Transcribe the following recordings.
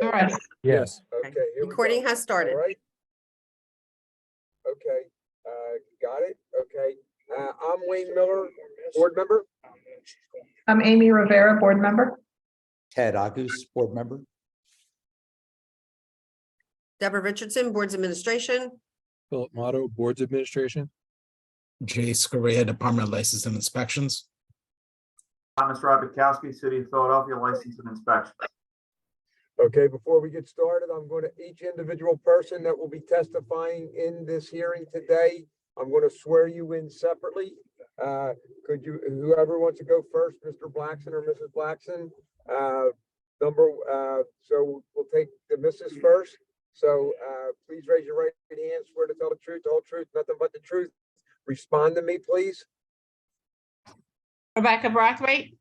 All Okay, right. Yes. okay. Here we go. Recording has started. All right. Okay, got it. Okay. I'm Wayne Miller, board member. I'm Amy Rivera, board member. Ted Agus, board member. Deborah Richardson, Boards Administration. Philip Motto, Boards Administration. Jay Scarea, Department of License and Inspections. Thomas Rabikowski, City of Philadelphia, License and Inspection. Okay, before we get started, I'm going to, each individual person that will be testifying in this hearing today, I'm going to swear you in separately. Could you, whoever wants to go first, Mr. Blackson or Mrs. Blackson? So we'll take the Mrs. first. So, please raise your right hand, swear to tell the truth, the whole truth, nothing but the truth. Respond to me, please. Rebecca Brathwaite.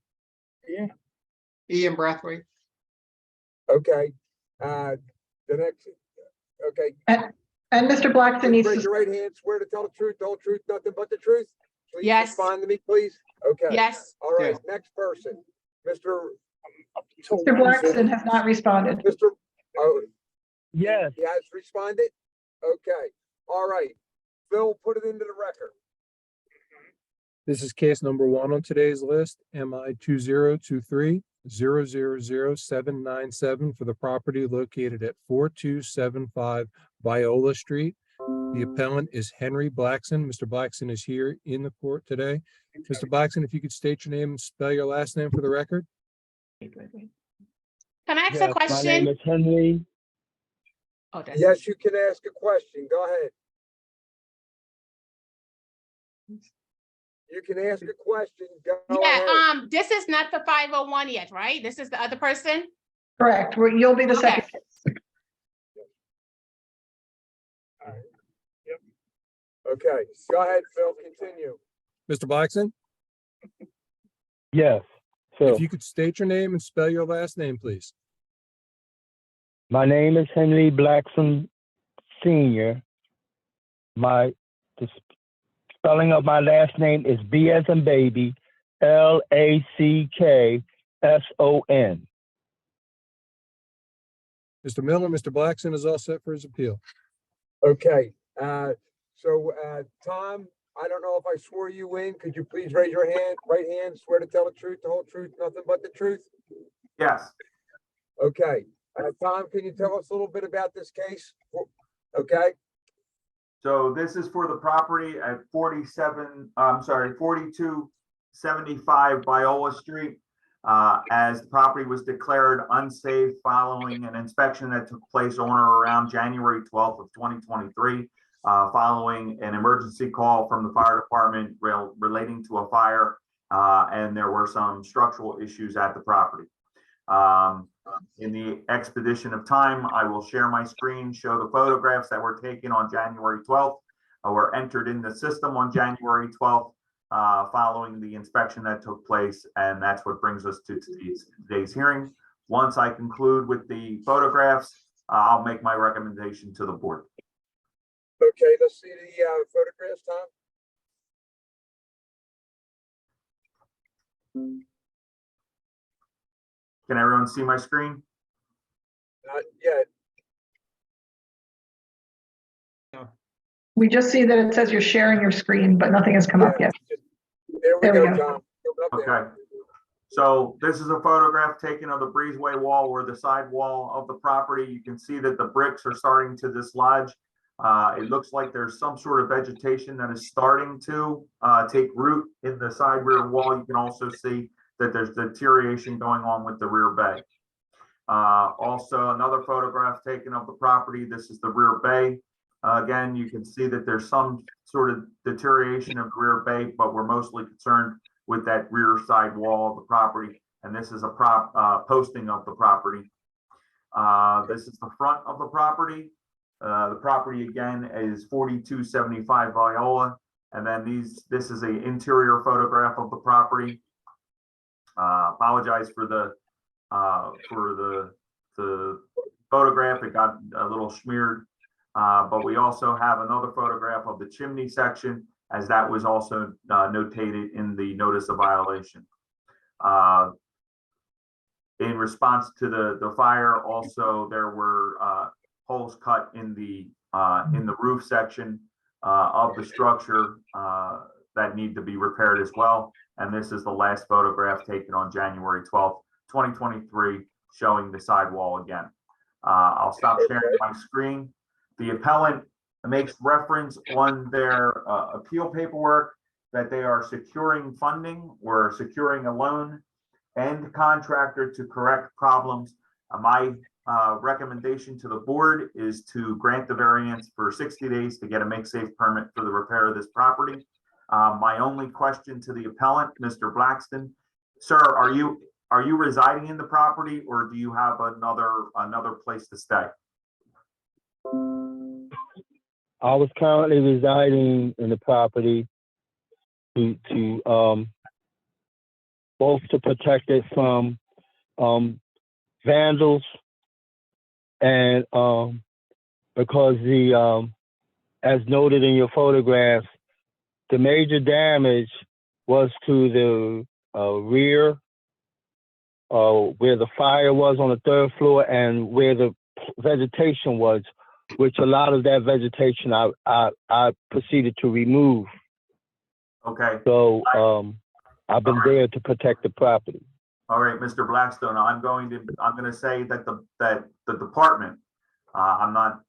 Ian Brathwaite. Okay, the next, okay. And Mr. Blackson needs Raise to, your right hand, swear to tell the truth, the whole truth, nothing but the truth. Please Yes. respond to me, please. Okay. yes, All right, Yes. next person, Mr. Mr. Blackson has not responded. Oh, Yes. he has responded? Okay, all right. Phil, put it into the record. This is case number 1 on today's list, MI 2023-000797 for the property located at 4275 Viola Street. The appellant is Henry Blackson. Mr. Blackson is here in the court today. Mr. Blackson, if you could state your name and spell your last name for the record. Can I ask a My name question? is Henry. Oh, that's- Yes, you can ask a question. Go ahead. You can ask a question. Go ahead. Yeah, this is not the 501 yet, right? This is the other person? Correct. You'll be the Okay. second. Okay, go ahead, Phil, continue. Mr. Blackson, Yes. So if you could state your name and spell your last name, please. my name is Henry Blackson Senior. The spelling of my last name is B as in baby, Lackson. Mr. Miller, Mr. Blackson is all set for his appeal. Okay, Tom, I don't know if I swore you in. Could you please raise your hand, right hand, swear to tell the truth, the whole truth, nothing but the truth? Yes, Okay, Tom, can you tell us a little bit about this case? Okay, so this is for the property at 4275 Viola Street. As the property was declared unsafe following an inspection that took place on or around January 12th of 2023. Following an emergency call from the fire department relating to a fire, and there were some structural issues at the property. In the expedition of time, I will share my screen, show the photographs that were taken on January 12th, were entered in the system on January 12th, following the inspection that took place, and that's what brings us to today's hearing. Once I conclude with the photographs, I'll make my recommendation to the board. okay, let's see the photographs, Tom. Can everyone see my screen? Not yet. We just see that it says you're sharing your screen, but nothing has come up yet. There we There we go, go. Tom. Come up there. Okay. So this is a photograph taken of the breezeway wall or the side wall of the property. You can see that the bricks are starting to dislodge. It looks like there's some sort of vegetation that is starting to take root in the side rear wall. You can also see that there's deterioration going on with the rear bay. Also, another photograph taken of the property. This is the rear bay. Again, you can see that there's some sort of deterioration of the rear bay, but we're mostly concerned with that rear side wall of the property. And this is a posting of the property. This is the front of the property. The property again is 4275 Viola. And then this is an interior photograph of the property. Apologize for the photograph. It got a little smeared. But we also have another photograph of the chimney section, as that was also notated in the notice of violation. In response to the fire, also, there were holes cut in the roof section of the structure that need to be repaired as well. And this is the last photograph taken on January 12th, 2023, showing the sidewall again. I'll stop sharing my screen. The appellant makes reference on their appeal paperwork that they are securing funding or securing a loan and contractor to correct problems. My recommendation to the board is to grant the variance for 60 days to get a make-safe permit for the repair of this property. My only question to the appellant, Mr. Blackston, sir, are you residing in the property, or do you have another place to stay? I was currently residing in the property to both to protect it from vandals and because as noted in your photographs, the major damage was to the rear, where the fire was on the 3rd floor and where the vegetation was, which a lot of that vegetation I proceeded to remove. Okay. So I've been there to protect the property. All right, Mr. Blackstone, I'm going to say that the department, I'm not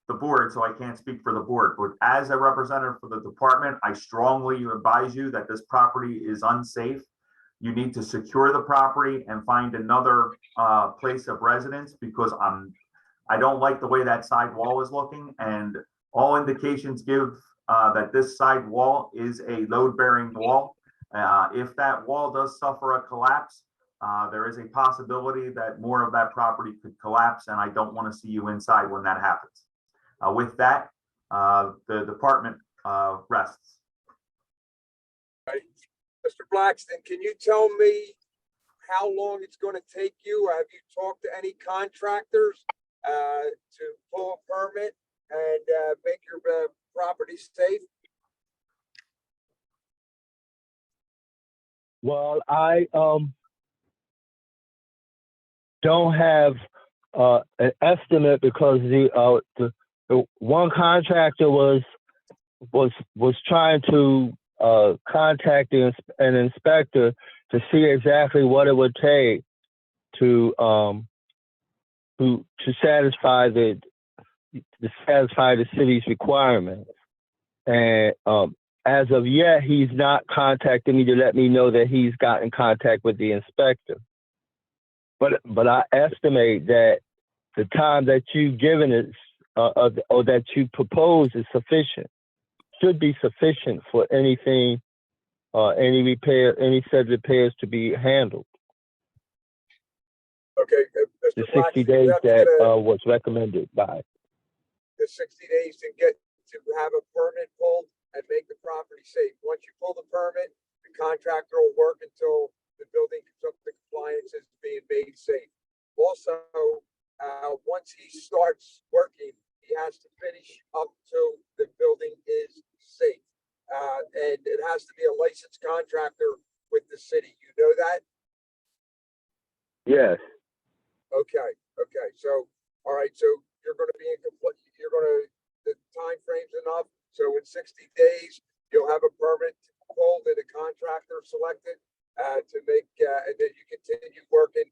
the board, so I can't speak for the board, but as a representative for the department, I strongly advise you that this property is unsafe. You need to secure the property and find another place of residence, because I don't like the way that side wall is looking, and all indications give that this side wall is a load-bearing wall. If that wall does suffer a collapse, there is a possibility that more of that property could collapse, and I don't want to see you inside when that happens. With that, the department rests. Mr. Blackston, can you tell me how long it's going to take you? Have you talked to any contractors to pull a permit and make your property safe? Well, I don't have an estimate because the one contractor was trying to contact an inspector to see exactly what it would take to satisfy the city's requirements. And as of yet, he's not contacted me to let me know that he's got in contact with the inspector. But I estimate that the time that you've given is or that you propose is sufficient. Should be sufficient for anything, any said repairs to be handled. Okay, The Mr. 60 Blackston, days you have to that get was recommended by. the 60 days to have a permit pulled and make the property safe. Once you pull the permit, the contractor will work until the building comes up to compliance as being made safe. Also, once he starts working, he has to finish up till the building is safe. And it has to be a licensed contractor with the city. You know that? Yes. Okay. So, all right. So you're going to be in complete, the time frame's enough. So in 60 days, you'll have a permit pulled and a contractor selected to make, and then you continue working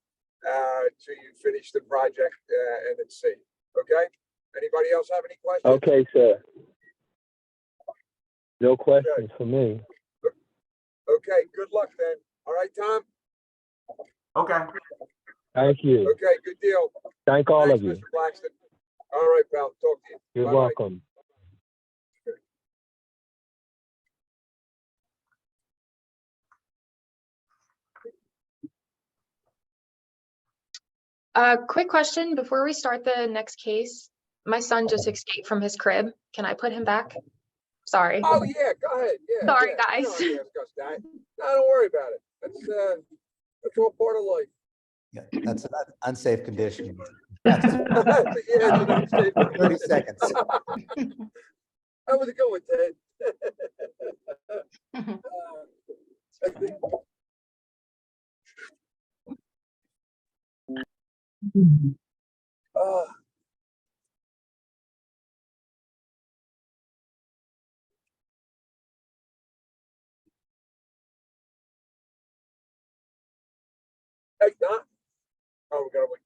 till you finish the project and it's safe. Okay. Anybody else have any questions? Okay, sir. No questions for me. Okay. Good luck then. All right, Tom. Okay. Thank you. Okay. Good deal. Thank all Thanks, of you. Mr. Blackston. All right, pal. Talk to you. You're Bye-bye. welcome. Quick question before we start the next case. My son just escaped from his crib. Can I put him back? Sorry. Oh yeah, go ahead. Yeah. Sorry, yeah. guys. You don't have to ask us that. No, don't worry about it. That's all part of life. Yeah, that's an unsafe condition. Yeah, it's an unsafe 30 seconds. That was a good one, Ted. Uh, Hey, Don. Oh, we gotta wait.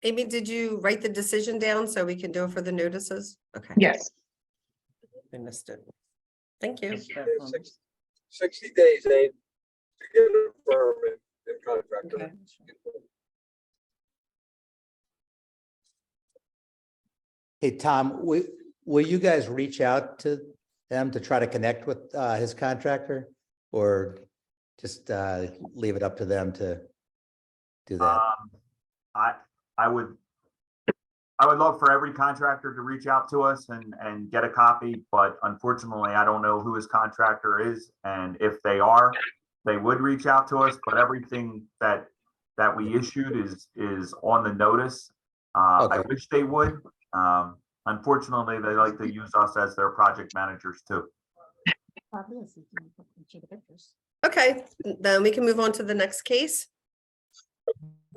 Amy, did you write the decision down so we can do it for the notices? Okay, Yes. I missed it. Thank you. Yeah, 60 days, Abe, to get a permit and contractor. Okay. Hey, Tom, will you guys reach out to them to try to connect with his contractor? Or just leave it up to them to do that? I would love for every contractor to reach out to us and get a copy, but unfortunately, I don't know who his contractor is. And if they are, they would reach out to us, but everything that we issued is on the notice. I Okay. wish they would. Unfortunately, they like to use us as their project managers too. Okay, then we can move on to the next case.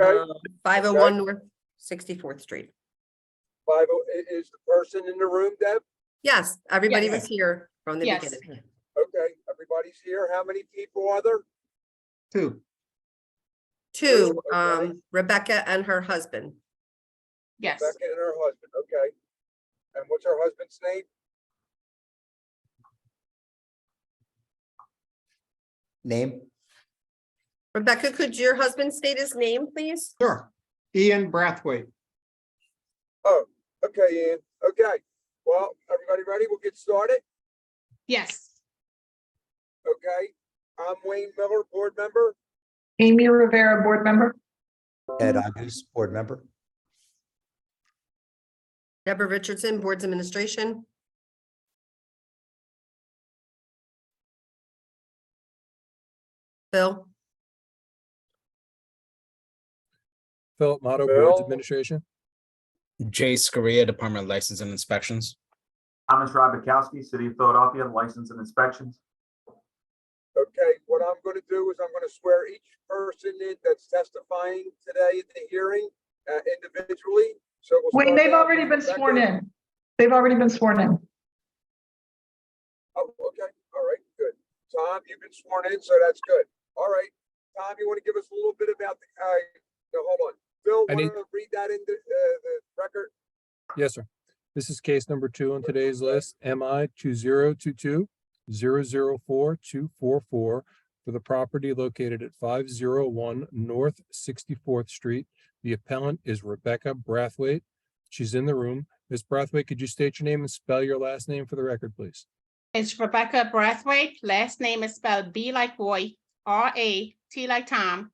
Okay, 501 North 64th Street. 50, is the person in the room, Deb? Yes, everybody Yes. was here from the Yes. beginning. Okay, everybody's here. How many people are there? Two. Two, Okay. Rebecca and her husband. Yes, Becca and her husband, okay. And what's her husband's name? Name? Rebecca, could your husband state his name, please? Sure. Ian Brathwaite. Oh, okay, Ian. Okay. Well, everybody ready? We'll get started. yes, Okay. I'm Wayne Miller, board member. Amy Rivera, board member. Ed August, board member. Deborah Richardson, Boards Administration. Bill, Philip Motto, Boards Bill. Administration. Jay Scarea, Department of License and Inspections. Thomas Rabikowski, City of Philadelphia, License and Inspections. Okay, what I'm gonna do is I'm gonna swear each person in that's testifying today at the hearing individually. So we'll Wait, start they've out already with been Rebecca. sworn in. They've already been sworn in. Oh, okay, all right, good. Tom, you've been sworn in, so that's good. All right, Tom, you want to give us a little bit about the, no, hold on. Phil, I want to read that into the record? Yes, sir. This is case number 2 on today's list, MI 2022-004244 for the property located at 501 North 64th Street. The appellant is Rebecca Brathwaite. She's in the room. Ms. Brathwaite, could you state your name and spell your last name for the record, please? it's Rebecca Brathwaite. Last name is spelled B like boy, R-A-T like Tom,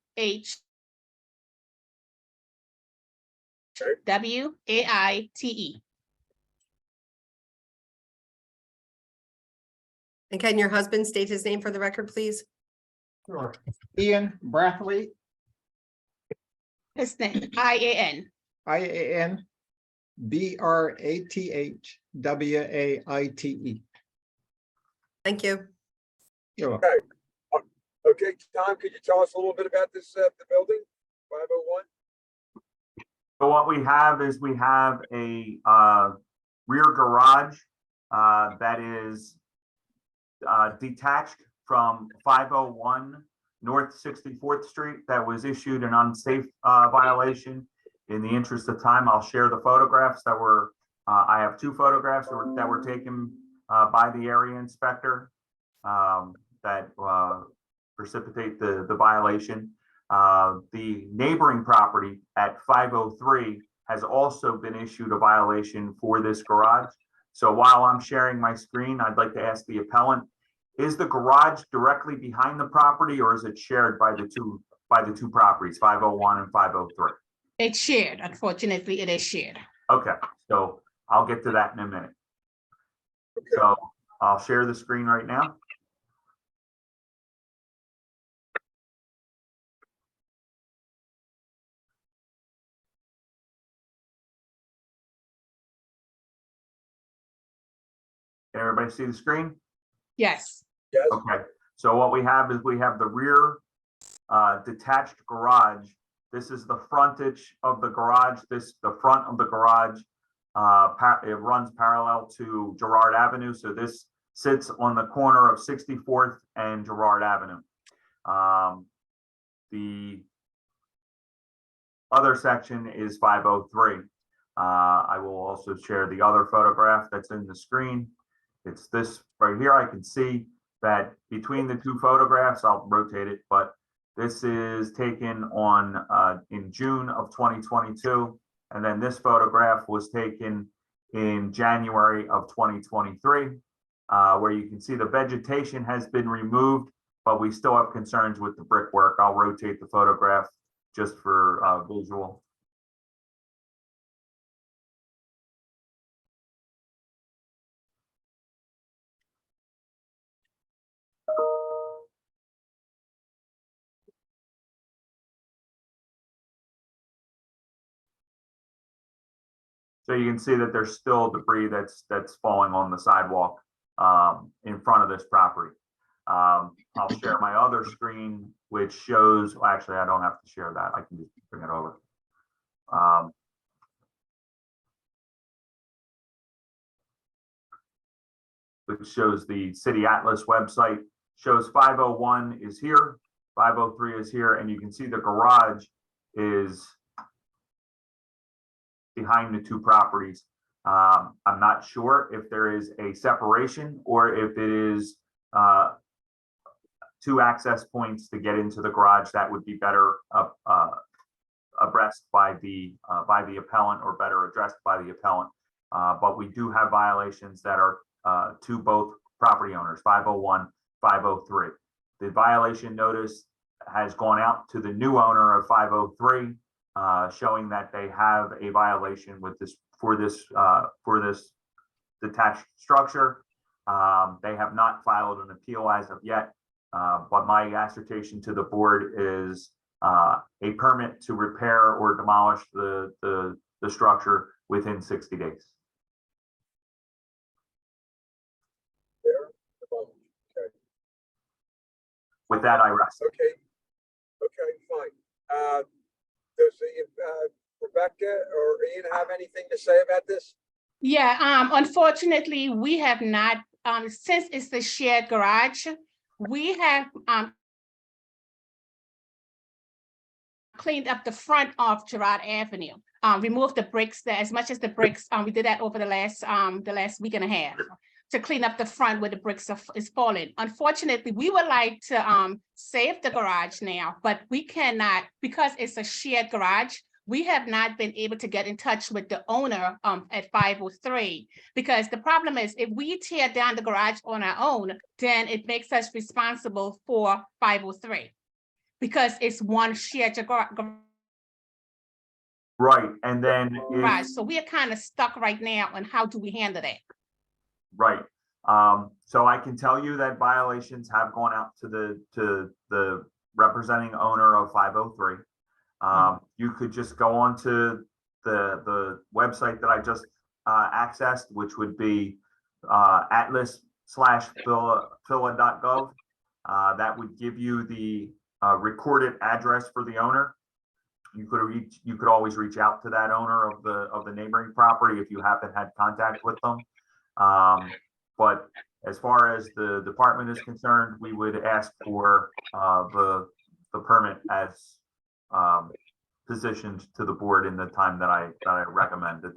H-W-A-I-T-E. and can your husband state his name for the record, please? Sure. Ian Brathwaite, His name, I-A-N. IAN BRATHWAITE. Thank you. You're welcome. Okay, Tom, could you tell us a little bit about this, the building, 501? So what we have is we have a rear garage that is detached from 501 North 64th Street that was issued an unsafe violation. In the interest of time, I'll share the photographs that were, I have 2 photographs that were taken by the area inspector that precipitate the violation. The neighboring property at 503 has also been issued a violation for this garage. So while I'm sharing my screen, I'd like to ask the appellant, is the garage directly behind the property or is it shared by the two properties, 501 and 503? It's shared. Unfortunately, it is shared. Okay, so I'll get to that in a minute. So I'll share the screen right now. Can everybody see the screen? Yes, Yes. Okay, So what we have is we have the rear detached garage. This is the frontage of the garage. The front of the garage, it runs parallel to Girard Avenue. So this sits on the corner of 64th and Girard Avenue. The other section is 503. I will also share the other photograph that's in the screen. It's this right here. I can see that between the two photographs, I'll rotate it, but this is taken on in June of 2022. And then this photograph was taken in January of 2023, where you can see the vegetation has been removed, but we still have concerns with the brickwork. I'll rotate the photograph just for visual. So you can see that there's still debris that's falling on the sidewalk in front of this property. I'll share my other screen, which shows, well, actually, I don't have to share that. I can just bring it over. Which shows the City Atlas website, shows 501 is here, 503 is here, and you can see the garage is behind the two properties. I'm not sure if there is a separation or if it is two access points to get into the garage. That would be better addressed by the appellant, or better addressed by the appellant. But we do have violations that are to both property owners, 501, 503. The violation notice has gone out to the new owner of 503, showing that they have a violation with this for this detached structure. They have not filed an appeal as of yet, but my assertion to the board is a permit to repair or demolish the structure within 60 days. With that, I rest. Okay, fine. Does Rebecca or Ian have anything to say about this? Yeah, unfortunately, we have not, since it's the shared garage, we have cleaned up the front of Girard Avenue, removed the bricks there, as much as the bricks, we did that over the last week and a half to clean up the front where the bricks is falling. Unfortunately, we would like to save the garage now, but we cannot, because it's a shared garage. We have not been able to get in touch with the owner at 503, because the problem is if we tear down the garage on our own, then it makes us responsible for 503, because it's one shared garage. Right, and then if, So we are kind of stuck right now on how do we handle that? right. So I can tell you that violations have gone out to the representing owner of 503. You could just go on to the website that I just accessed, which would be atlas/phila.gov. That would give you the recorded address for the owner. You could always reach out to that owner of the neighboring property if you haven't had contact with them. But as far as the department is concerned, we would ask for the permit as positioned to the board in the time that I recommended.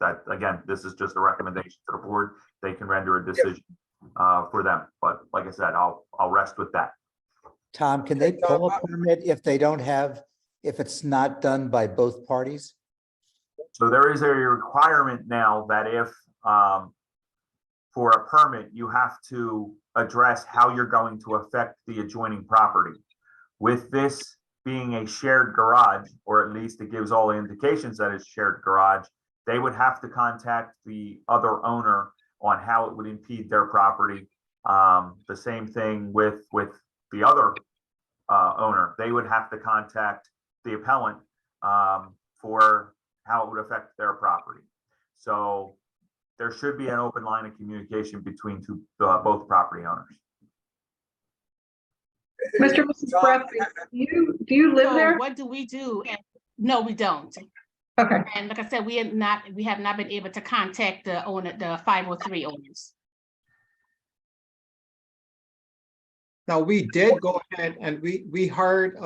That again, this is just a recommendation to the board. They can render a decision for them. But like I said, I'll rest with that. Tom, can they pull a permit if they don't have, if it's not done by both parties? So there is a requirement now that if for a permit, you have to address how you're going to affect the adjoining property. With this being a shared garage, or at least it gives all the indications that it's shared garage, they would have to contact the other owner on how it would impede their property. The same thing with the other owner. They would have to contact the appellant for how it would affect their property. So there should be an open line of communication between both property owners. Mr. and Mrs. Tom, Bradley, do you live So there? what do we do? And no, we don't. Okay, And like I said, we have not been able to contact the owner, the 503 owners. Now, we did go ahead and we hired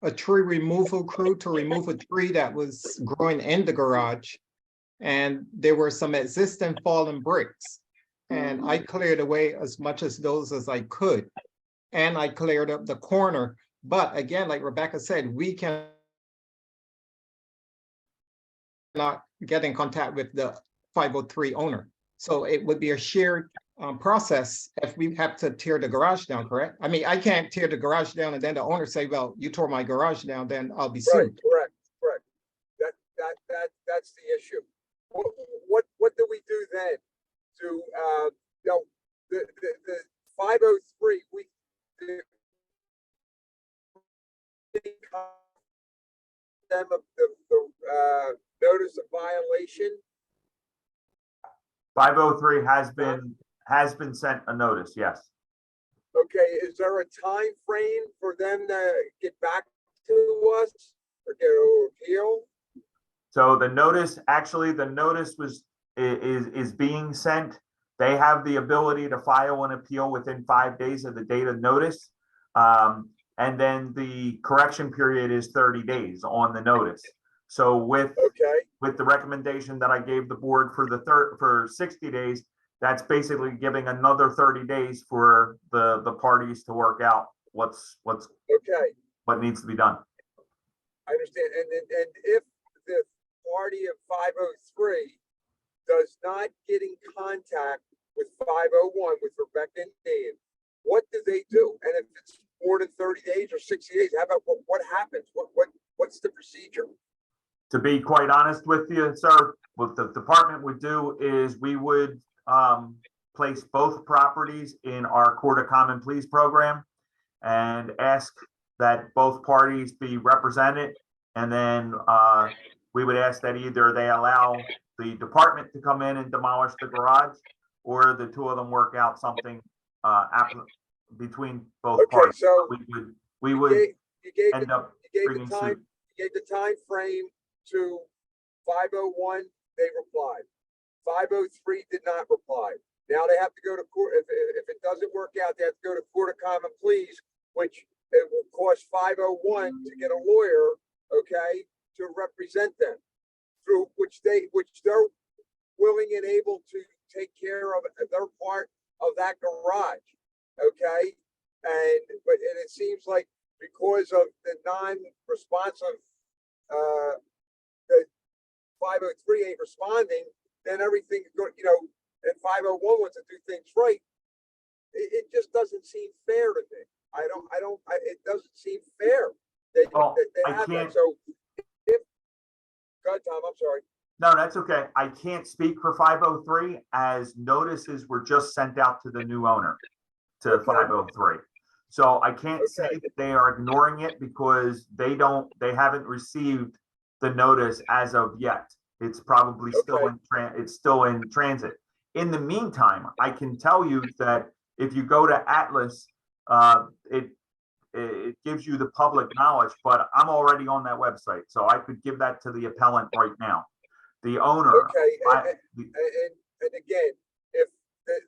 a tree removal crew to remove a tree that was growing in the garage. And there were some existing fallen bricks. And I cleared away as much as those as I could. And I cleared up the corner. But again, like Rebecca said, we can not get in contact with the 503 owner. So it would be a shared process if we have to tear the garage down, correct? I mean, I can't tear the garage down and then the owner say, well, you tore my garage down, then I'll be Right, sued. correct. That's the issue. What do we do then? To, the 503, them of the notice of violation. 503 has been sent a notice, yes. Okay, is there a time frame for them to get back to us or get an appeal? So the notice, actually, the notice is being sent. They have the ability to file an appeal within 5 days of the date of notice. And then the correction period is 30 days on the notice. So with the recommendation that I gave the board for 60 days, that's basically giving another 30 days for the parties to work out what needs to be done. I understand. And if the party of 503 does not get in contact with 501, with Rebecca and Dan, what do they do? And if it's more than 30 days or 60 days, how about what happens? What's the procedure? To be quite honest with you, sir, what the department would do is we would place both properties in our Court of Common Pleas program and ask that both parties be represented. And then we would ask that either they allow the department to come in and demolish the garage, or the two of them work out something between both parties. So we would you gave end up bringing suit. You gave the time frame to 501, they replied. 503 did not reply. Now they have to go to court. If it doesn't work out, they have to go to Court of Common Pleas, which it will cost 501 to get a lawyer, okay, to represent them, through which they're willing and able to take care of their part of that garage, okay? And it seems like because of the non-responsive, the 503 ain't responding, then everything, and 501 wants to do things right. It just doesn't seem fair to me. It doesn't seem fair that they have that. So go ahead, Tom, I'm sorry. No, that's okay. I can't speak for 503 as notices were just sent out to the new owner, to 503. So I can't say that they are ignoring it because they haven't received the notice as of yet. It's probably still in transit. In the meantime, I can tell you that if you go to Atlas, it gives you the public knowledge, but I'm already on that website, so I could give that to the appellant right now. The owner. And again, if the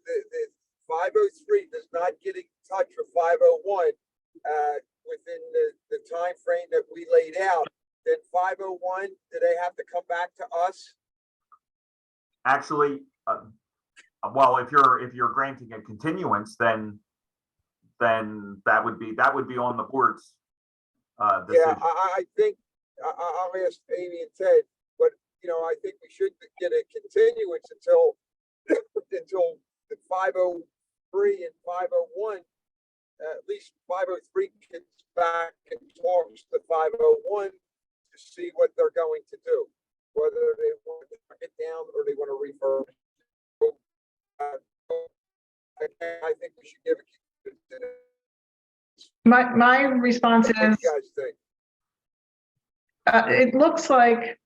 503 does not get in touch with 501 within the time frame that we laid out, then 501, do they have to come back to us? Actually, well, if you're granting a continuance, then that would be on the board's decision. Yeah, I think I'll ask Amy and Ted, but I think we should get a continuance until the 503 and 501, at least 503 gets back and talks to 501 to see what they're going to do, whether they want to knock it down or they want to refurbish. I think we should give it. my response What do is, you guys think? it looks like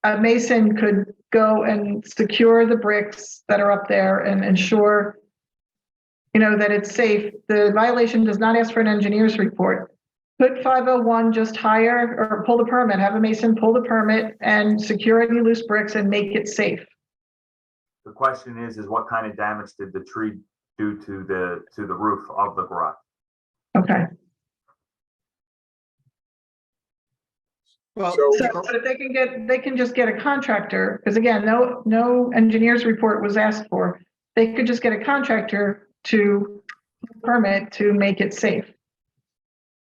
a mason could go and secure the bricks that are up there and ensure that it's safe. The violation does not ask for an engineer's report. Put 501, just hire or pull the permit, have a mason pull the permit and secure any loose bricks and make it safe. The question is what kind of damage did the tree do to the roof of the garage? Okay. Well, So- So, but if they can just get a contractor, because again, no engineer's report was asked for. They could just get a contractor to permit to make it safe.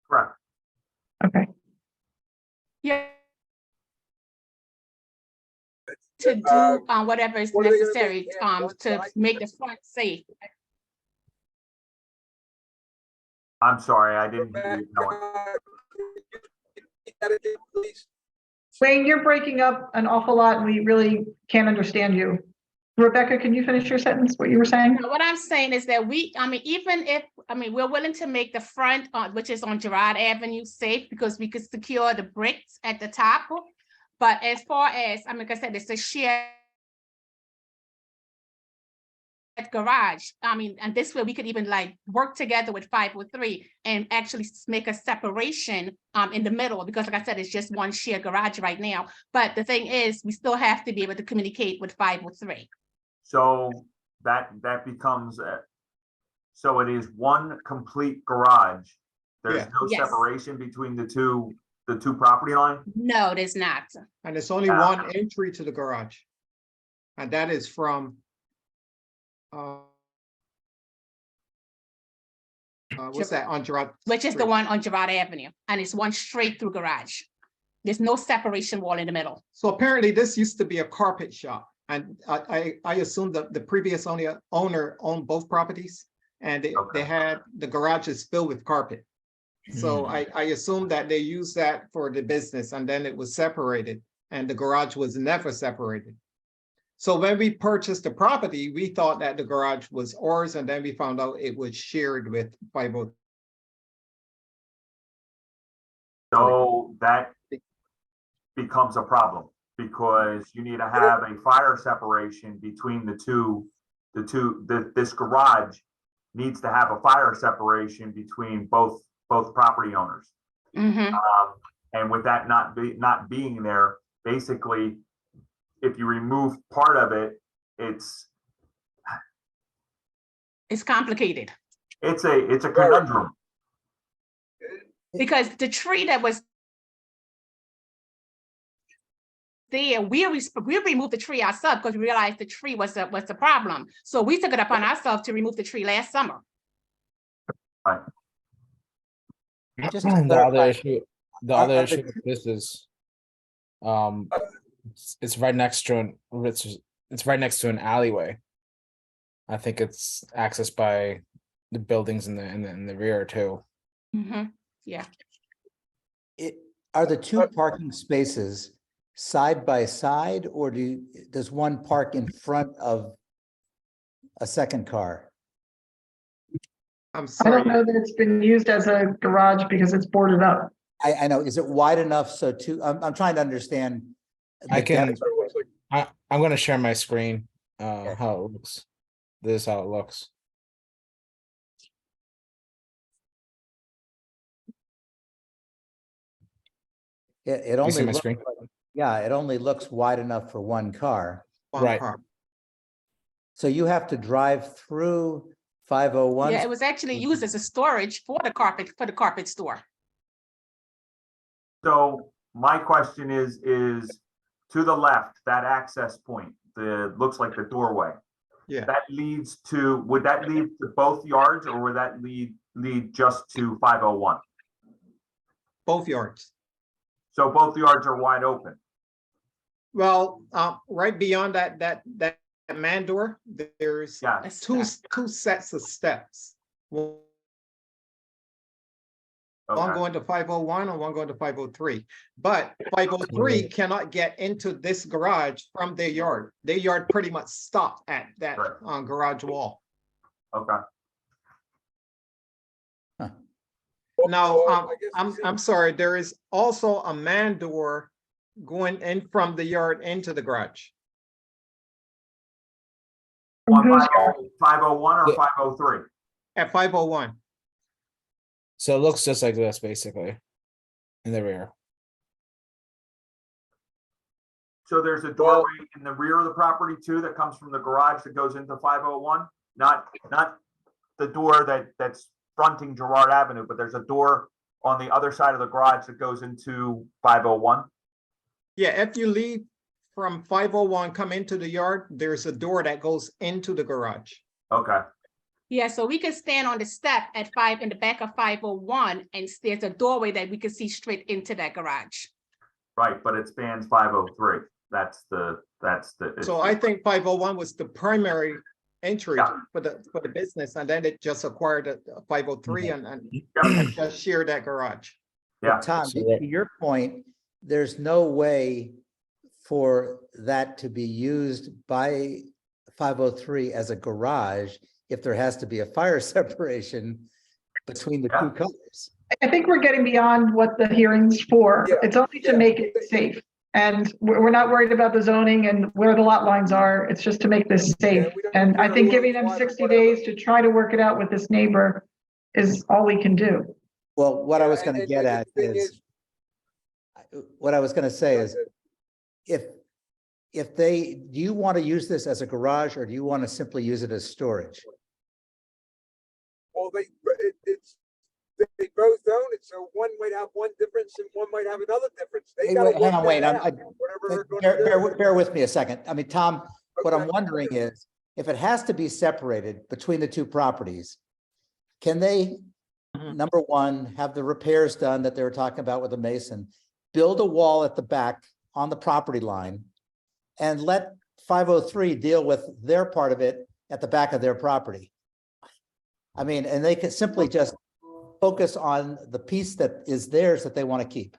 Correct. Okay. Yeah. To do whatever is what are they gonna necessary make? Yeah, one to side? make the front safe. I'm sorry, I didn't hear you, Helen. Please. Wayne, you're breaking up an awful lot and we really can't understand you. Rebecca, can you finish your sentence, what you were saying? Now, what I'm saying is that we're willing to make the front, which is on Girard Avenue, safe because we could secure the bricks at the top. But as far as, like I said, it's a shared garage. And this way we could even like work together with 503 and actually make a separation in the middle, because like I said, it's just one shared garage right now. But the thing is, we still have to be able to communicate with 503. So that becomes, so it is one complete garage. There's Yeah. no Yes. separation between the two property lines? No, there's not. and it's only Ah. one entry to the garage. And that is from what's that on Gerard? Which is the Street. one on Girard Avenue, and it's one straight through garage. There's no separation wall in the middle. So apparently this used to be a carpet shop, and I assume that the previous owner owned both properties, and they Okay. had, the garage is filled with carpet. So I assume that they used that for the business, and then it was separated, and the garage was never separated. So when we purchased the property, we thought that the garage was ours, and then we found out it was shared with 503. So that becomes a problem because you need to have a fire separation between this garage needs to have a fire separation between both property owners. Mhm. And with that not being there, basically, if you remove part of it, it's Complicated a conundrum. because the tree that was there, we removed the tree ourselves because we realized the tree was the problem. So we took it upon ourselves to remove the tree last summer. Just to The other clarify, issue, the are- other are issue the- with this is, it's right next to it's right next to an alleyway. I think it's accessed by the buildings in the rear too. Mhm. Yeah. Are the two parking spaces side by side, or does one park in front of a second car? I'm I sorry. don't know that it's been used as a garage because it's boarded up. I know, is it wide enough so I'm trying to understand. I the can, depth. I'm gonna share my screen, Okay. how it looks. This is how it looks. It You only see my looks, screen? yeah, it only looks wide enough for one car. One Right. car. So you have to drive through 501. Yeah, it was actually used as a storage for the carpet store. So my question is to the left, that access point, looks like the doorway. Yeah. That would that lead to both yards or would that lead just to 501? Both yards. So both yards are wide open. Well, right beyond that man door, there's Yeah. That's two not- sets of steps. One Okay. going to 501 and one going to 503. But 503 cannot get into this garage from their yard. Their yard pretty much stopped at that Right. garage wall. Okay. Now, I guess I'm sorry, there is also a man door going in from the yard into the garage. On Who's- 501 or Yeah. 503? At 501. So it looks just like this, basically, in the rear. So there's a doorway in the rear of the property too, that comes from the garage that goes into 501, not the door that's fronting Girard Avenue, but there's a door on the other side of the garage that goes into 501. Yeah, if you leave from 501, come into the yard, there's a door that goes into the garage. Okay, Yeah, so we could stand on the step at in the back of 501, and there's a doorway that we could see straight into that garage. right, but it spans 503. That's the So I think 501 was the primary entry Yeah. for the business, and then it just acquired a 503 and Yeah. just shared that garage. Yeah. Tom, So to that- your point, there's no way for that to be used by 503 as a garage if there has to be a fire separation between the two Yeah. colors. I think we're getting beyond what the hearing's for. Yeah, It's only to yeah. make it safe. And we're not worried about the zoning and where the lot lines are. It's just to make this safe. we don't And I care think who giving them owns what or 60 whatever. days to try to work it out with this neighbor is all we can do. Well, what I was Yeah, gonna and get the at thing is, what I was gonna say is, if they, do you want to use this as a garage or do you want to simply use it as storage? Well, they both own it, so one might have one difference and one might have another difference. They Hey, gotta wait, hang work on, wait, that I'm- out, whatever they're Bear, gonna do. bear with me a second. I mean, Tom, what I'm Okay. wondering is, if it has to be separated between the two properties, can they, Mhm. number one, have the repairs done that they were talking about with the mason, build a wall at the back on the property line, and let 503 deal with their part of it at the back of their property? I mean, and they could simply just focus on the piece that is theirs that they want to keep.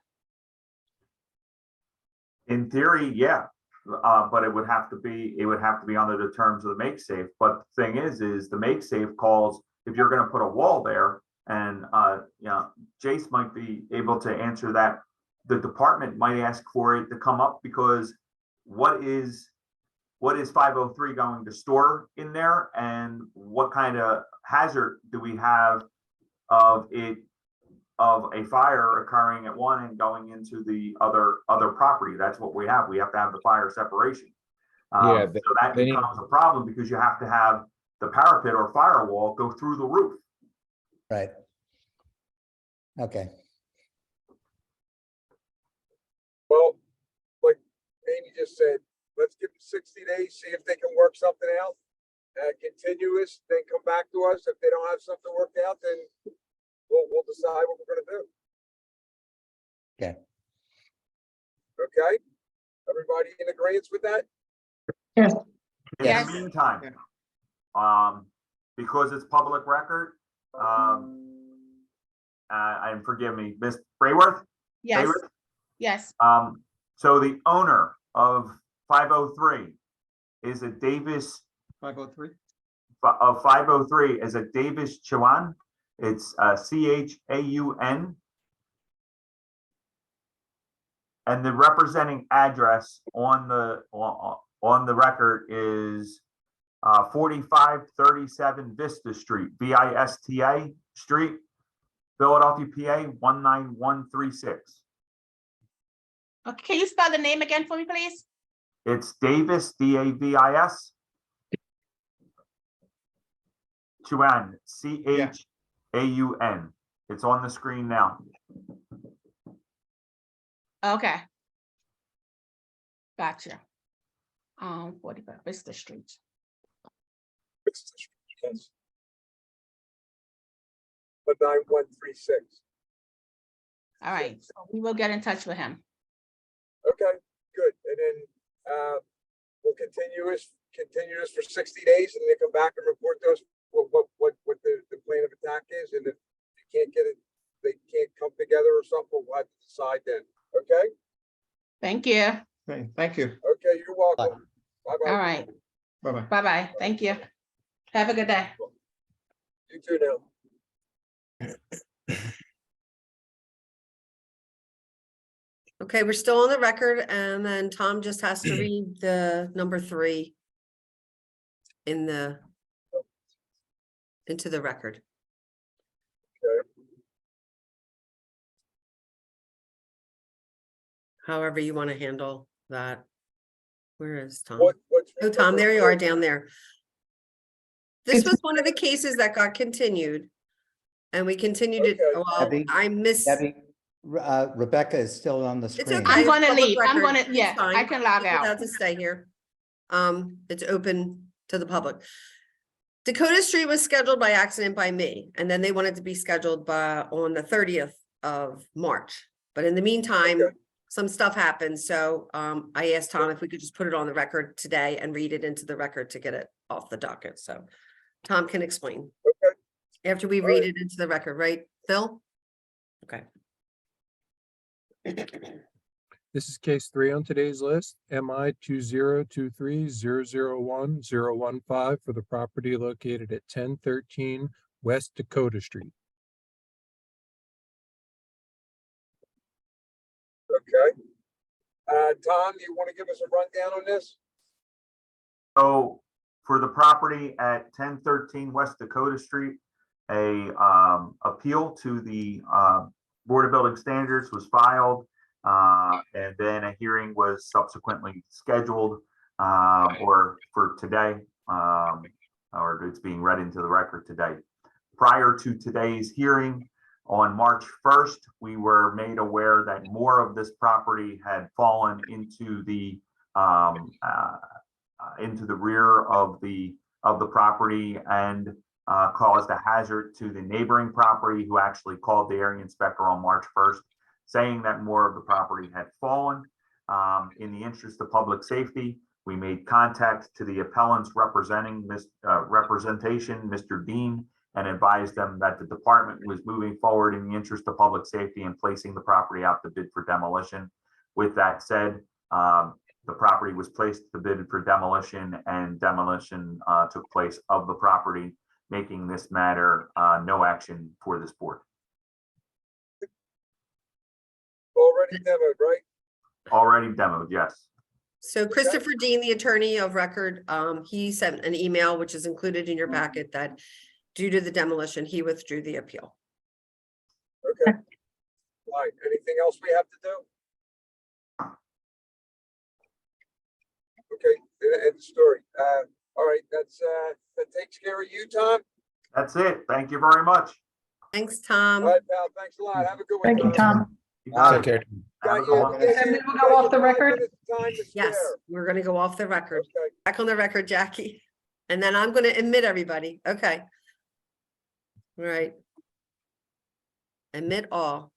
In theory, yeah, but it would have to be under the terms of the make safe. But the thing is the make safe calls, if you're gonna put a wall there, and, Jace might be able to answer that. The department might ask for it to come up, because what is 503 going to store in there, and what kind of hazard do we have of a fire occurring at one and going into the other property? That's what we have. We have to have the fire separation. Yeah, So that they need- becomes a problem, because you have to have the parapet or firewall go through the roof. Right. Okay. Well, like Amy just said, let's give them 60 days, see if they can work something out. Continuous, then come back to us. If they don't have something worked out, then we'll decide what we're gonna do. Okay. Okay? Everybody in agreement with that? Yes. In Yes. the meantime, because it's public record, and forgive me, Ms. Brayworth? Yes, Brayworth? yes. So the owner of 503 is a Davis, 503. of 503 is a Davis Chuan. It's CHAUN. And the representing address on the record is 4537 Vista Street, VISTA Street, Philadelphia, PA 19136. Okay, can you spell the name again for me, please? It's Davis, DAVIS. Chuan, CHAUN. It's on the screen now. Okay. Gotcha. 45 Vista Street. Yes. 9136. All right, so we will get in touch with him. Okay, good. And then we'll continue this for 60 days, and they come back and report to us what the plan of attack is. And if you can't get it, they can't come together or something, we'll have to decide then. Okay? Thank you. Okay, thank you. Okay, you're welcome. Bye-bye. All right, Bye-bye. bye-bye. Thank you. Have a good day. You too now. Okay, we're still on the record, and then Tom just has to read the number 3 into the record. however you want to handle that. Where is Tom? What's? Oh, Tom, there you are down there. This It's- was one of the cases that got continued. And we continued it, Okay. well, Debbie, I miss, Debbie, Rebecca is still on the it's screen. okay. I'm it's gonna public leave. I'm record. gonna, It's yeah, I fine. can log He's out. allowed to stay here. It's open to the public. Dakota Street was scheduled by accident by me, and then they wanted to be scheduled on the 30th of March. But in the meantime, Okay. some stuff happened, so I asked Tom if we could just put it on the record today and read it into the record to get it off the docket, so Tom can explain. Okay. After we All read right. it into the record, right, Phil? Okay. This is case 3 on today's list, MI 2023-001-015 for the property located at 1013 West Dakota Street. Okay. Tom, you want to give us a rundown on this? So for the property at 1013 West Dakota Street, a appeal to the Board of Building Standards was filed. And then a hearing was subsequently scheduled or for today, or it's being read into the record today. Prior to today's hearing on March 1st, we were made aware that more of this property had fallen into the rear of the property and caused a hazard to the neighboring property, who actually called the area inspector on March 1st, saying that more of the property had fallen. In the interest of public safety, we made contact to the appellant's representation, Mr. Dean, and advised them that the department was moving forward in the interest of public safety and placing the property out to bid for demolition. With that said, the property was placed to bid for demolition, and demolition took place of the property, making this matter no action for this board. Already demoed, right? Already demoed, yes. So Christopher Dean, the attorney of record, he sent an email, which is included in your packet, that due to the demolition, he withdrew the appeal. Okay. All right, anything else we have to do? Okay, end of story. All right, that takes care of you, Tom. That's it. Thank you very much. Thanks, All Tom. right, pal, thanks a lot. Have a good one. Thank you, Tom. You got Take it. care. Have a Got good you. one. And we will go off the record? Time to Yes, spare. we're gonna go off the record. Okay. Back on the record, Jackie. And then I'm gonna admit everybody. Okay. All right. Admit all.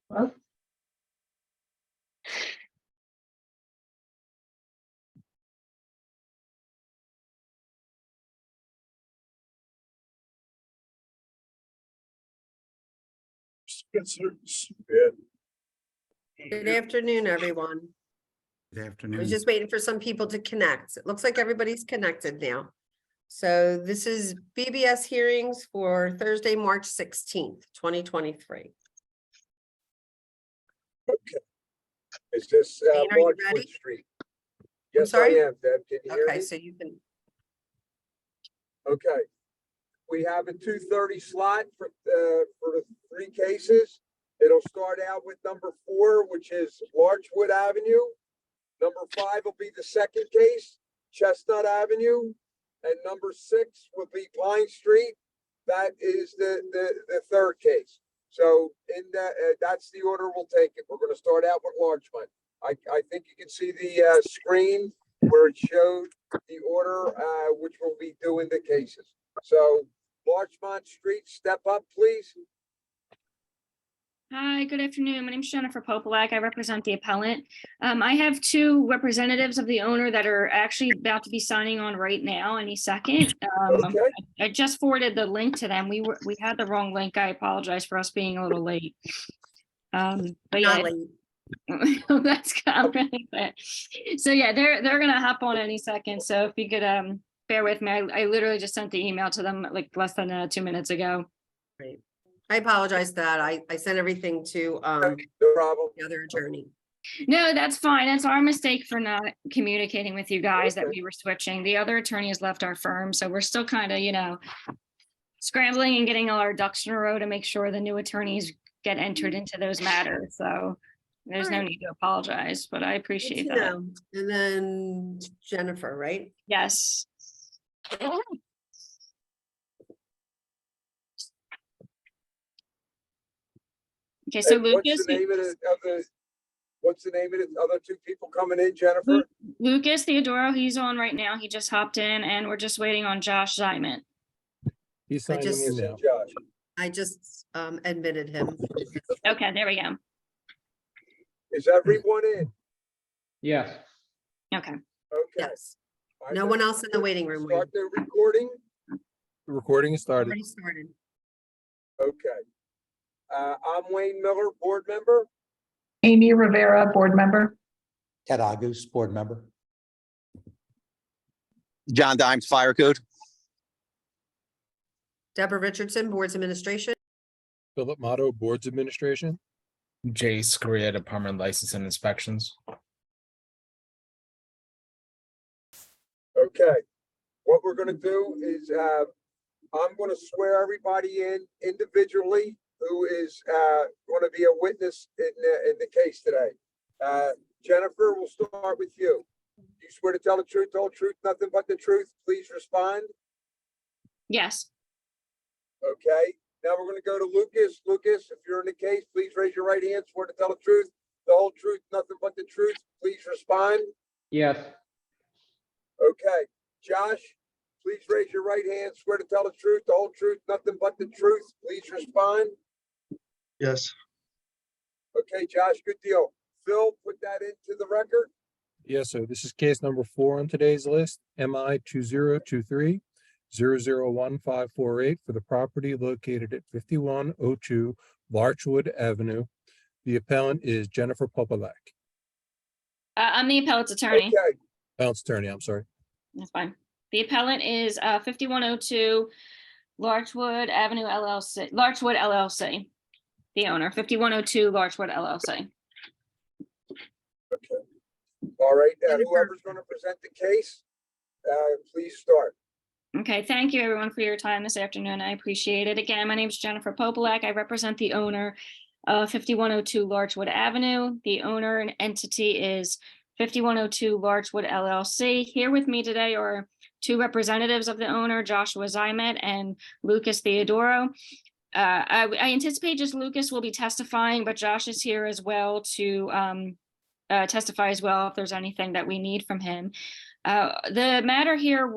Well, Yeah. Good afternoon, everyone. Good I afternoon. was just waiting for some people to connect. It looks like everybody's connected now. So this is BBS hearings for Thursday, March 16th, 2023. Is this Dean, are you Larchwood ready? Street? Yes, I sorry? am, Deb. Can you hear Okay, me? so you can, Okay. We have a 2:30 slot for the 3 cases. It'll start out with number 4, which is Larchwood Avenue. Number 5 will be the second case, Chestnut Avenue. And number 6 will be Pine Street. That is the third case. So in that, that's the order we'll take it. We're going to start out with Larchmont. I think you can see the screen where it showed the order which we'll be doing the cases. So Larchmont Street, step up, please. Hi, good afternoon. My name is Jennifer Popolak. I represent the appellant. I have 2 representatives of the owner that are actually about to be signing on right now any second. Okay. I just forwarded the link to them. We had the wrong link. I apologize for us being a little late. But yeah, not late. that's really bad. So yeah, they're gonna hop on any second. So if you could bear with me, I literally just sent the email to them like less than 2 minutes ago. Great. I apologize that I sent everything to, No problem. the other attorney. No, that's fine. That's our mistake for not communicating with you guys that Okay. we were switching. The other attorney has left our firm, so we're still kind of, scrambling and getting all our ducks in a row to make sure the new attorneys get entered into those matters. So there's no Alright. need to apologize, but I Good appreciate to that. know. And then Jennifer, right? Yes. Okay, so And Lucas, what's the name of the other two people coming in, Jennifer? Lucas Theodoro, he's on right now. He just hopped in and we're just waiting on Josh Zyman. He's I signing just- in now. Josh. I just admitted him. Okay, there we go. Is everyone in? Yes. Okay. Okay. Yes, I no know one else in the waiting room. Wayne. Start the recording? The recording is started. Already started. Okay. I'm Wayne Miller, board member. Amy Rivera, board member. Ted August, board member. John Dimes, Fire Code. Deborah Richardson, Boards Administration. Philip Motto, Boards Administration. Jay Scurria, Department of License and Inspections. Okay. What we're gonna do is, I'm gonna swear everybody in individually who is, gonna be a witness in the case today. Jennifer, we'll start with you. You swear to tell the truth, the whole truth, nothing but the truth. Please respond. Yes. Okay, now we're gonna go to Lucas. Lucas, if you're in the case, please raise your right hand, swear to tell the truth, the whole truth, nothing but the truth. Please respond. Yes. Okay, Josh, please raise your right hand, swear to tell the truth, the whole truth, nothing but the truth. Please respond. Yes. Okay, Josh, good deal. Phil, put that into the record. Yes, so this is case number 4 on today's list, MI 2023-001548 for the property located at 5102 Larchwood Avenue. The appellant is Jennifer Popelak. I'm the appellate's attorney. Okay, Appellant's attorney, I'm sorry. That's fine. The appellant is 5102 Larchwood Avenue LLC, Larchwood LLC. The owner, 5102 Larchwood LLC. all right, whoever's gonna present the case, please start. Okay, thank you everyone for your time this afternoon. I appreciate it. Again, my name is Jennifer Popelak. I represent the owner of 5102 Larchwood Avenue. The owner and entity is 5102 Larchwood LLC. Here with me today are two representatives of the owner, Joshua Zymet and Lucas Theodoro. I anticipate just Lucas will be testifying, but Josh is here as well to testify as well if there's anything that we need from him. The matter here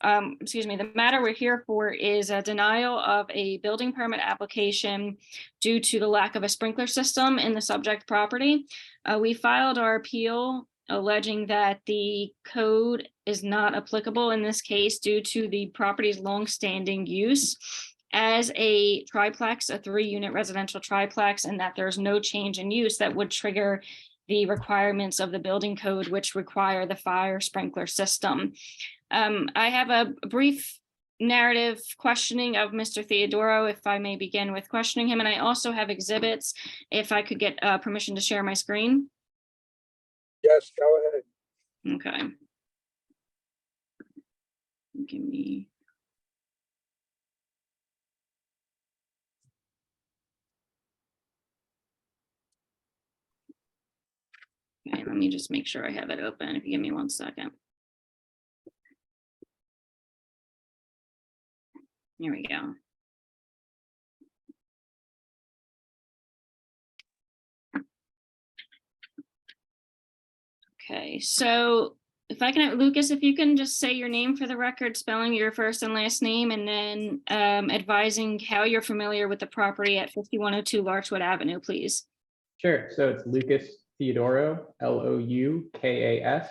the matter we're here for is a denial of a building permit application due to the lack of a sprinkler system in the subject property. We filed our appeal alleging that the code is not applicable in this case due to the property's longstanding use as a triplex, a 3-unit residential triplex, and that there's no change in use that would trigger the requirements of the building code, which require the fire sprinkler system. I have a brief narrative questioning of Mr. Theodoro, if I may begin with questioning him, and I also have exhibits, if I could get permission to share my screen. Yes, go ahead. Okay. Give me. Okay, let me just make sure I have it open. If you give me 1 second. Here we go. Okay, so if I can, Lucas, if you can just say your name for the record, spelling your first and last name, and then advising how you're familiar with the property at 5102 Larchwood Avenue, please. Sure. So it's Lucas Theodoro, LOUKAS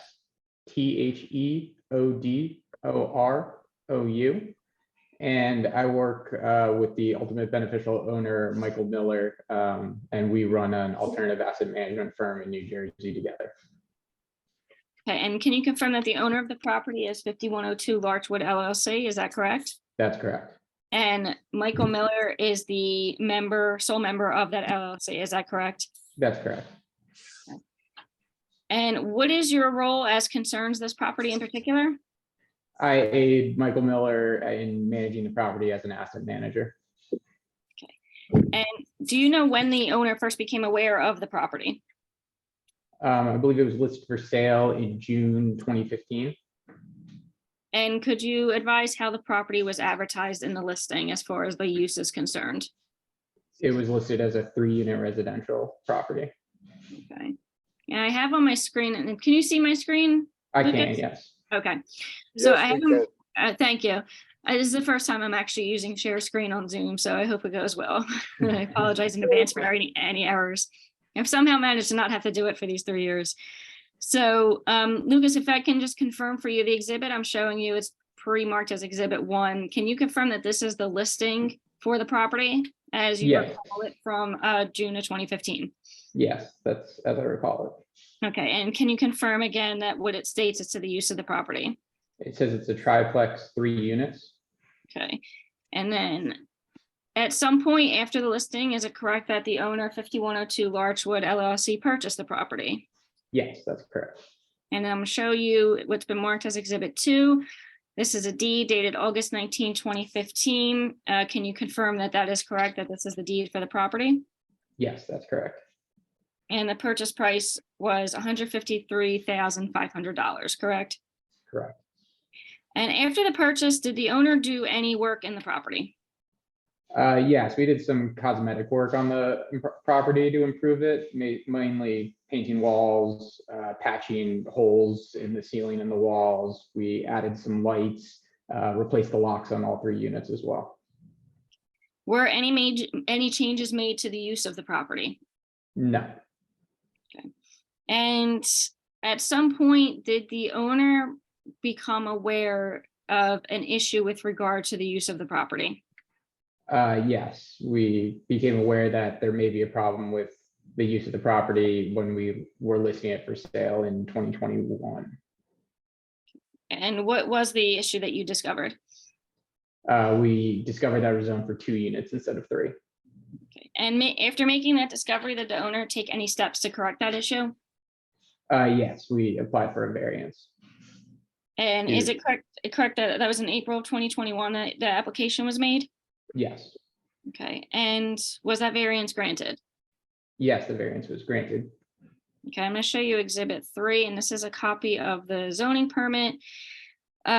And I work with the ultimate beneficial owner, Michael Miller, and we run an alternative asset management firm in New Jersey together. Okay, and can you confirm that the owner of the property is 5102 Larchwood LLC? Is that correct? That's correct. And Michael Miller is the sole member of that LLC, is that correct? That's correct. And what is your role as concerns this property in particular? I aid Michael Miller in managing the property as an asset manager. And do you know when the owner first became aware of the property? I believe it was listed for sale in June 2015. And could you advise how the property was advertised in the listing as far as the use is concerned? It was listed as a 3-unit residential property. Okay. And I have on my screen, and can you see my screen? I can, Lucas? yes. Okay. So I Yes, have, we can. thank you. This is the first time I'm actually using share screen on Zoom, so I hope it goes well. I apologize in advance for any errors. I've somehow managed to not have to do it for these 3 years. So Lucas, if I can just confirm for you, the exhibit I'm showing you is pre-marked as Exhibit 1. Can you confirm that this is the listing for the property as you Yes. recall it from June of 2015? Yes, that's as I recall Okay, and can you confirm again that what it states is to the use of the property? it. It says it's a triplex, 3 units. Okay, and then at some point after the listing, is it correct that the owner 5102 Larchwood LLC purchased the property? Yes, that's correct. And I'm gonna show you what's been marked as Exhibit 2. This is a deed dated August 19, 2015. Can you confirm that that is correct, that this is the deed for the property? Yes, that's correct. And the purchase price was $153,500, correct? Correct. And after the purchase, did the owner do any work in the property? Yes, we did some cosmetic work on the property to improve it, mainly painting walls, patching holes in the ceiling and the walls. We added some lights, replaced the locks on all 3 units as well. Were any changes made to the use of the property? No, And at some point, did the owner become aware of an issue with regard to the use of the property? yes, we became aware that there may be a problem with the use of the property when we were listing it for sale in 2021. And what was the issue that you discovered? We discovered that it was zoned for 2 units instead of 3. Okay. And after making that discovery, did the owner take any steps to correct that issue? Yes, we applied for a variance. And is it correct that that was in April of 2021 that the application was made? Yes, Okay, and was that variance granted? yes, the variance was granted. Okay, I'm going to show you Exhibit 3, and this is a copy of the zoning permit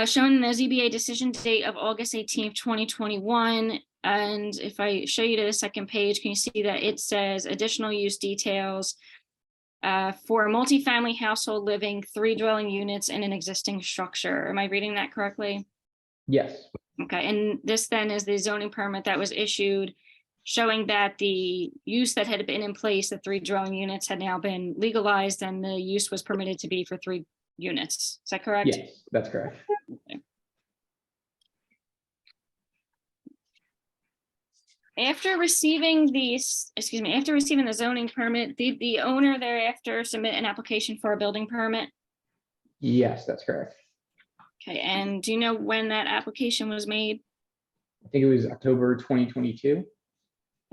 showing the ZBA decision date of August 18th, 2021. And if I show you to the second page, can you see that it says additional use details for a multifamily household living, 3 dwelling units in an existing structure? Am I reading that correctly? Yes, Okay, and this then is the zoning permit that was issued showing that the use that had been in place, the 3 dwelling units, had now been legalized and the use was permitted to be for 3 units. Is that correct? yes, that's correct. After receiving after receiving the zoning permit, did the owner thereafter submit an application for a building permit? Yes, that's correct. Okay, and do you know when that application was made? I think it was October 2022.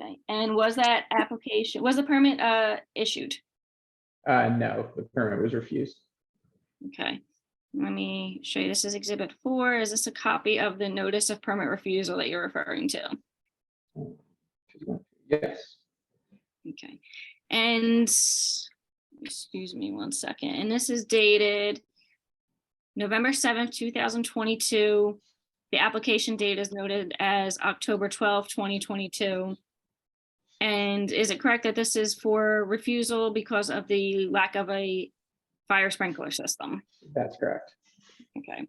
Okay, and was the permit issued? No, the permit was refused. Okay, let me show you. This is Exhibit 4. Is this a copy of the notice of permit refusal that you're referring to? Yes, Okay, and excuse me one second. And this is dated November 7th, 2022. The application date is noted as October 12th, 2022. And is it correct that this is for refusal because of the lack of a fire sprinkler system? that's correct. Okay.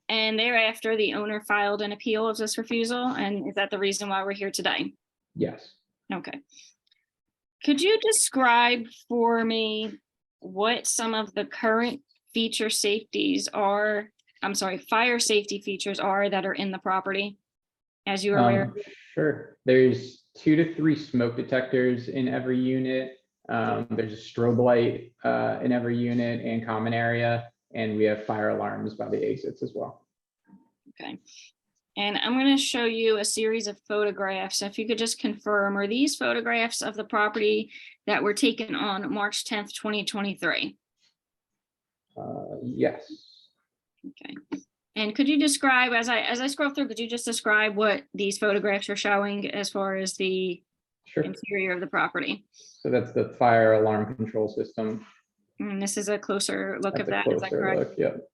And thereafter, the owner filed an appeal of this refusal, and is that the reason why we're here today? Yes. Okay. Could you describe for me what some of the current fire safety features are that are in the property, as you are aware? Sure. There's 2 to 3 smoke detectors in every unit. There's a strobe light in every unit and common area, and we have fire alarms by the exits as well. Okay. And I'm going to show you a series of photographs. If you could just confirm, are these photographs of the property that were taken on March 10th, 2023? Yes. Okay. And could you describe, as I scroll through, could you just describe what these photographs are showing as far as the Sure. interior of the property? So that's the fire alarm control system. And this is a closer look That's of a that, is that closer correct? look. Yep.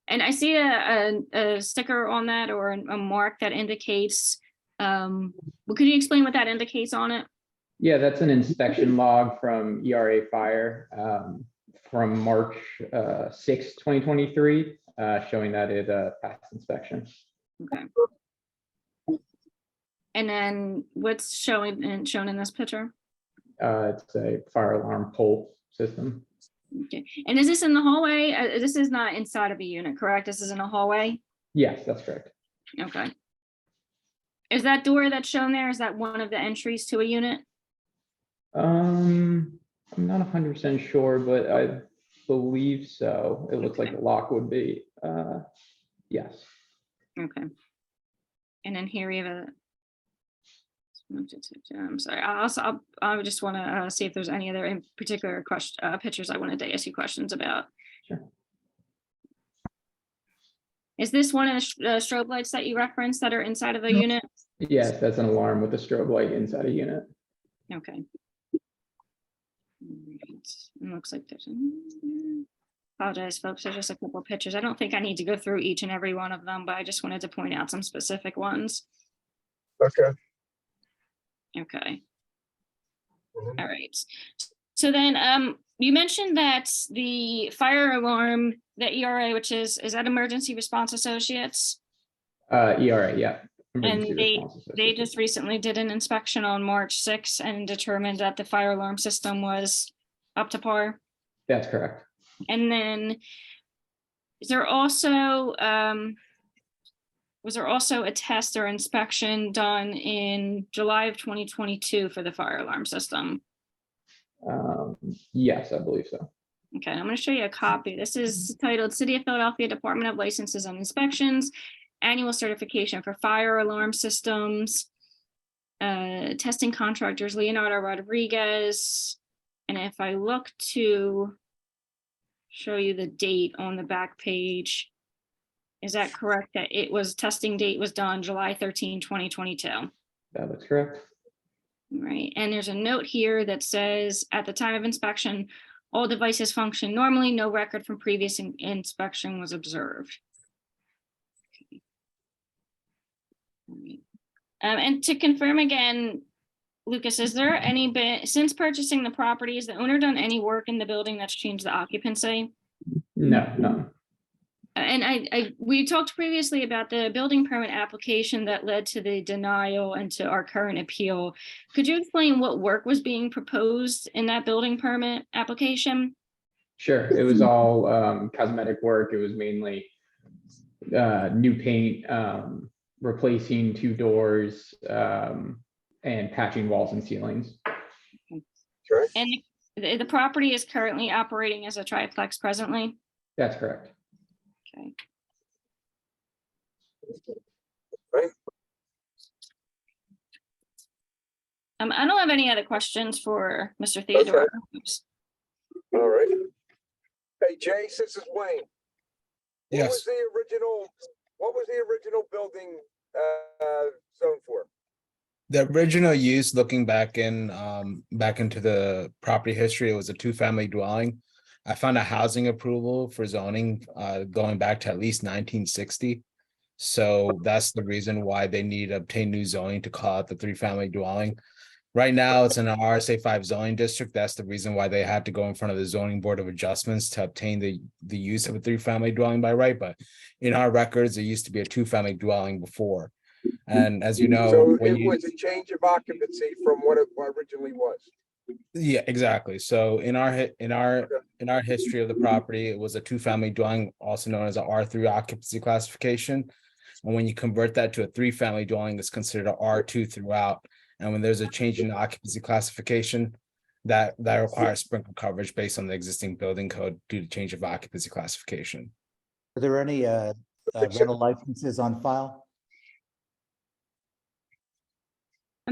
And I see a sticker on that, or a mark that indicates, well, could you explain what that indicates on it? Yeah, that's an inspection log from ERA Fire from March 6, 2023, showing that it passed inspection. Okay. And then what's shown in this picture? It's a fire alarm pole system. Okay. And is this in the hallway? This is not inside of a unit, correct? This is in a hallway? Yes, that's correct. Okay. Is that door that's shown there, is that one of the entries to a unit? I'm not 100% sure, but I believe so. It looks like the lock would be. Yes. Okay. And then here we have a. I'm sorry. I would just want to see if there's any other in particular pictures I wanted to ask you questions about. Sure. Is this one of the strobe lights that you referenced that are inside of a unit? Yes, that's an alarm with a strobe light inside a unit. Okay. Alright, it looks like there's. Apologize, folks. There's just a couple of pictures. I don't think I need to go through each and every one of them, but I just wanted to point out some specific ones. Okay. Okay. Mhm. All right. So then, you mentioned that the fire alarm, the ERA, which is that Emergency Response Associates? ERA, yeah. And Emergency they Response just Association. recently did an inspection on March 6th and determined that the fire alarm system was up to par. That's correct. And then is there also, was there also a test or inspection done in July of 2022 for the fire alarm system? Yes, I believe so. Okay, I'm going to show you a copy. This is titled City of Philadelphia Department of Licenses and Inspections, Annual Certification for Fire Alarm Systems, Testing Contractors, Leonardo Rodriguez. And if I look to show you the date on the back page, is that correct that it was testing date was done July 13, 2022? That is correct. Right, and there's a note here that says, at the time of inspection, all devices function normally, no record from previous inspection was observed. Okay. All right. And to confirm again, Lucas, is there any, since purchasing the property, has the owner done any work in the building that's changed the occupancy? No, no. And we talked previously about the building permit application that led to the denial and to our current appeal. Could you explain what work was being proposed in that building permit application? Sure. It was all cosmetic work. It was mainly new paint, replacing 2 doors, and patching walls and ceilings. Okay. And the property is currently operating as a triplex presently? That's correct. Okay. Right. I don't have any other questions for Mr. Theodore. Oops. All right. Hey, Jace, this is Wayne. Yes. What was the original building zoned for? The original use, looking back into the property history, it was a 2-family dwelling. I found a housing approval for zoning going back to at least 1960. So that's the reason why they need to obtain new zoning to call it the 3-family dwelling. Right now, it's in an RSA 5 zoning district. That's the reason why they had to go in front of the zoning board of adjustments to obtain the use of a 3-family dwelling by right. But in our records, it used to be a 2-family dwelling before. And as you know, So when it was a change of occupancy from what it originally was. Yeah, exactly. So in our history of the property, it was a 2-family dwelling, also known as a R3 occupancy classification. And when you convert that to a 3-family dwelling, it's considered a R2 throughout. And when there's a change in the occupancy classification, that requires sprinkler coverage based on the existing building code due to change of occupancy classification. Are there any rental licenses on file?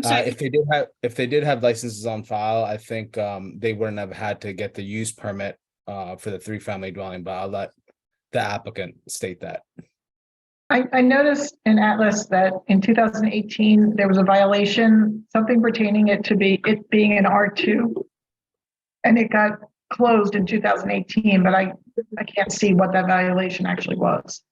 I'm sorry, If they did have licenses on file, I think they wouldn't have had to get the use permit for the 3-family dwelling, but I'll let the applicant state that. I noticed in Atlas that in 2018, there was a violation, something pertaining it being an R2. And it got closed in 2018, but I can't see what that violation actually was.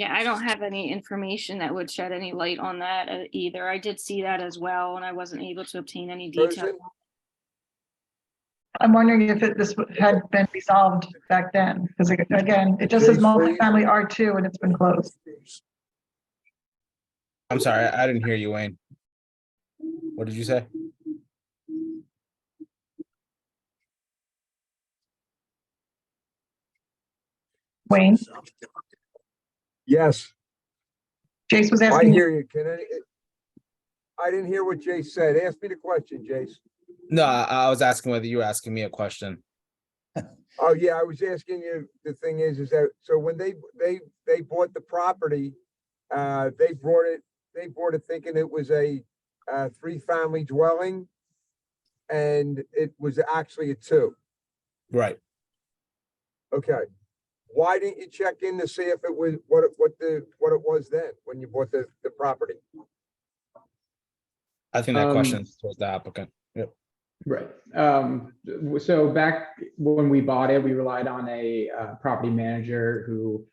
yeah, I don't have any information that would shed any light on that either. I did see that as well, and I wasn't able to obtain any detail. Person? I'm wondering if this had been resolved back then, because again, it just says James Freeze? multifamily R2 and it's been closed. I'm sorry, I didn't hear you, Wayne. What did you say? Wayne, Yes, Jace was I asking. hear you. I didn't hear what Jace said. Ask me the question, Jace. No, I was asking whether you were asking me a question. Oh, yeah, I was asking you, the thing is that, so when they bought the property, they bought it thinking it was a 3-family dwelling, and it was actually a 2. Right. Okay. Why didn't you check in to see if it was what it was then when you bought the property? I think that question is towards the applicant. Yep. Right. So back when we bought it, we relied on a property manager who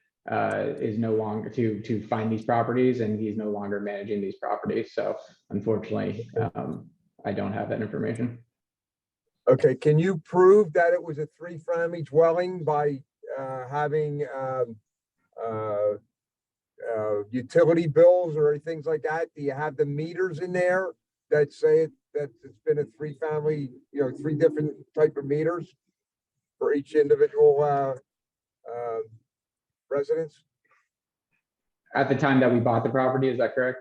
is no longer to find these properties, and he's no longer managing these properties. So unfortunately, I don't have that information. Okay, can you prove that it was a 3-family dwelling by having utility bills or things like that? Do you have the meters in there that say that it's been a 3-family, 3 different type of meters for each individual residence? At the time that we bought the property, is that correct?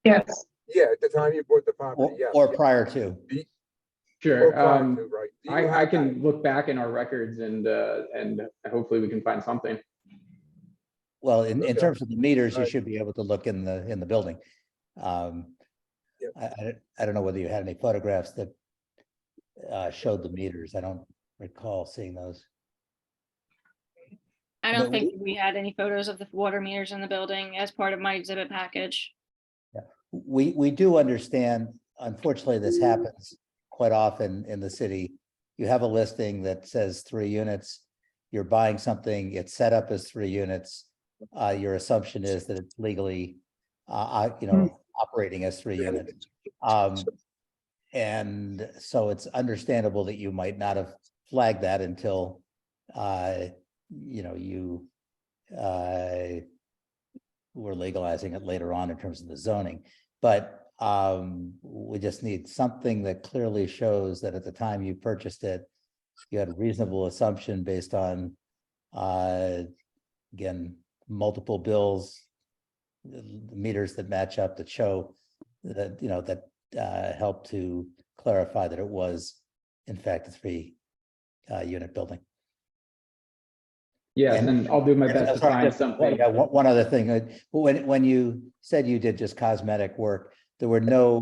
Yes. Yeah, at the time you bought the property, yes. Or prior to. Sure. Or prior to, right. Do you I have can look back in our records and hopefully we can find something. Well, in Okay. terms of the meters, you Right. should be able to look in the building. Yep. I don't know whether you had any photographs that showed the meters. I don't recall seeing those. I don't No, think we had any photos of the water meters in the building as part of my exhibit package. We do understand, unfortunately, this happens quite often in the city. You have a listing that says 3 units, you're buying something, it's set up as 3 units. Your assumption is that it's legally, operating as 3 units. And so it's understandable that you might not have flagged that until, you were legalizing it later on in terms of the zoning. But we just need something that clearly shows that at the time you purchased it, you had a reasonable assumption based on, again, multiple bills, meters that match up that show that, that help to clarify that it was in fact a 3 unit building. Yes, and I'll do my best to Sorry, find just something. one other thing. When you said you did just cosmetic work, there were no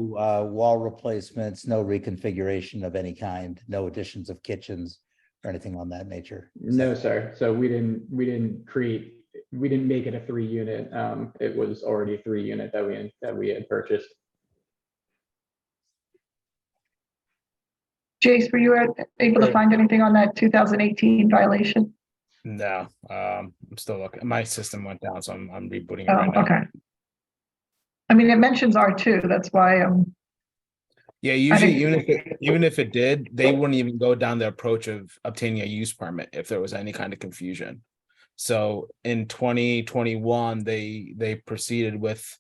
wall replacements, no reconfiguration of any kind, no additions of kitchens or anything on that nature? No, sir. So we didn't make it a 3 unit. It was already a 3 unit that we had purchased. Jace, were you able to find anything on that 2018 violation? No, I'm still looking. My system went down, so I'm rebooting it right Oh, now. okay. I mean, it mentions R2, that's why Yeah, usually didn't- even if it did, they wouldn't even go down the approach of obtaining a use permit if there was any kind of confusion. So in 2021, they proceeded with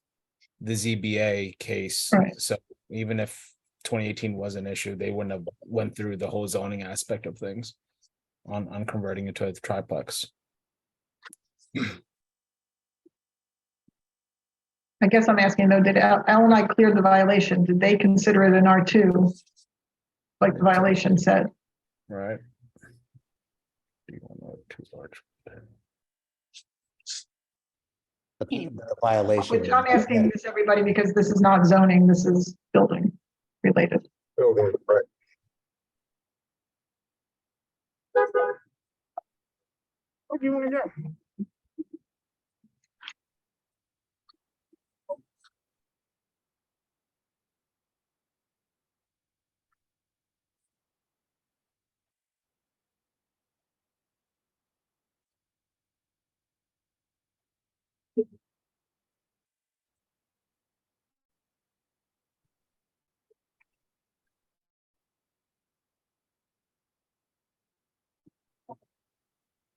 the ZBA case. Right. So even if 2018 was an issue, they wouldn't have went through the whole zoning aspect of things on converting it to a triplex. I guess I'm asking though, did Al and I clear the violation? Did they consider it an R2? Like the violation said? Right. the violation. Which I'm asking this, everybody, because this is not zoning, this is building related. Building, right. Where do you want to go?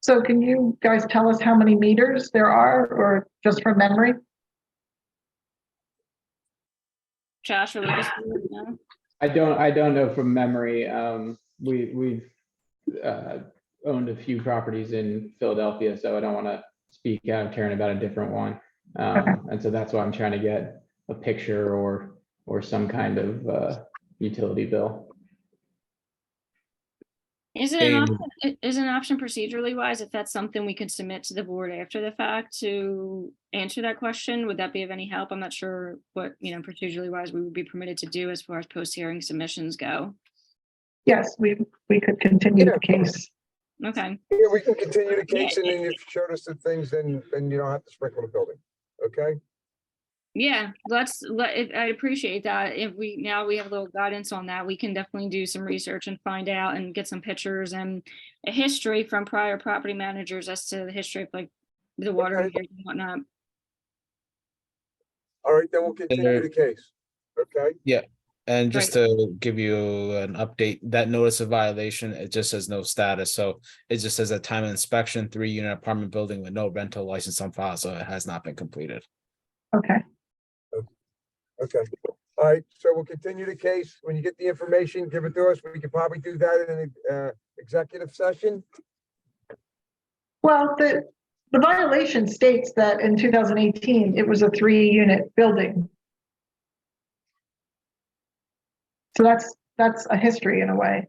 So can you guys tell us how many meters there are, or just from memory? Josh or Lucas? No? I don't know from memory. We've owned a few properties in Philadelphia, so I don't want to speak out of turn about a different one. And so that's why I'm trying to get a picture or some kind of utility bill. Is it an option, procedurally wise, if that's something we could submit to the board after the fact to answer that question? Would that be of any help? I'm not sure what, procedurally wise we would be permitted to do as far as post-hearing submissions go. Yes, we could continue the case. Okay. Yeah, we can continue the case, and then if you showed us the things, then you don't have to sprinkle the building, okay? Yeah, I appreciate that. If we have a little guidance on that, we can definitely do some research and find out and get some pictures and a history from prior property managers as to the history of like the water meters and whatnot. All right, then we'll continue the case, okay? Yeah, and just to give you an update, that notice of violation, it just says no status. So it just says a time of inspection, 3-unit apartment building with no rental license on file, so it has not been completed. Okay. Okay, all right, so we'll continue the case. When you get the information, give it to us. We could probably do that in an executive session. Well, the violation states that in 2018, it was a 3-unit building. So that's a history in a way.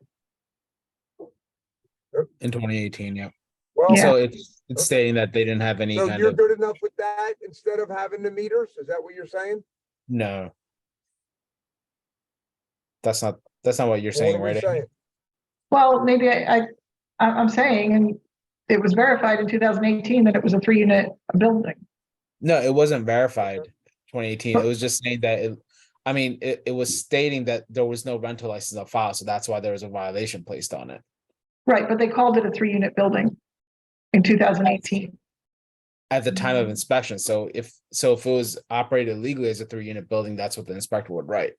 In 2018, yeah. Well, So it's stating that they didn't have any so kind you're of, good enough with that instead of having the meters? Is that what you're saying? no. That's not what you're What saying, are we right? Amy? saying? Well, maybe I'm saying, and it was verified in 2018 that it was a 3-unit building. No, it wasn't verified 2018. It was just saying that it was stating that there was no rental license on file, so that's why there was a violation placed on it. Right, but they called it a 3-unit building in 2018. At the time of inspection. So if it was operated legally as a 3-unit building, that's what the inspector would write.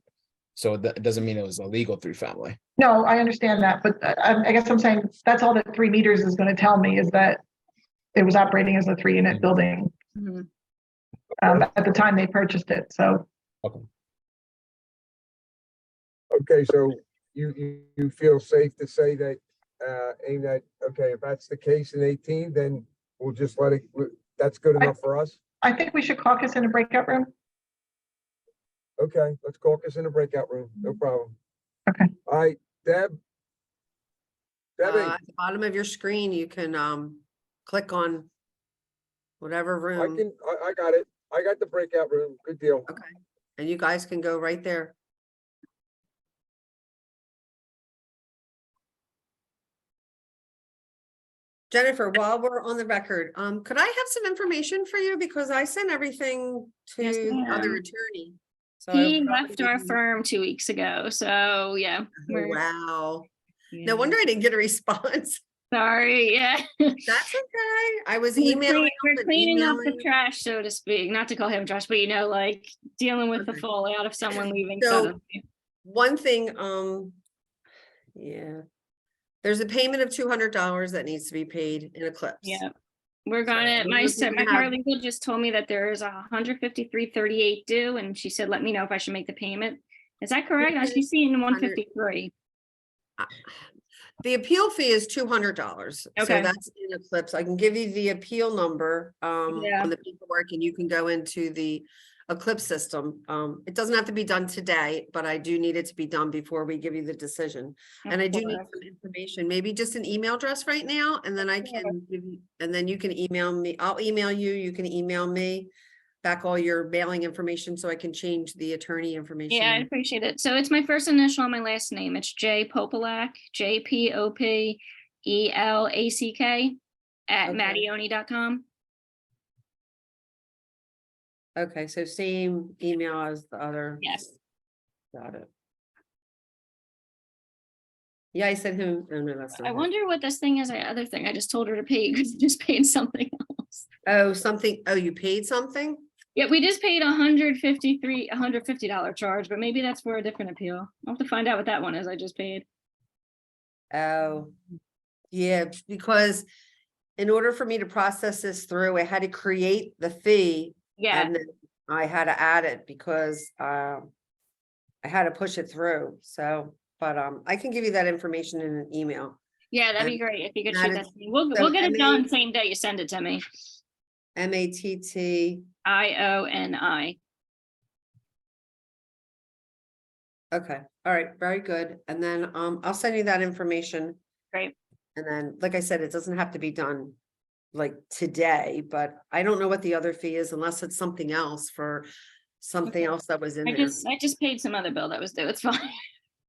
So it doesn't mean it was a legal 3-family. No, I understand that, but I guess I'm saying that's all that 3 meters is going to tell me is that it was operating as a 3-unit building at the time they purchased it. So. Okay, so you feel safe to say that, Aim, that, okay, if that's the case in 18, then we'll just let it, that's good enough for us? I think we should caucus in a breakout room. Okay, let's caucus in the breakout room, no problem. Okay. All right, Debbie, At the bottom of your screen, you can click on whatever room. I got it. I got the breakout room. Good deal. Okay, and you guys can go right there. Jennifer, while we're on the record, could I have some information for you? Because I sent everything to Yes, the other ma'am. attorney. So He I left our probably- firm 2 weeks ago, so yeah. Oh, wow. Yeah. No wonder I didn't get a response. Sorry, yeah. That's okay. I was We're emailing. we're and cleaning up the emailing. trash, so to speak, not to call him trash, but like dealing with the Okay. fallout of someone leaving So- suddenly. One thing, yeah. There's a payment of $200 that needs to be paid in Eclipse. Yeah. We're gonna, So my we're gonna have- paralegal just told me that there is $153.38 due, and she said, let me know if I should make the payment. Is that correct? I keep seeing 153. The appeal fee is $200. So Okay. that's in Eclipse. I can give you the appeal number Yeah. on the paperwork, and you can go into the Eclipse system. It doesn't have to be done today, but I do need it to be done before we give you the decision. And I do need some information, maybe just an email address right now, and then I can give you, and then you can email me. I'll email you, you can email me back all your mailing information so I can change the attorney information. Yeah, I appreciate it. So it's my first initial and my last name. It's J Popelak, JPOPELACK at Okay. mattioni.com. Okay, so same email as the other. Yes. Got it. Yeah, I sent him, oh no, that's not I it. wonder what this thing is, the other thing I just told her to pay, because just paid something else. Oh, something, oh, you paid something? Yeah, we just paid $150 charge, but maybe that's for a different appeal. I'll have to find out what that one is I just paid. Oh, yeah, because in order for me to process this through, I had to create the fee. Yeah, And then I had to add it because I had to push it through, so, but I can give you that information in an email. yeah, that'd be and great if you could that shoot that is- to me. We'll so get it MA done same day you send it to me. MATT, IONI. okay, all right, very good, and then I'll send you that information. Great. And then, like I said, it doesn't have to be done like today, but I don't know what the other fee is unless it's something else for something else that was in I there. just paid some other bill that was due. It's fine.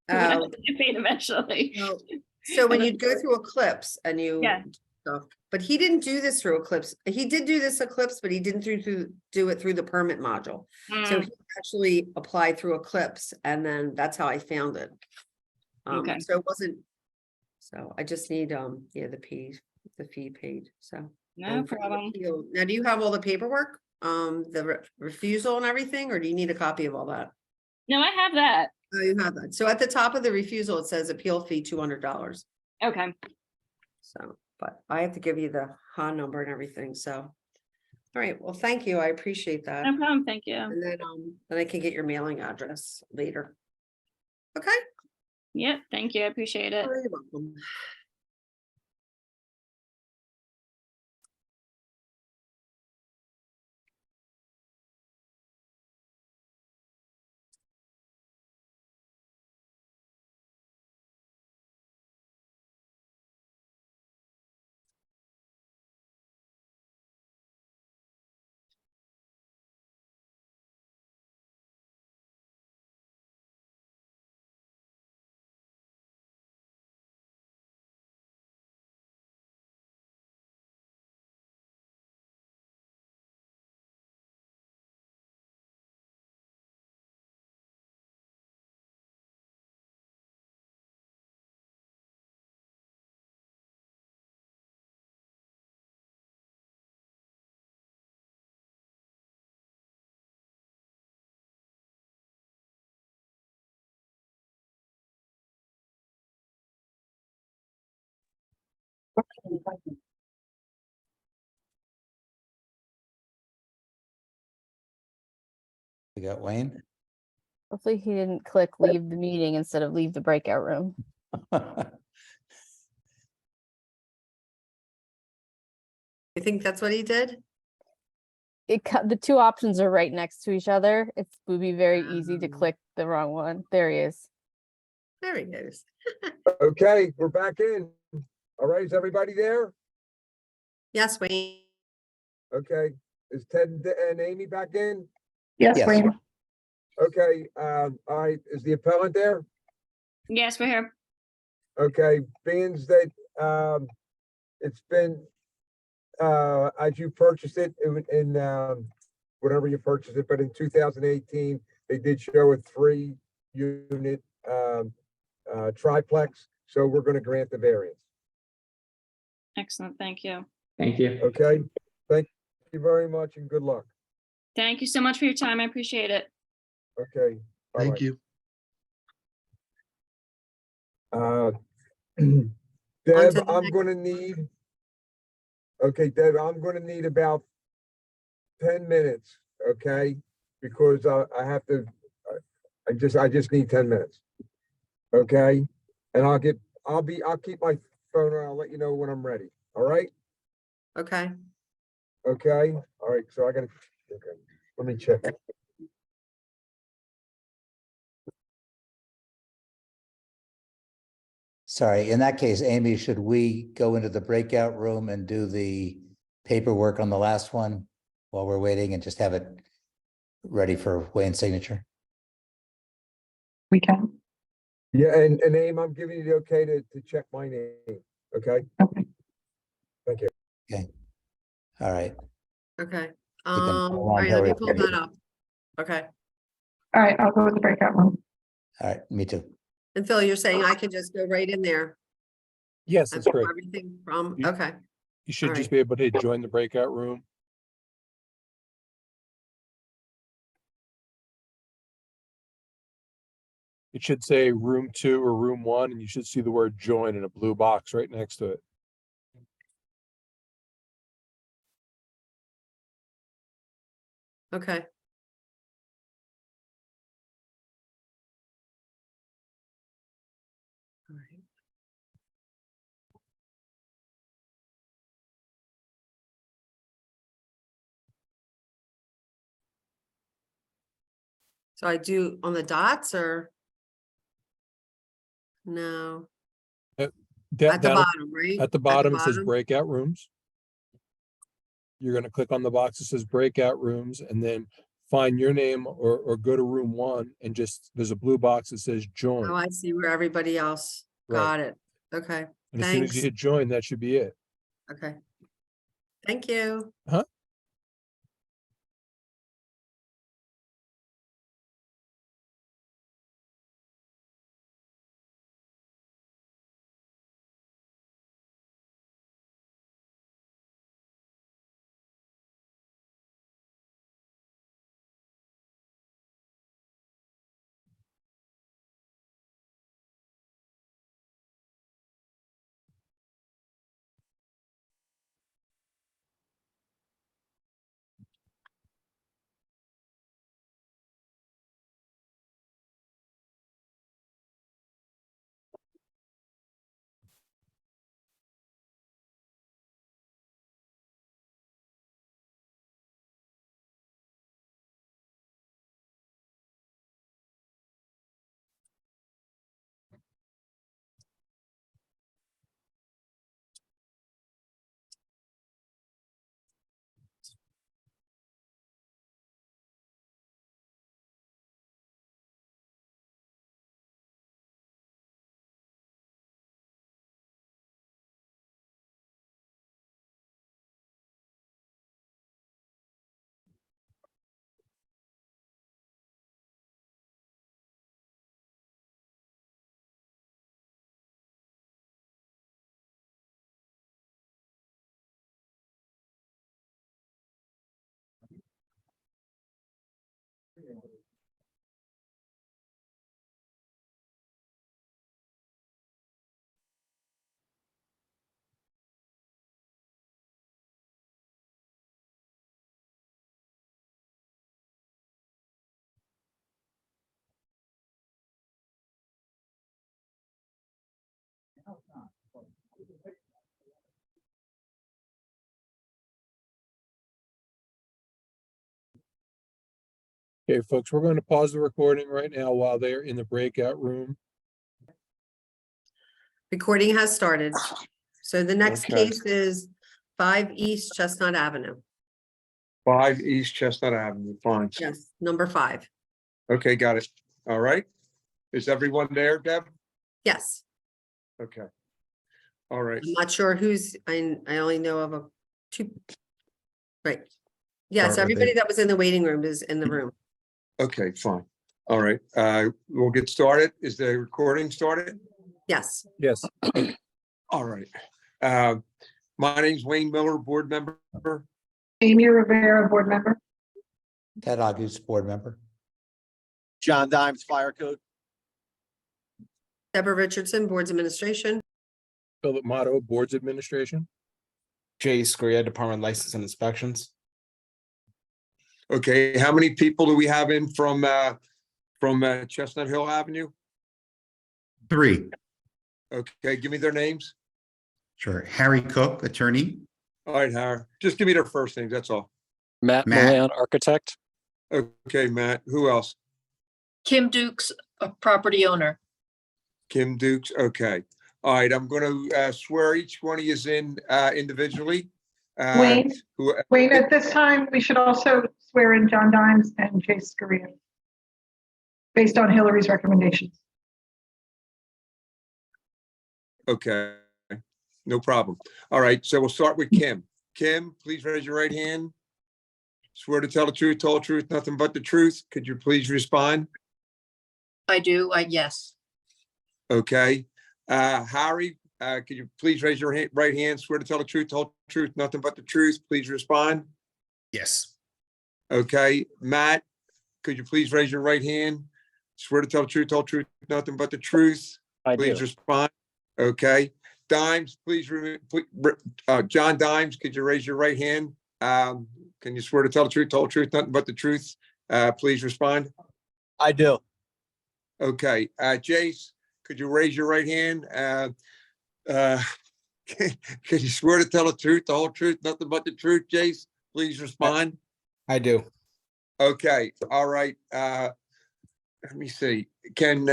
Oh. I paid eventually. No. So when you go through Eclipse and you. Yeah. Stuff, but he didn't do this through Eclipse. He did do this Eclipse, but he didn't do it through the permit module. So Mm, he actually applied through Eclipse, and then that's how I found it. Okay. So it wasn't, so I just need, yeah, the fee paid, so. No And for the problem. appeal- Now, do you have all the paperwork, the refusal and everything, or do you need a copy of all that? No, I have that. Oh, you have that. So at the top of the refusal, it says appeal fee $200. Okay. So, but I have to give you the HA number and everything, so. All right, well, thank you. I appreciate that. No problem. Thank you. And then I can get your mailing address later. Okay? Yep. Thank you. I appreciate it. You're welcome. We got Wayne. Hopefully he didn't click leave the meeting instead of leave the breakout room. You think that's what he did? The two options are right next to each other. It would be very easy to Um. click the wrong one. There he is. There he is. Okay, we're back in. All right, is everybody there? Yes, Wayne. Okay, is Ted and Amy back in? Yes, Yes. Wayne. Okay, all right, is the appellant there? Yes, we're here. Okay, being that, it's been, as you purchased it in, whatever you purchased it, but in 2018, they did show a 3-unit, triplex, so we're gonna grant the variance, Excellent. Thank you. Thank you. okay? Thank you very much and good luck, Thank you so much for your time. I appreciate it. okay? Thank bye-bye. you. Deb, the I'm next- gonna need. Okay, Deb, I'm gonna need about 10 minutes, okay? Because I have to, I just need 10 minutes. Okay? And I'll keep my phone and I'll let you know when I'm ready, all right? Okay. Okay, all right, so I gotta, okay, let me check. Sorry, in that case, Amy, should we go into the breakout room and do the paperwork on the last one while we're waiting and just have it ready for Wayne's signature? We can. Yeah, and Aim, I'm giving you the okay to check my name, okay? Okay. Thank you. Okay. All right. Okay. can follow All on right, till let me we're pull ready. that up. Okay. All right, I'll go with the breakout room. All right, me too. And Phil, you're saying I could just go right in there Yes, and that's pull correct. everything from, You- okay. You should All just right. be able to join the breakout room. It should say room 2 or room 1, and you should see the word join in a blue box right next to it. Okay. All right. So I do on the dots or? No, That- at the that'll- bottom, right? At the bottom, it says breakout rooms. You're gonna click on the box that says breakout rooms and then find your name or go to room 1 and just, there's a blue box that says Oh, join. I see where everybody else Right. got it. Okay, And as soon as you thanks. hit join, that should be it. Okay. Thank you. Huh? Okay, folks, we're going to pause the recording right now while they're in the breakout room. Recording has started. So the next Okay. case is 5 East Chestnut Avenue. 5 East Chestnut Avenue, fine. Yes, number 5. Okay, got it. All right. Is everyone there, Deb? Yes, Okay. All right. I'm not sure who's, I only know of a 2. Right. Yes, Start with everybody it. that was in the waiting room is in the room. Okay, fine. All right, we'll get started. Is the recording started? Yes, Yes, All right. My name's Wayne Miller, board member. Amy Rivera, board member. Ted August, board member. John Dimes, Fire Code. Deborah Richardson, Boards Administration. Philip Motto, Boards Administration. Jay Scria, Department License and Inspections. Okay, how many people do we have in from Chestnut Hill Avenue? 3. Okay, give me their names. Sure. Harry Cook, attorney. All right, Howard, just give me their first names, that's all. Matt Matt. Milan, architect. Okay, Matt, who else? Kim Dukes, a property owner. Kim Dukes, okay. All right, I'm going to swear each one of you in individually. Wayne? Who- Wayne, at this time, we should also swear in John Dimes and Chase Scaria based on Hillary's recommendations. Okay, no problem. All right, so we'll start with Kim. Kim, please raise your right hand. Swear to tell the truth, whole truth, nothing but the truth. Could you please respond? I do, yes. Okay. Harry, could you please raise your right hand? Swear to tell the truth, whole truth, nothing but the truth. Please respond. Yes. Okay. Matt, could you please raise your right hand? Swear to tell the truth, whole truth, nothing but the truth. Please respond. Okay. Dimes, please, John Dimes, could you raise your right hand? Can you swear to tell the truth, whole truth, nothing but the truth? Please respond. I do. Okay. Jace, could you raise your right hand? Can you swear to tell the truth, the whole truth, nothing but the truth, Jace? Please respond. I do. Okay. All right. Let me see. Can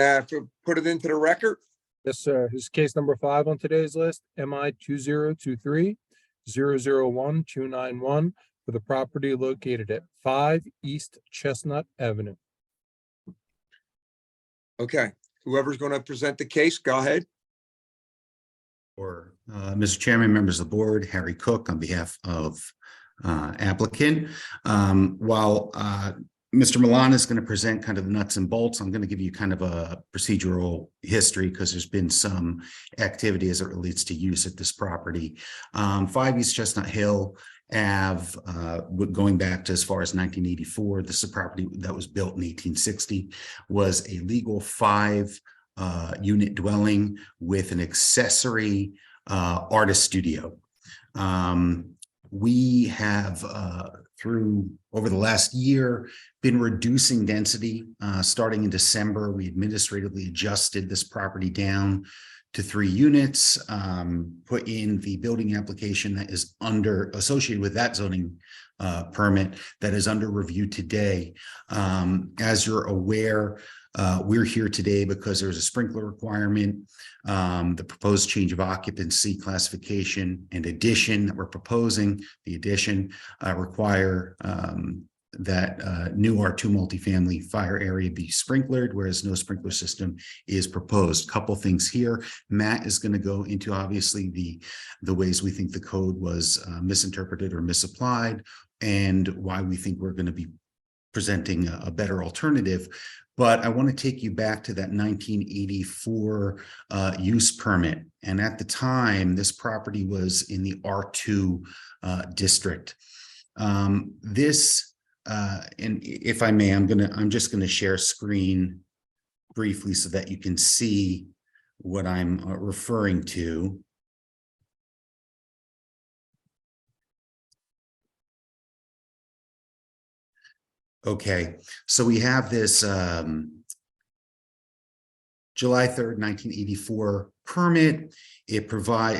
put it into the record? Yes, sir. This is case number 5 on today's list, MI 2023-001-291 for the property located at 5 East Chestnut Avenue. Okay. Whoever's going to present the case, go ahead. Or Mr. Chairman, members of the board, Harry Cook on behalf of applicant. While Mr. Milan is going to present kind of the nuts and bolts, I'm going to give you kind of a procedural history because there's been some activity as it relates to use at this property. 5 East Chestnut Hill Ave, going back to as far as 1984, this is a property that was built in 1860, was a legal 5 unit dwelling with an accessory artist studio. We have through over the last year been reducing density. Starting in December, we administratively adjusted this property down to 3 units, put in the building application that is associated with that zoning permit that is under review today. As you're aware, we're here today because there's a sprinkler requirement, the proposed change of occupancy classification and addition that we're proposing. The addition require that new R2 multifamily fire area be sprinklered, whereas no sprinkler system is proposed. Couple things here. Matt is going to go into obviously the ways we think the code was misinterpreted or misapplied, and why we think we're going to be presenting a better alternative. But I want to take you back to that 1984 use permit. And at the time, this property was in the R2 district. And if I may, I'm just going to share screen briefly so that you can see what I'm referring to. Okay, so we have this July 3rd, 1984 permit. It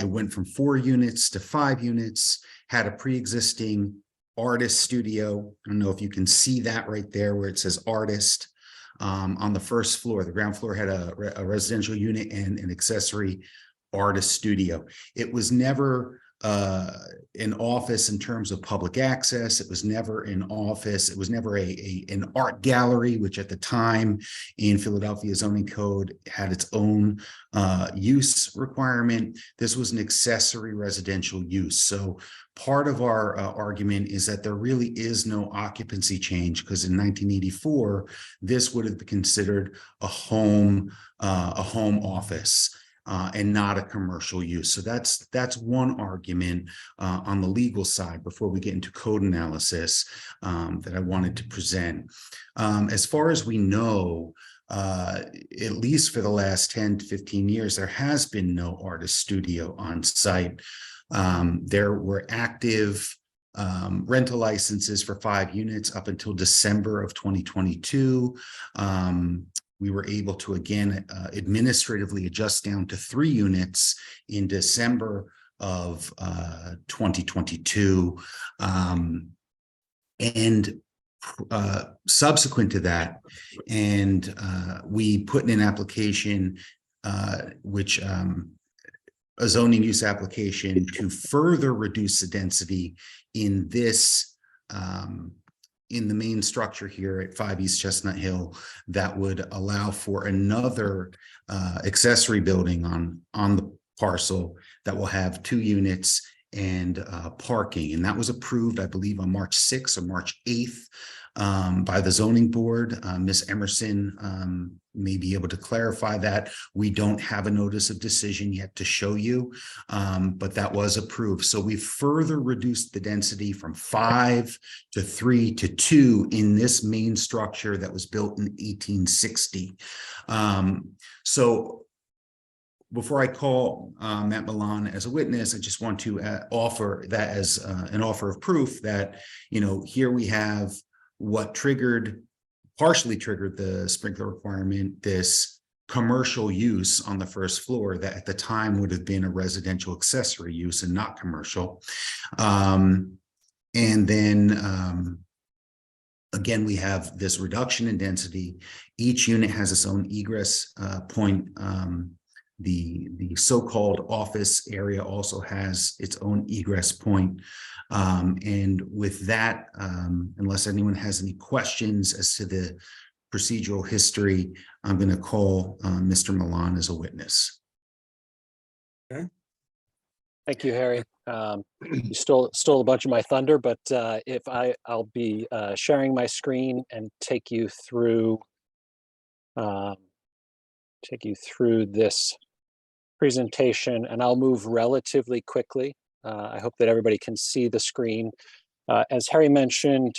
went from 4 units to 5 units, had a pre-existing artist studio. I don't know if you can see that right there where it says artist. On the first floor, the ground floor had a residential unit and an accessory artist studio. It was never an office in terms of public access. It was never an office. It was never an art gallery, which at the time in Philadelphia zoning code had its own use requirement. This was an accessory residential use. So part of our argument is that there really is no occupancy change, because in 1984, this would have been considered a home office. And not a commercial use. So that's one argument on the legal side before we get into code analysis that I wanted to present. As far as we know, at least for the last 10 to 15 years, there has been no artist studio on site. There were active rental licenses for 5 units up until December of 2022. We were able to, again, administratively adjust down to 3 units in December of 2022. And subsequent to that, and we put in an application which a zoning use application to further reduce the density in this, in the main structure here at 5 East Chestnut Hill that would allow for another accessory building on the parcel that will have 2 units and parking. And that was approved, I believe, on March 6th or March 8th by the zoning board. Ms. Emerson may be able to clarify that. We don't have a notice of decision yet to show you, but that was approved. So we further reduced the density from 5 to 3 to 2 in this main structure that was built in 1860. So before I call Matt Milan as a witness, I just want to offer that as an offer of proof that, you know, here we have what partially triggered the sprinkler requirement, this commercial use on the first floor that at the time would have been a residential accessory use and not commercial. And then again, we have this reduction in density. Each unit has its own egress point. The so-called office area also has its own egress point. And with that, unless anyone has any questions as to the procedural history, I'm going to call Mr. Milan as a witness. Thank you, Harry. You stole a bunch of my thunder, but if I'll be sharing my screen and take you through this presentation, and I'll move relatively quickly. I hope that everybody can see the screen. As Harry mentioned,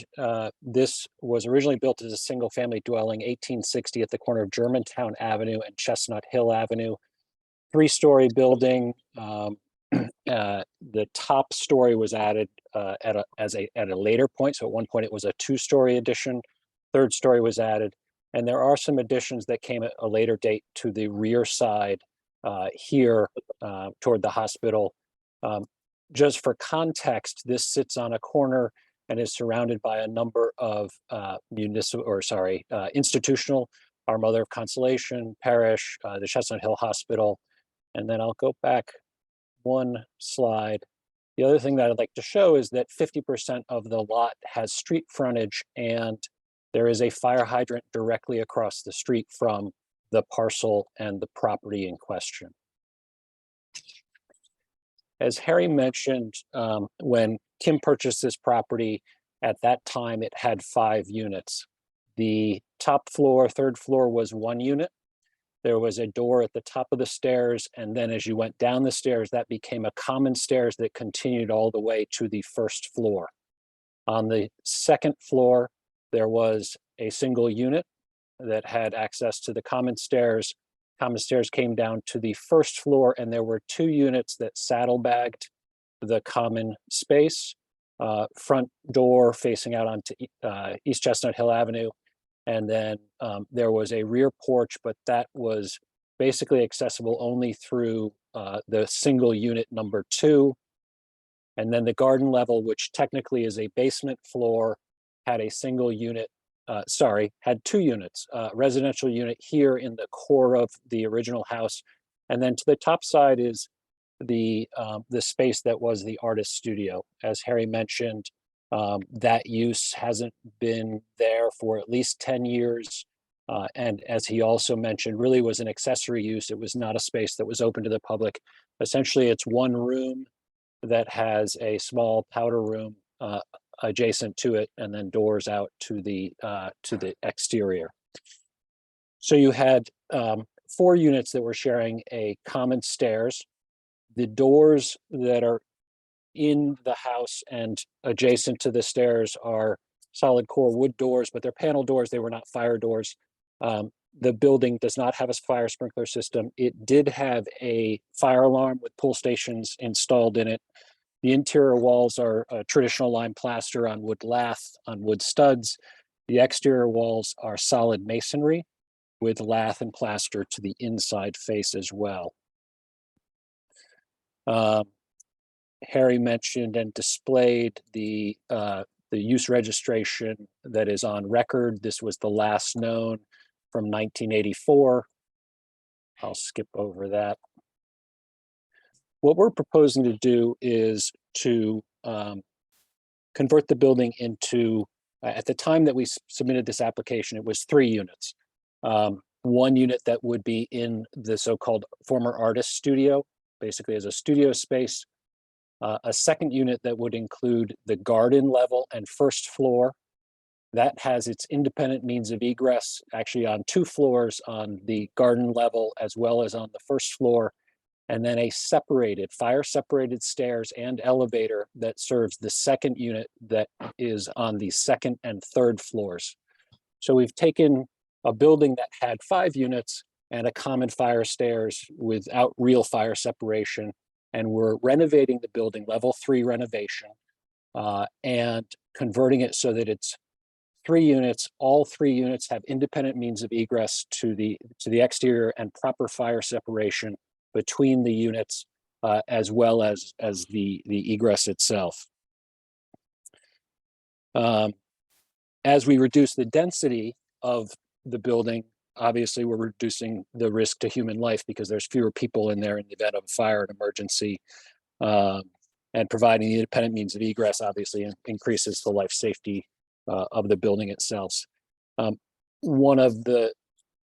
this was originally built as a single-family dwelling, 1860 at the corner of Germantown Avenue and Chestnut Hill Avenue. 3-story building. The top story was added at a later point. So at one point it was a 2-story addition. 3rd story was added, and there are some additions that came at a later date to the rear side here toward the hospital. Just for context, this sits on a corner and is surrounded by a number of institutional, Our Mother of Consolation, Parish, the Chestnut Hill Hospital. And then I'll go back one slide. The other thing that I'd like to show is that 50% of the lot has street frontage, and there is a fire hydrant directly across the street from the parcel and the property in question. As Harry mentioned, when Kim purchased this property, at that time it had 5 units. The top floor, 3rd floor, was 1 unit. There was a door at the top of the stairs, and then as you went down the stairs, that became a common stairs that continued all the way to the 1st floor. On the 2nd floor, there was a single unit that had access to the common stairs. Common stairs came down to the 1st floor, and there were 2 units that saddlebagged the common space. Front door facing out onto East Chestnut Hill Avenue. And then there was a rear porch, but that was basically accessible only through the single unit number 2. And then the garden level, which technically is a basement floor, had a single unit, had 2 units, residential unit here in the core of the original house. And then to the top side is the space that was the artist studio. As Harry mentioned, that use hasn't been there for at least 10 years. And as he also mentioned, really was an accessory use. It was not a space that was open to the public. Essentially, it's 1 room that has a small powder room adjacent to it, and then doors out to the exterior. So you had 4 units that were sharing a common stairs. The doors that are in the house and adjacent to the stairs are solid core wood doors, but they're panel doors. They were not fire doors. The building does not have a fire sprinkler system. It did have a fire alarm with pull stations installed in it. The interior walls are traditional lime plaster on wood lath on wood studs. The exterior walls are solid masonry with lath and plaster to the inside face as well. Harry mentioned and displayed the use registration that is on record. This was the last known from 1984. I'll skip over that. What we're proposing to do is to convert the building into, at the time that we submitted this application, it was 3 units. One unit that would be in the so-called former artist studio, basically as a studio space. A second unit that would include the garden level and first floor. That has its independent means of egress, actually on 2 floors, on the garden level as well as on the first floor. And then a separated, fire separated stairs and elevator that serves the second unit that is on the second and third floors. So we've taken a building that had 5 units and a common fire stairs without real fire separation. And we're renovating the building, level 3 renovation, and converting it so that it's 3 units. All 3 units have independent means of egress to the exterior and proper fire separation between the units, as well as the egress itself. As we reduce the density of the building, obviously we're reducing the risk to human life because there's fewer people in there in the event of a fire and emergency. And providing the independent means of egress obviously increases the life safety of the building itself. One of the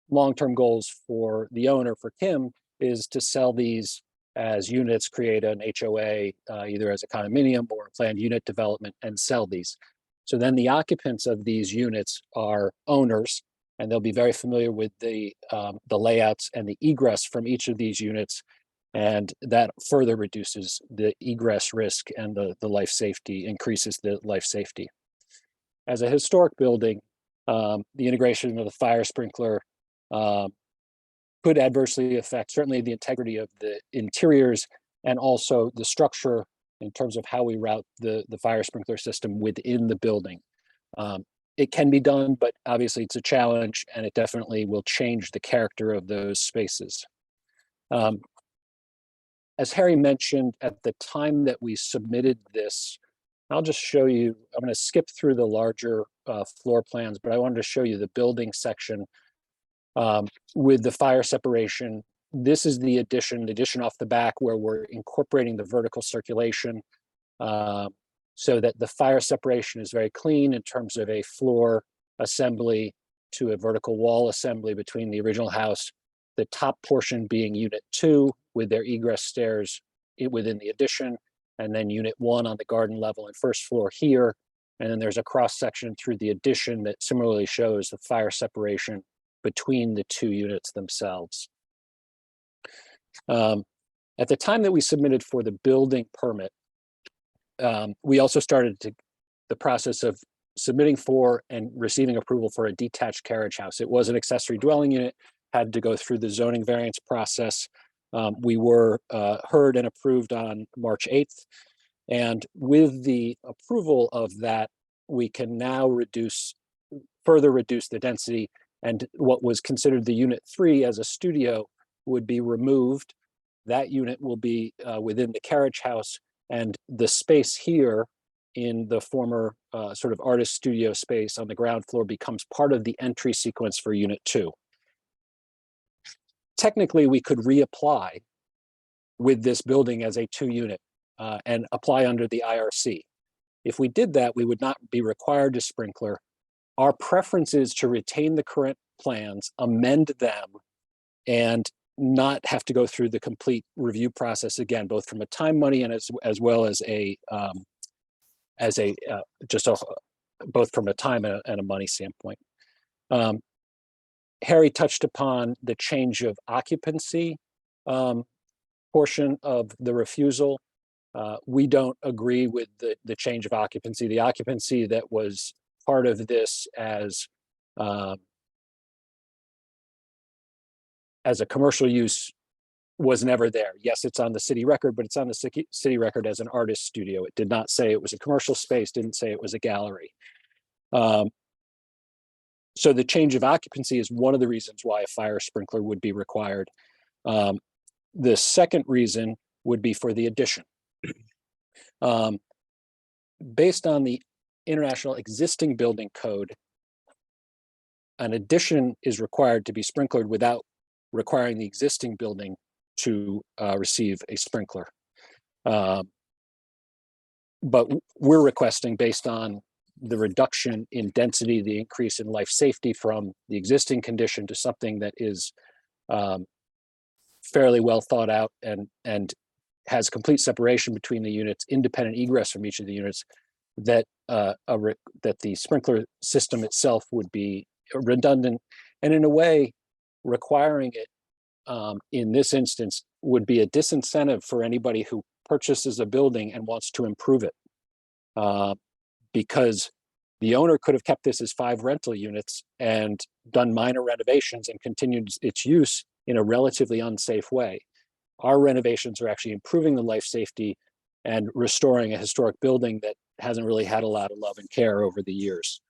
long-term goals for the owner, for Kim, is to sell these as units, create an HOA, either as a condominium or a planned unit development, and sell these. So then the occupants of these units are owners, and they'll be very familiar with the layouts and the egress from each of these units. And that further reduces the egress risk and the life safety, increases the life safety. As a historic building, the integration of the fire sprinkler could adversely affect certainly the integrity of the interiors and also the structure in terms of how we route the fire sprinkler system within the building. It can be done, but obviously it's a challenge, and it definitely will change the character of those spaces. As Harry mentioned, at the time that we submitted this, I'll just show you, I'm going to skip through the larger floor plans, but I wanted to show you the building section with the fire separation. This is the addition off the back where we're incorporating the vertical circulation so that the fire separation is very clean in terms of a floor assembly to a vertical wall assembly between the original house, the top portion being unit 2 with their egress stairs within the addition, and then unit 1 on the garden level and first floor here. And then there's a cross section through the addition that similarly shows the fire separation between the 2 units themselves. At the time that we submitted for the building permit, we also started the process of submitting for and receiving approval for a detached carriage house. It was an accessory dwelling unit, had to go through the zoning variance process. We were heard and approved on March 8th. And with the approval of that, we can now further reduce the density, and what was considered the unit 3 as a studio would be removed. That unit will be within the carriage house, and the space here in the former sort of artist studio space on the ground floor becomes part of the entry sequence for unit 2. Technically, we could reapply with this building as a 2-unit and apply under the IRC. If we did that, we would not be required to sprinkler. Our preference is to retain the current plans, amend them, and not have to go through the complete review process again, both from a time, money, and as well as both from a time and a money standpoint. Harry touched upon the change of occupancy portion of the refusal. We don't agree with the change of occupancy. The occupancy that was part of this as a commercial use was never there. Yes, it's on the city record, but it's on the city record as an artist studio. It did not say it was a commercial space, didn't say it was a gallery. So the change of occupancy is one of the reasons why a fire sprinkler would be required. The second reason would be for the addition. Based on the International Existing Building Code, an addition is required to be sprinklered without requiring the existing building to receive a sprinkler. But we're requesting, based on the reduction in density, the increase in life safety from the existing condition to something that is fairly well thought out and has complete separation between the units, independent egress from each of the units, that that the sprinkler system itself would be redundant, and in a way, requiring it in this instance would be a disincentive for anybody who purchases a building and wants to improve it. Because the owner could have kept this as 5 rental units and done minor renovations and continued its use in a relatively unsafe way. Our renovations are actually improving the life safety and restoring a historic building that hasn't really had a lot of love and care over the years.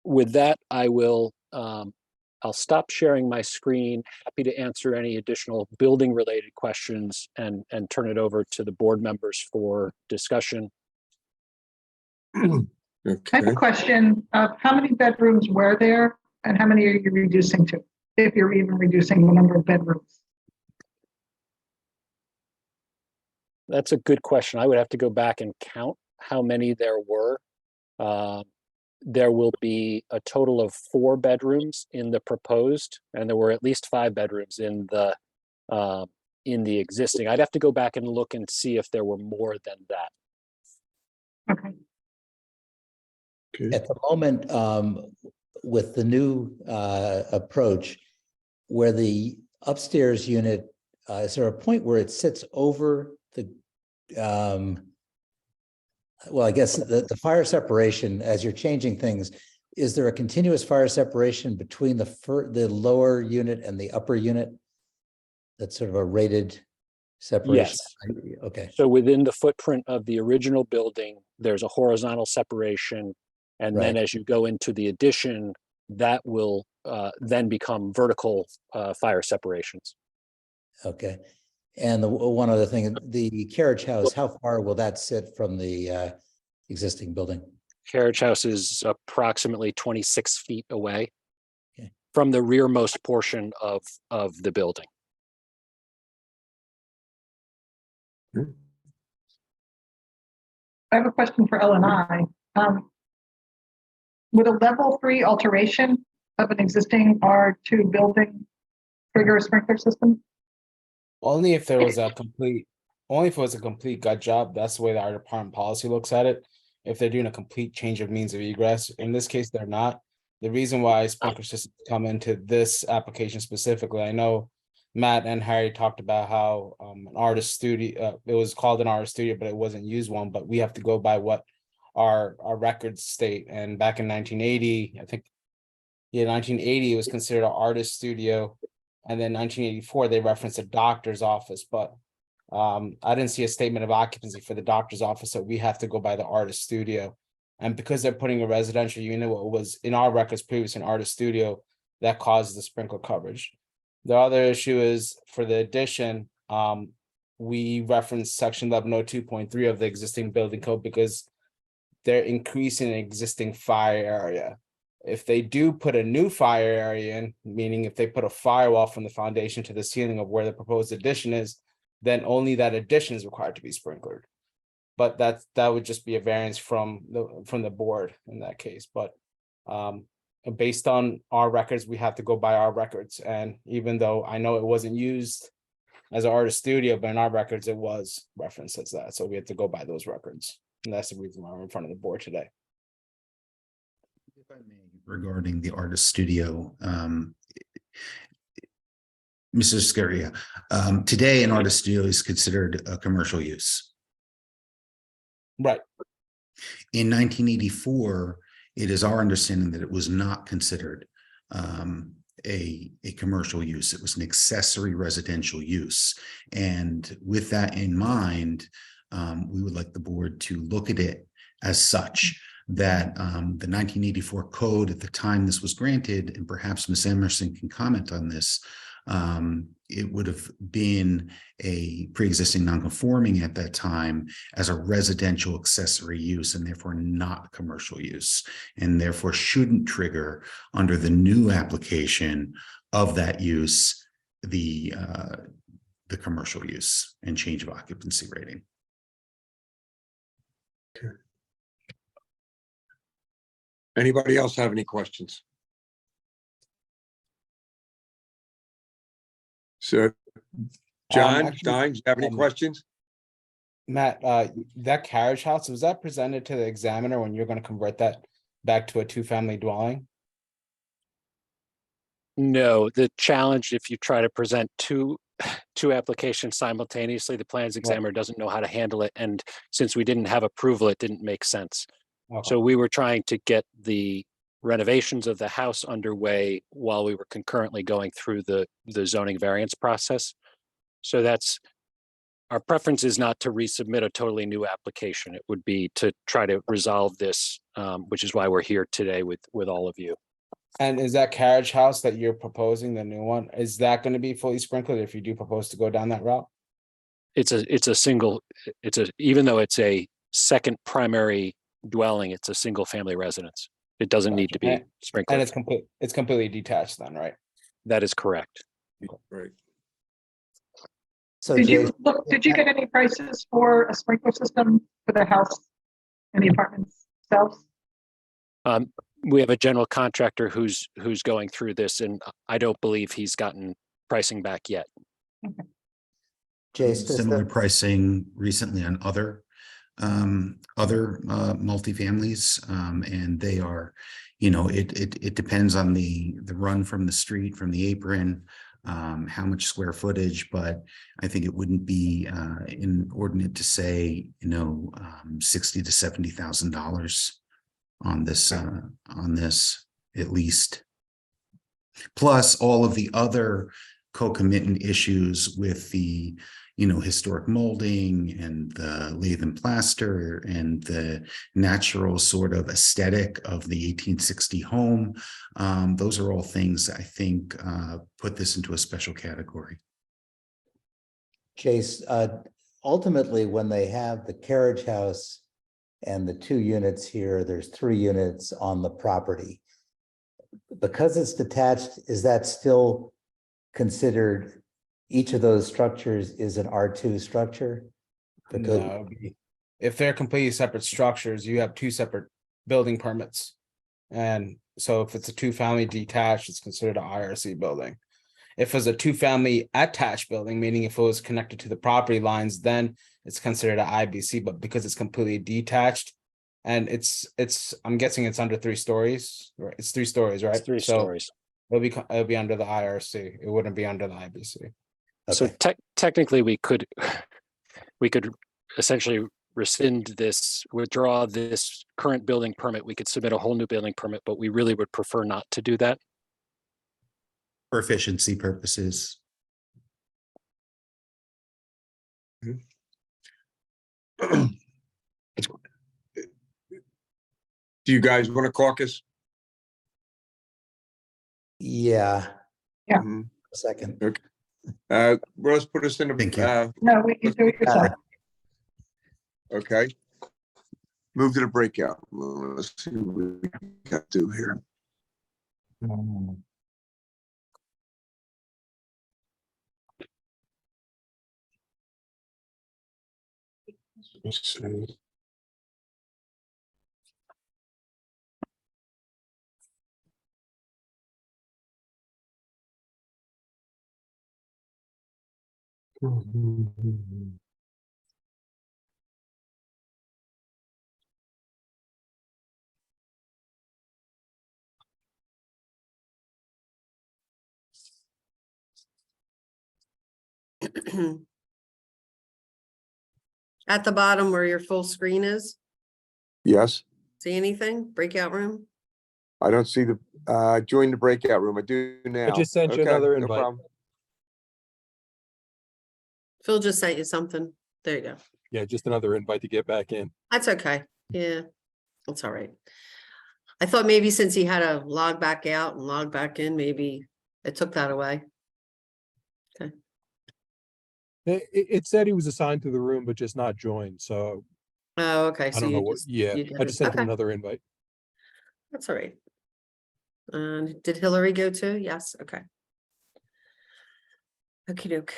With that, I will, I'll stop sharing my screen. Happy to answer any additional building related questions and turn it over to the board members for discussion. I have a question. How many bedrooms were there and how many are you reducing to? If you're even reducing the number of bedrooms? That's a good question. I would have to go back and count how many there were. There will be a total of 4 bedrooms in the proposed, and there were at least 5 bedrooms in the existing. I'd have to go back and look and see if there were more than that. Okay. At the moment, with the new approach, where the upstairs unit, is there a point where it sits over the, well, I guess the fire separation, as you're changing things, is there a continuous fire separation between the lower unit and the upper unit? That's sort of a rated separation? Yes. Okay. So within the footprint of the original building, there's a horizontal separation. And then Right. as you go into the addition, that will then become vertical fire separations. Okay. And the one other thing, the carriage house, how far will that sit from the existing building? Carriage house is approximately 26 feet away Okay. from the rearmost portion of the building. I have a question for L&I. Would a level 3 alteration of an existing R2 building trigger a sprinkler system? Only if there was a complete, only if it was a complete gut job. That's the way that our department policy looks at it. If they're doing a complete change of means of egress, in this case, they're not. The reason why sprinkler systems come into this application specifically, I know Matt and Harry talked about how an artist studio, it was called an artist studio, but it wasn't used one, but we have to go by what our records state. And back in 1980, I think, yeah, 1980, it was considered an artist studio. And then 1984, they referenced a doctor's office, but I didn't see a statement of occupancy for the doctor's office, so we have to go by the artist studio. And because they're putting a residential unit, what was in our records previously an artist studio, that caused the sprinkler coverage. The other issue is for the addition, we referenced section 1102.3 of the existing building code because they're increasing an existing fire area. If they do put a new fire area in, meaning if they put a firewall from the foundation to the ceiling of where the proposed addition is, then only that addition is required to be sprinklered. But that would just be a variance from the board in that case. But based on our records, we have to go by our records. And even though I know it wasn't used as an artist studio, but in our records it was referenced as that. So we have to go by those records. And that's the reason why we're in front of the board today. If I may, regarding the artist studio, Mr. Scaria, today an artist studio is considered a commercial use. Right. In 1984, it is our understanding that it was not considered a commercial use. It was an accessory residential use. And with that in mind, we would like the board to look at it as such, that the 1984 code at the time this was granted, and perhaps Ms. Emerson can comment on this, it would have been a pre-existing non-conforming at that time as a residential accessory use and therefore not commercial use, and therefore shouldn't trigger under the new application of that use the the commercial use and change of occupancy rating. Anybody else have any questions? So, John, actually, Dines, you have any questions? Matt, that carriage house, was that presented to the examiner when you're gonna convert that back to a two-family dwelling? No, the challenge, if you try to present two applications simultaneously, the plans examiner doesn't know how to handle it. And since we didn't have approval, it didn't make sense. Okay. So we were trying to get the renovations of the house underway while we were concurrently going through the zoning variance process. So that's, our preference is not to resubmit a totally new application. It would be to try to resolve this, which is why we're here today with all of you. And is that carriage house that you're proposing, the new one, is that gonna be fully sprinkled if you do propose to go down that route? It's a single, even though it's a second primary dwelling, it's a single family residence. It doesn't need to be And sprinkled. it's completely detached then, right? That is correct. Right. So Did Jay, you look, did you get any prices for a sprinkler system for the house and the apartments themselves? We have a general contractor who's going through this, and I don't believe he's gotten pricing back yet. Jace, does Similar the, pricing recently on other multifamilies, and they are, it depends on the run from the street, from the apron, how much square footage, but I think it wouldn't be inordinate to say, $60,000 to $70,000 on this at least. Plus all of the other concomitant issues with the historic molding and the lath and plaster and the natural sort of aesthetic of the 1860 home. Those are all things I think put this into a special category. Jace, ultimately, when they have the carriage house and the 2 units here, there's 3 units on the property. Because it's detached, is that still considered, each of those structures is an R2 structure? Because No, if they're completely separate structures, you have 2 separate building permits. And so if it's a 2-family detached, it's considered an IRC building. If it's a 2-family attached building, meaning if it was connected to the property lines, then it's considered an IBC, but because it's completely detached and I'm guessing it's under 3 stories, right? It's 3 stories, right? It's 3 So stories. it'll be under the IRC. It wouldn't be under the IBC. So technically, we could essentially rescind this, withdraw this current building permit. We could submit a whole new building permit, but we really would prefer not to do that. For efficiency purposes. Do you guys want to caucus? yeah, Yeah. Mhm. a second. Okay. Let's put us in Thank you. No, we can do it yourself. Okay. Move to the breakout. Let's see what we got to do here. Let's see. At the bottom where your full screen is, Yes, see anything? Breakout room? I don't see the, join the breakout room. I do now. just sent you Okay, another no invite. problem. Phil just sent you something. There you go. Yeah, just another invite to get back in. That's okay. Yeah, that's all right. I thought maybe since he had to log back out and log back in, maybe it took that away. It said he was assigned to the room, but just not joined. So Oh, okay. I So don't know you what. just, Yeah, you did I just it. sent him Okay. another invite. That's all right. Did Hillary go too? Yes, okay. Okey doke.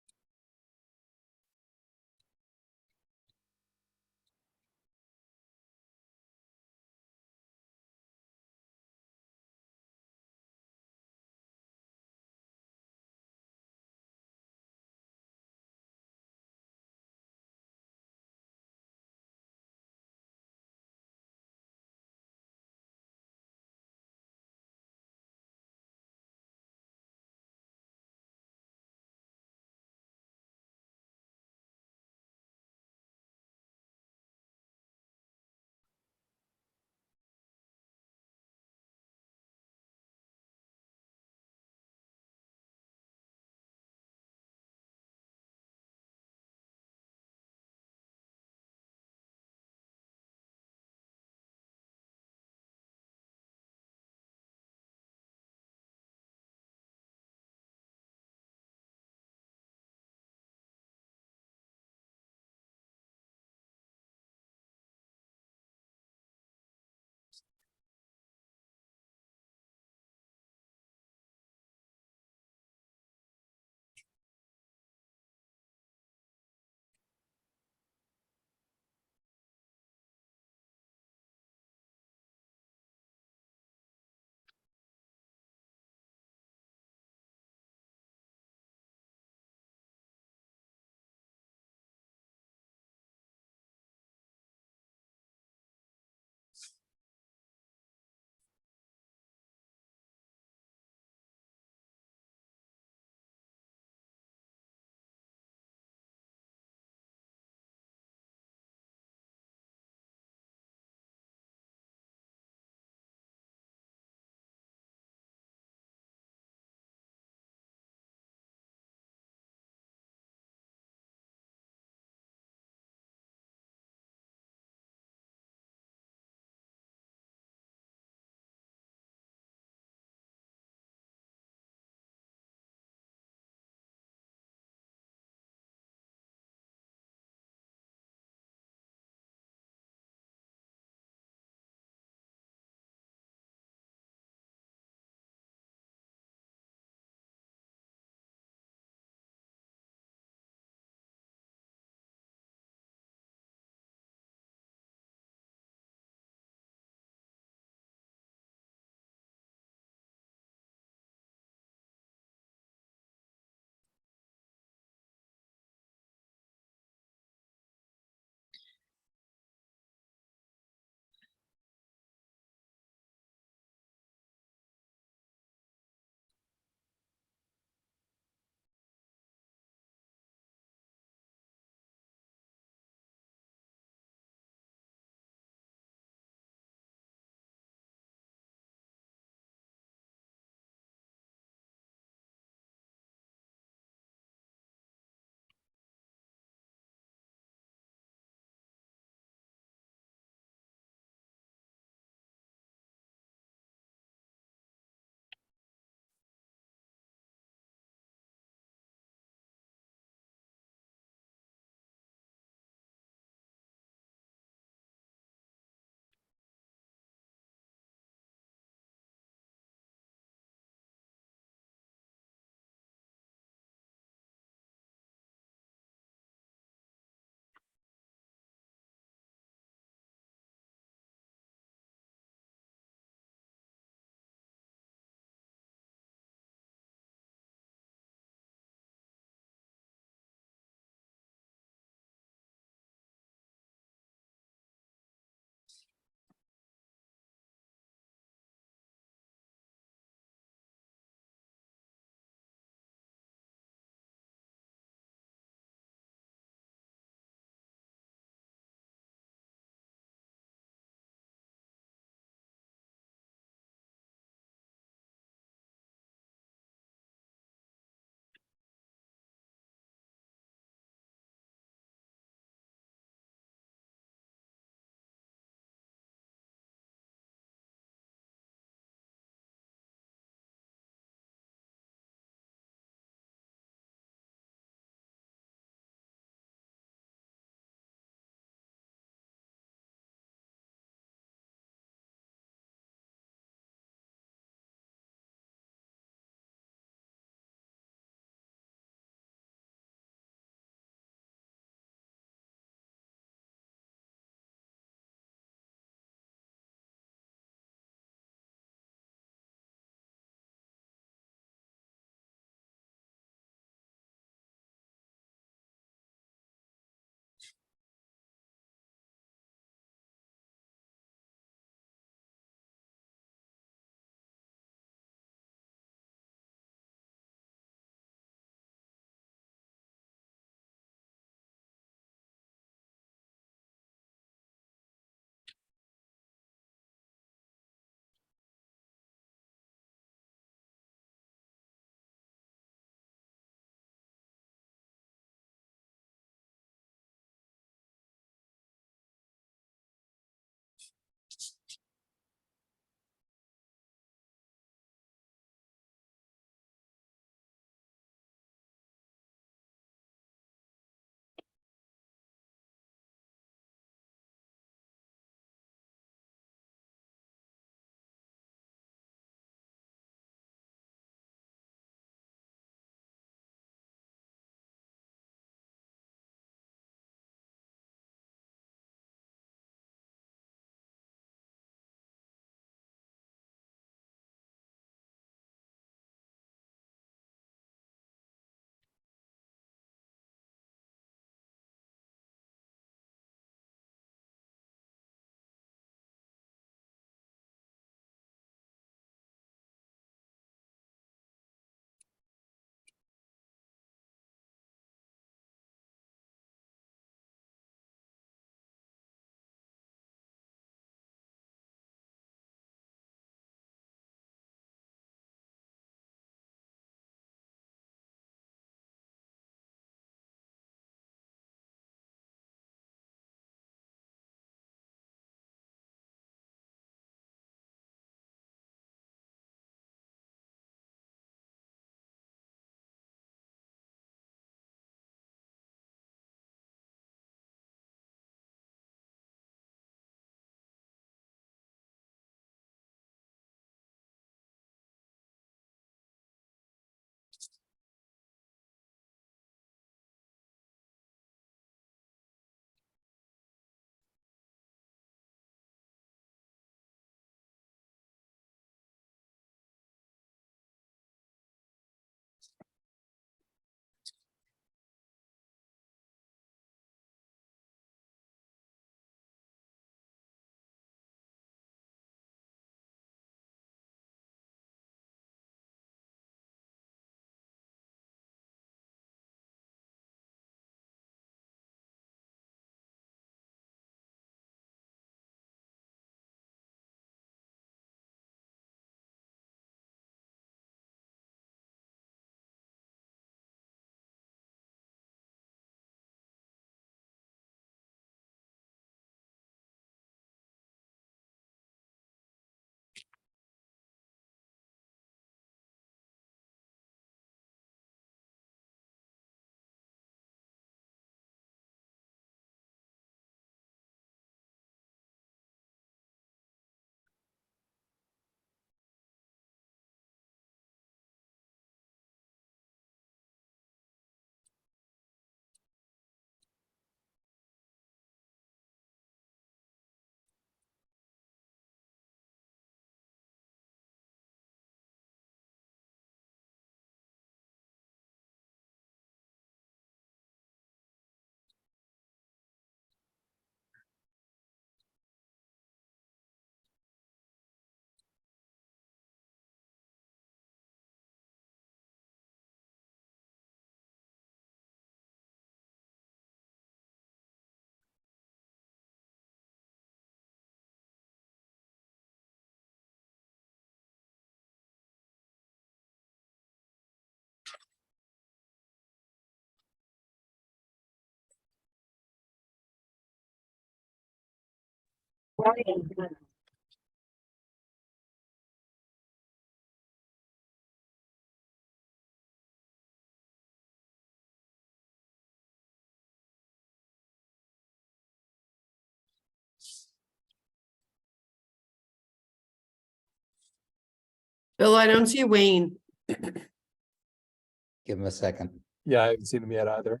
Bill, I don't see Wayne. Give him a second. Yeah, I haven't seen them yet either.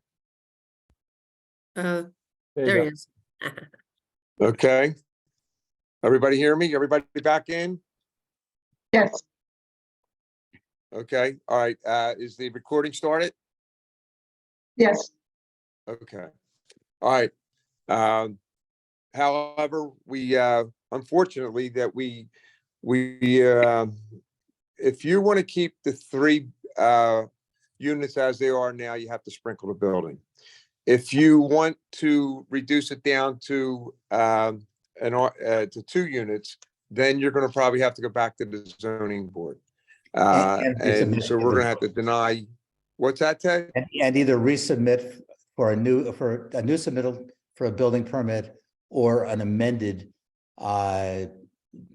Uh, There you there go. he is. Okay. Everybody hear me? Everybody back in? Yes, Okay, all right. Is the recording started? yes. Okay. All right. However, we, unfortunately that we, if you want to keep the 3, units as they are now, you have to sprinkle the building. If you want to reduce it down to, to 2 units, then you're going to probably have to go back to the zoning board. And And resubmit so we're gonna have to deny, what's that, Ted? And either resubmit for a new submittal for a building permit or an amended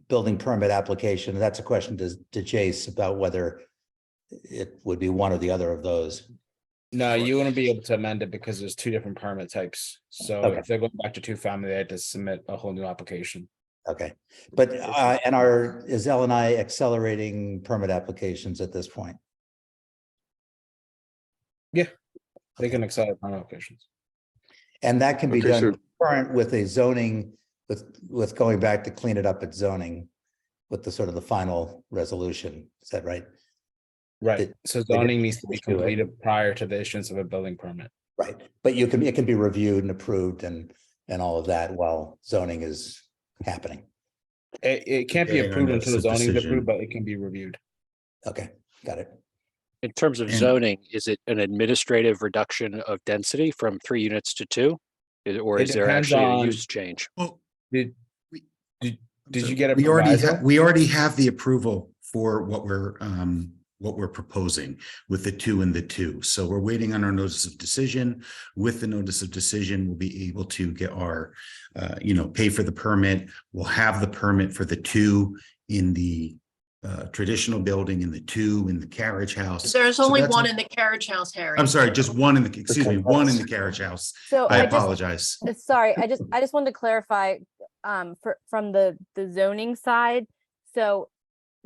building permit application. That's a question to Jace about whether it would be one or the other of those. No, you wouldn't be able to amend it because there's 2 different permit types. So Okay. if they're going back to 2-family, they had to submit a whole new application. Okay, but and is L&I accelerating permit applications at this point? Yeah, they can accelerate permit applications. And that can be Okay, done so- current with a zoning, with going back to clean it up at zoning with the sort of the final resolution. Is that right? Right. So they zoning didn't needs to be do it. completed prior to the issuance of a building permit. Right, but it can be reviewed and approved and all of that while zoning is happening. It can't be Getting a approved notice until of zoning is decision. approved, but it can be reviewed. Okay, got it. In terms of And- zoning, is it an administrative reduction of density from 3 units to 2? Or It is there depends actually a on- use change? Well, Did so you get a we already proviso? have, we already have the approval for what we're proposing with the 2 and the 2. So we're waiting on our notice of decision. With the notice of decision, we'll be able to get our, pay for the permit. We'll have the permit for the 2 in the traditional building and the 2 in the carriage house. There's So only that's one a- in the carriage house, Harry. I'm sorry, just one in the, excuse me, one in the carriage house. So I just- apologize. Sorry, I just wanted to clarify, from the zoning side. So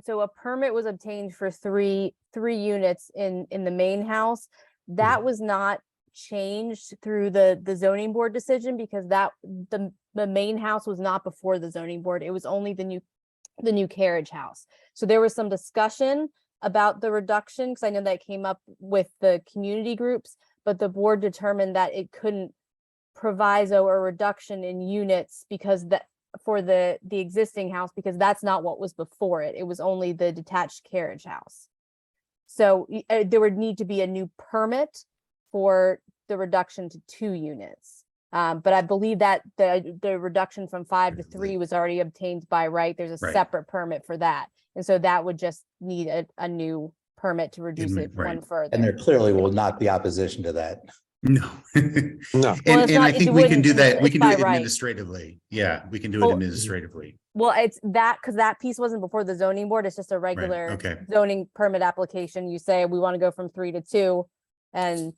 a permit was obtained for three units in the main house. That was not changed through the zoning board decision because the main house was not before the zoning board. It was only the new carriage house. So there was some discussion about the reduction because I know that came up with the community groups, but the board determined that it couldn't proviso a reduction in units because for the existing house, because that's not what was before it. It was only the detached carriage house. So there would need to be a new permit for the reduction to 2 units. But I believe that the reduction from 5 to 3 was already obtained by right. There's a Right. separate permit for that. And so that would just need a new permit to reduce it Right. one further. And there clearly will not be opposition to that. No. No. Well, it's And I not- think it we can do wouldn't- that. We it's can do by it right. administratively. Yeah, we can do it Well- administratively. Well, it's that because that piece wasn't before the zoning board. It's just a regular okay. zoning permit application. You say we want to go from 3 to 2, and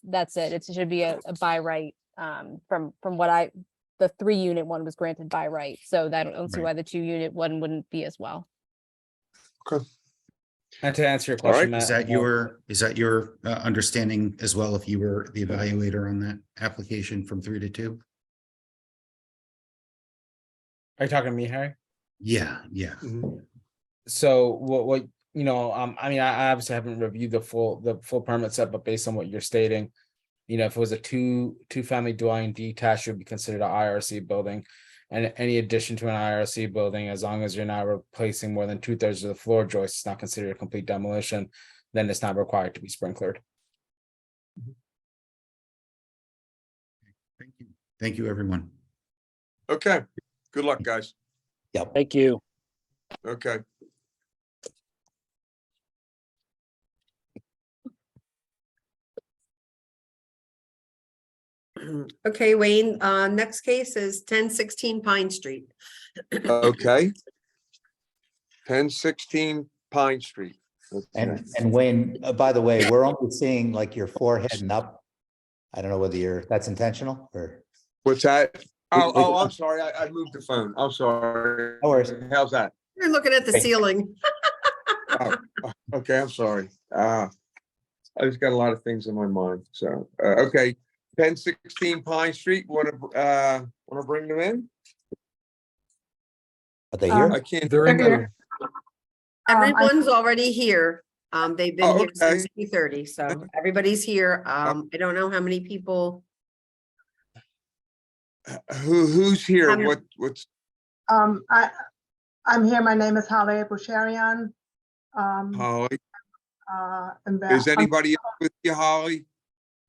that's it. It should be a by right. From what the 3 unit one was granted by right. So I don't see Right. why the 2 unit one wouldn't be as well. Okay. And to answer your All right. question, Is Matt, that your understanding as well? If you were the evaluator on that application from 3 to 2? are you talking to me, Harry? Yeah, yeah. So what I mean, I obviously haven't reviewed the full permit set, but based on what you're stating, if it was a two-family dwelling detached, it would be considered an IRC building. And any addition to an IRC building, as long as you're not replacing more than 2/3 of the floor joists, it's not considered a complete demolition, then it's not required to be sprinklered. Thank you. Thank you, everyone. Okay, good luck, guys. Yep. Thank you. Okay. Okay, Wayne, next case is 1016 Pine Street. Okay. 1016 Pine Street. Okay. And Wayne, by the way, we're only seeing like your forehead and up. I don't know whether that's intentional or. What's that? Oh, I'm sorry. I moved the phone. I'm sorry. No worries. How's that? You're looking at the Thank you. ceiling. Oh, okay, I'm sorry. I just got a lot of things in my mind. So, okay. 1016 Pine Street, want to bring them in? Are they here? I can't. They're in the Okay. room. Everyone's already here. They've been Oh, here since okay. 3:30, so everybody's here. I don't know how many people. Who's here? I'm- What's I'm here. My name is Holly Busharian. Holly? And Is anybody else with you, Holly?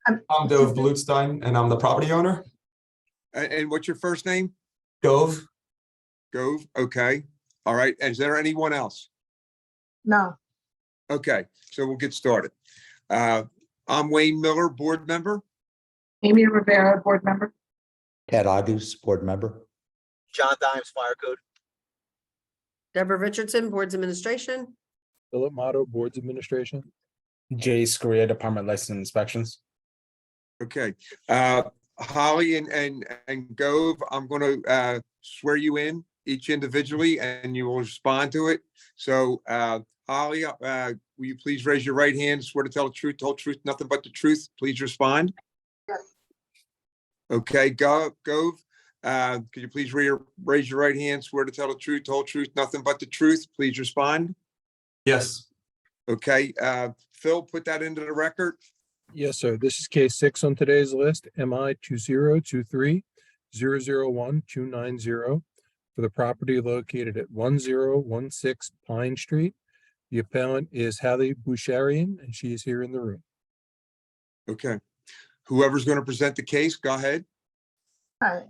I'm Dov Blutstein, and I'm the property owner. And what's your first name? Dov. Gove. Okay. All right. Is there anyone else? No, Okay, so we'll get started. I'm Wayne Miller, board member. Amy Rivera, board member. Ted Agus, board member. John Dimes, Fire Code. Deborah Richardson, Boards Administration. Philip Motto, Boards Administration. Jay Scaria, Department License Inspections. Okay, Holly and Gove, I'm going to swear you in each individually, and you will respond to it. So, Holly, will you please raise your right hand, swear to tell the truth, the whole truth, nothing but the truth? Please respond. Yes. Okay, Gove, could you please raise your right hand, swear to tell the truth, the whole truth, nothing but the truth? Please respond. Yes. Okay, Phil, put that into the record. Yes, sir. This is case 6 on today's list, MI 2023-001-290 for the property located at 1016 Pine Street. The appellant is Hallie Busharian, and she is here in the room. Okay, whoever's going to present the case, go ahead. Hi,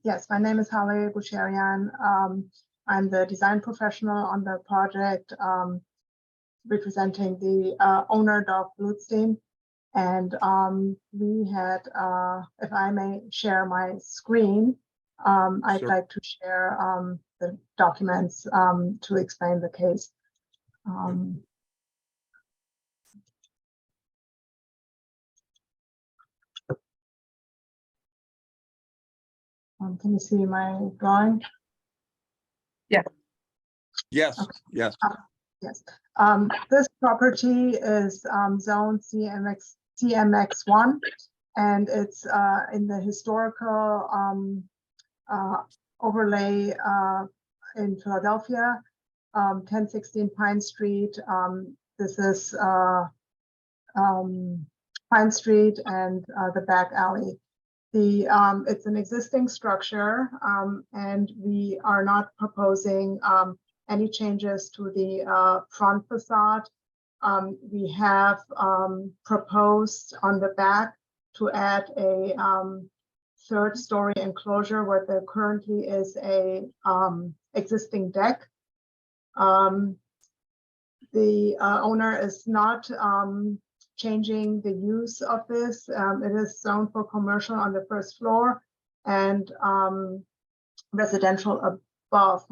yes, my name is Holly Busharian. I'm the design professional on the project, representing the owner, Dov Blutstein. And we had, if I may share my screen, I'd Sure. like to share the documents to explain the case. Can you see my drawing? Yeah. Yes, yes. Yes. This property is zone CMX1, and it's in the historical overlay in Philadelphia, 1016 Pine Street. This is Pine Street and the back alley. It's an existing structure, and we are not proposing any changes to the front facade. We have proposed on the back to add a third story enclosure where there currently is a existing deck. The owner is not changing the use of this. It is zoned for commercial on the first floor and residential above.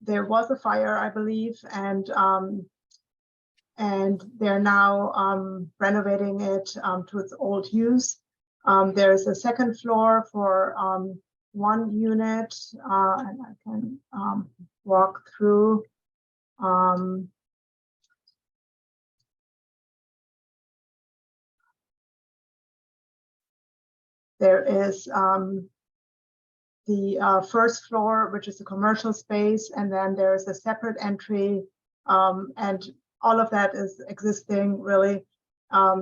There was a fire, I believe, and they're now renovating it to its old use. There's a second floor for one unit, and I can walk through. There is the first floor, which is a commercial space, and then there's a separate entry, and all of that is existing, really.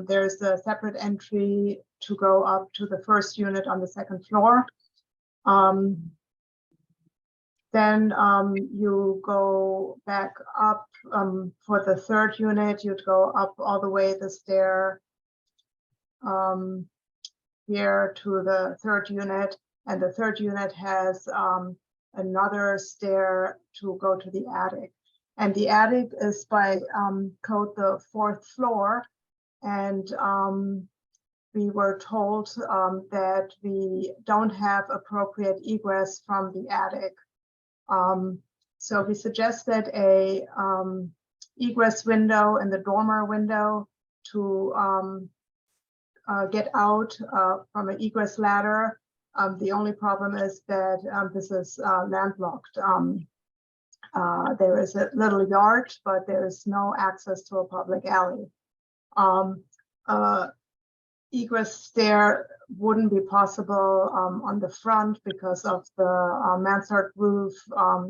There's a separate entry to go up to the first unit on the second floor. Then you go back up for the third unit, you'd go up all the way the stair here to the third unit. And the third unit has another stair to go to the attic. And the attic is by code the fourth floor. And we were told that we don't have appropriate egress from the attic. So we suggested a egress window in the dormer window to get out from an egress ladder. The only problem is that this is landlocked. There is a little yard, but there is no access to a public alley. Egress stair wouldn't be possible on the front because of the mansard roof.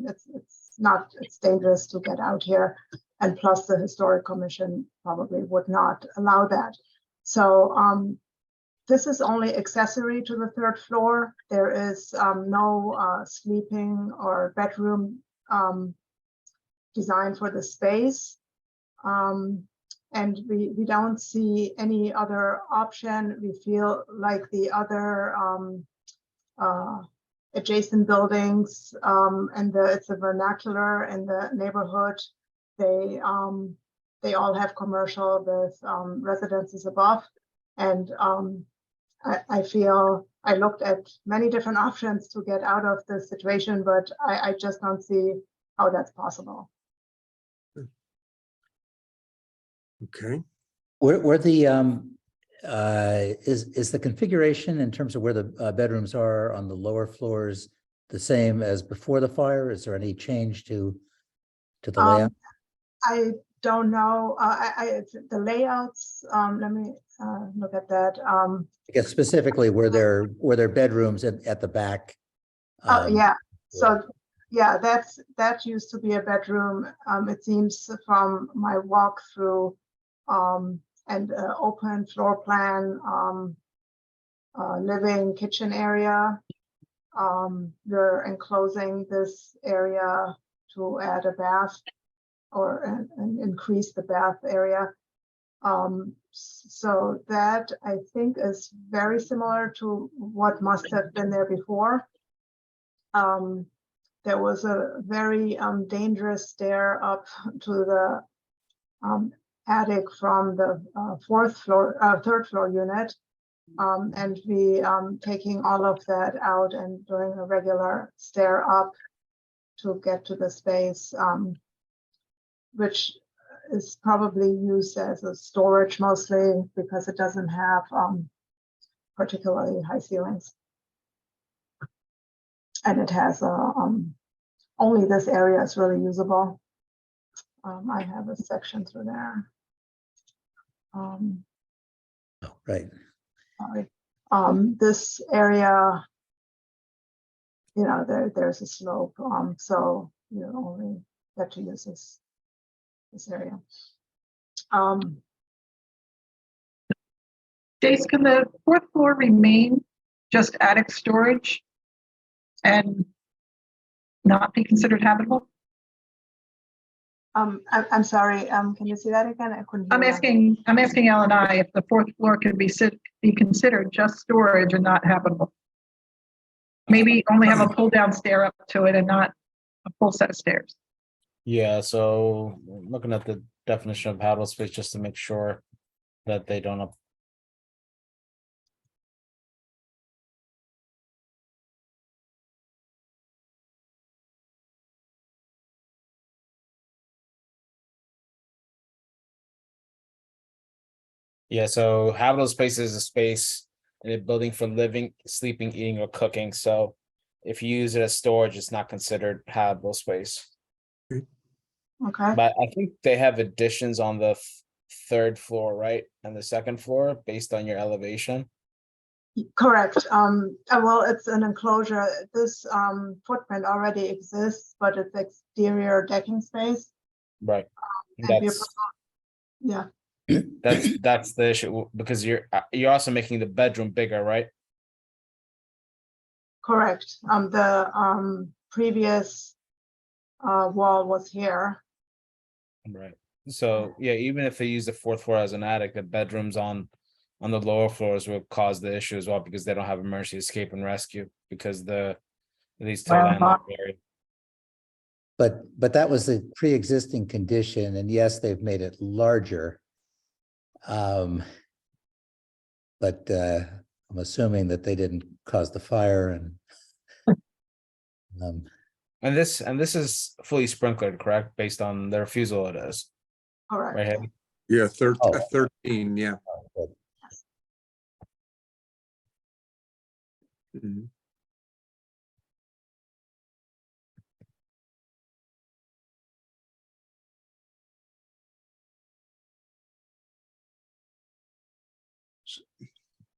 It's dangerous to get out here. And plus the Historic Commission probably would not allow that. So this is only accessory to the third floor. There is no sleeping or bedroom designed for the space. And we don't see any other option. We feel like the other adjacent buildings and it's a vernacular in the neighborhood. They all have commercial with residences above. And I feel I looked at many different options to get out of this situation, but I just don't see how that's possible. Okay. Where the is the configuration in terms of where the bedrooms are on the lower floors the same as before the fire? Is there any change to the layout? I don't know. The layouts. Let me look at that. I guess specifically were there bedrooms at the back? Yeah. So yeah, that used to be a bedroom. It seems from my walkthrough. And open floor plan, living kitchen area. We're enclosing this area to add a bath or and increase the bath area. So that I think is very similar to what must have been there before. There was a very dangerous stair up to the attic from the third floor unit, and we taking all of that out and doing a regular stair up to get to the space, which is probably used as a storage mostly because it doesn't have particularly high ceilings, and it has only this area is really usable. I have a section through there. Right. Sorry. This area, there's a slope, so you only get to use this area. Jace, can the fourth floor remain just attic storage and not be considered habitable? I'm sorry. Can you see that again? I couldn't hear. I'm asking Ellen and I if the fourth floor can be considered just storage and not habitable. Maybe only have a pull down stair up to it and not a full set of stairs. Yeah, so looking at the definition of habitable space just to make sure that they don't. Yeah, so habitable space is a space in a building for living, sleeping, eating, or cooking. So if you use it as storage, it's not considered habitable space. Okay. But I think they have additions on the third floor, right? And the second floor based on your elevation. Correct. Well, it's an enclosure. This footprint already exists, but it's exterior decking space. Right. Yeah. That's the issue because you're also making the bedroom bigger, right? Correct. The previous wall was here. Right. So yeah, even if they use the fourth floor as an attic, the bedrooms on the lower floors will cause the issue as well because they don't have emergency escape and rescue because these two landlocked area. But that was a pre-existing condition, and yes, they've made it larger. but I'm assuming that they didn't cause the fire and And this is fully sprinklered, correct? Based on the refusal it is, All right. right? Heidi? Yeah, Oh. 13, yeah. Mhm.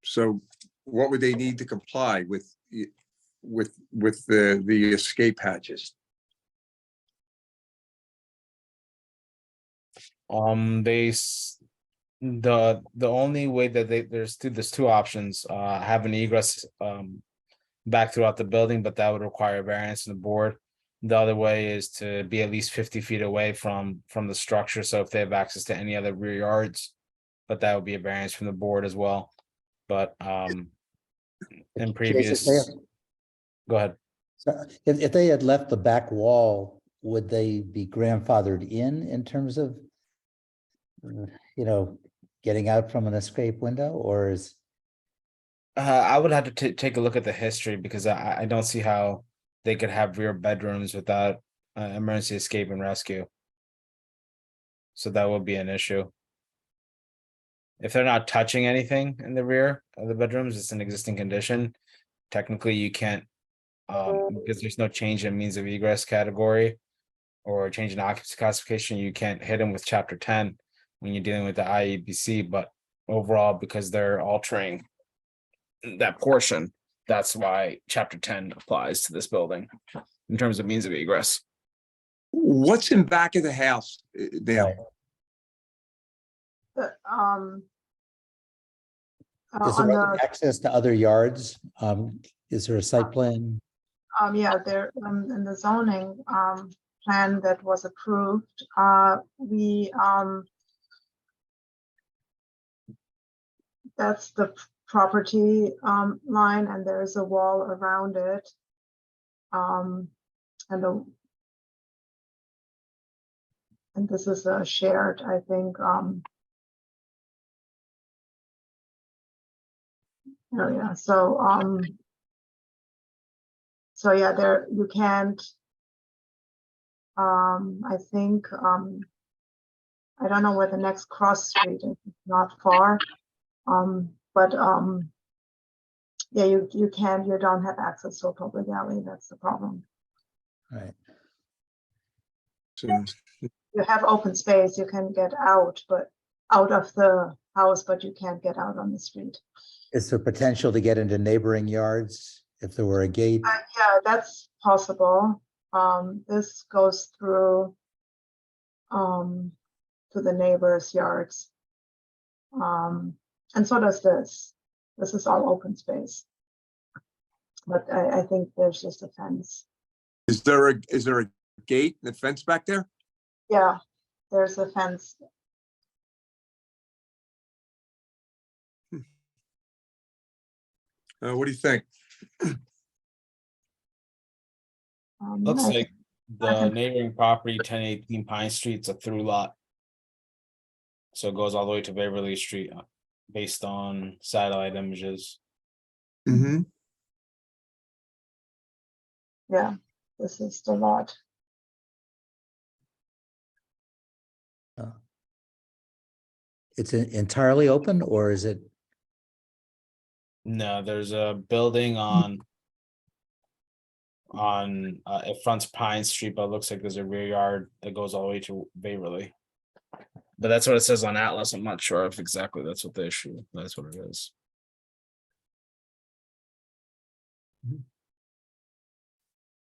So what would they need to comply with, with the escape hatches? The only way that there's two options, have an egress back throughout the building, but that would require variance in the board. The other way is to be at least 50 feet away from the structure, so if they have access to any other rear yards, but that would be a variance from the board as well. But in previous, go ahead. so if they had left the back wall, would they be grandfathered in terms of, getting out from an escape window, or is? I would have to take a look at the history, because I don't see how they could have rear bedrooms without emergency escape and rescue. So that would be an issue. If they're not touching anything in the rear of the bedrooms, it's an existing condition. Technically, you can't, because there's no change in means of egress category or change in occupancy classification, you can't hit them with chapter 10 when you're dealing with the IEBC, but overall, because they're altering that portion, that's why chapter 10 applies to this building in terms of means of egress. What's in back of the house now? Is on there other the, access to other yards? Is there a site plan? yeah, there, in the zoning, plan that was approved, we, that's the property, line, and there is a wall around it. And this is a shared, I think, area. So yeah, there, you can't, I think, I don't know where the next cross street is, it's not far. But yeah, you don't have access to a public alley, that's the problem. Right. So, You have open space, you can get out, but out of the house, but you can't get out on the street. Is there potential to get into neighboring yards if there were a gate? Yeah, that's possible. This goes through to the neighbors' yards. And so does this. This is all open space. But I think there's just a fence. is there a gate, the fence back there? Yeah, there's a fence. What do you think? Looks I like think- the neighboring property, 1018 Pine Street's a through lot. So it goes all the way to Beverly Street based on satellite images. Mm-hmm. Yeah, this is the lot. It's entirely open, or is it? No, there's a building on it fronts Pine Street, but it looks like there's a rear yard that goes all the way to Waverly. But that's what it says on Atlas. I'm not sure if exactly that's what the issue, that's what it is.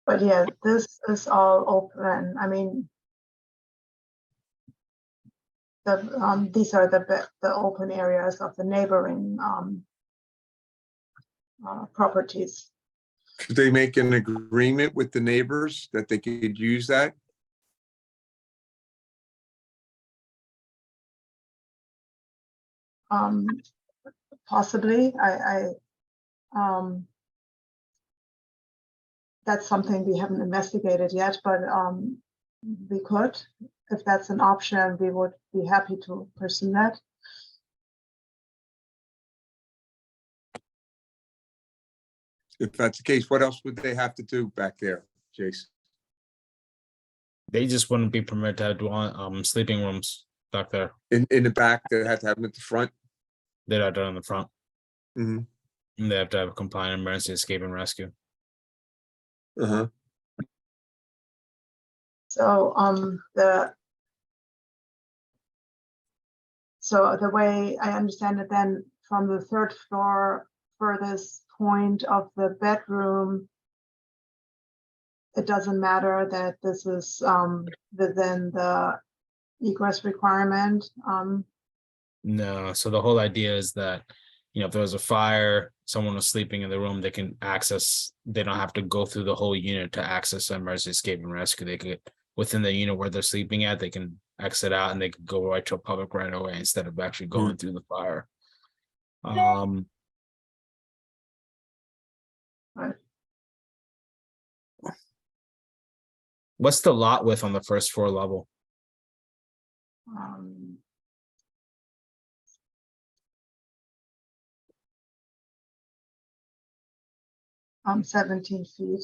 But yeah, this is all open. I mean, these are the open areas of the neighboring properties. Could they make an agreement with the neighbors that they could use that? Possibly, that's something we haven't investigated yet, but we could, if that's an option, we would be happy to pursue that. If that's the case, what else would they have to do back there, Jason? They just wouldn't be permitted to have sleeping rooms back there. In the back, they have to have them at the front? They'd have done in the front. Mm-hmm. And they have to have a compliant emergency escape and rescue. Uh-huh. So, the way I understand it then, from the third floor furthest point of the bedroom, it doesn't matter that this is within the egress requirement. No, so the whole idea is that, if there was a fire, someone was sleeping in the room, they can access, they don't have to go through the whole unit to access emergency escape and rescue. They could, within the unit where they're sleeping at, they can exit out and they could go right to a public right away instead of actually going through the fire. Right. What's the lot width on the first floor level? 17 feet.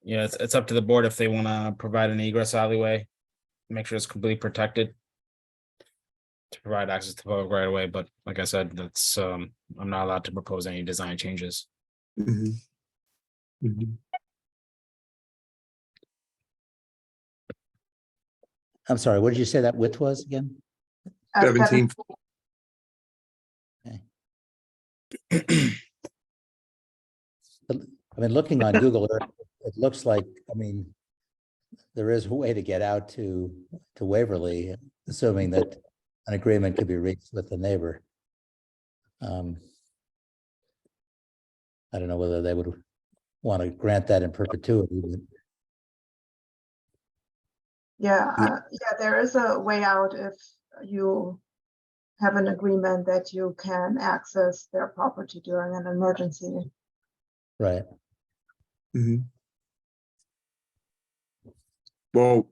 Yeah, it's up to the board if they want to provide an egress alleyway, make sure it's completely protected to provide access to public right away. But like I said, that's I'm not allowed to propose any design changes. Mm-hmm. Mm-hmm. I'm sorry, what did you say that width was again? 17. I mean, looking on Google Earth, it looks like, there is a way to get out to Waverly, assuming that an agreement could be reached with the neighbor. I don't know whether they would want to grant that in perpetuity, but Yeah, there is a way out if you have an agreement that you can access their property during an emergency. right. Mm-hmm. Well,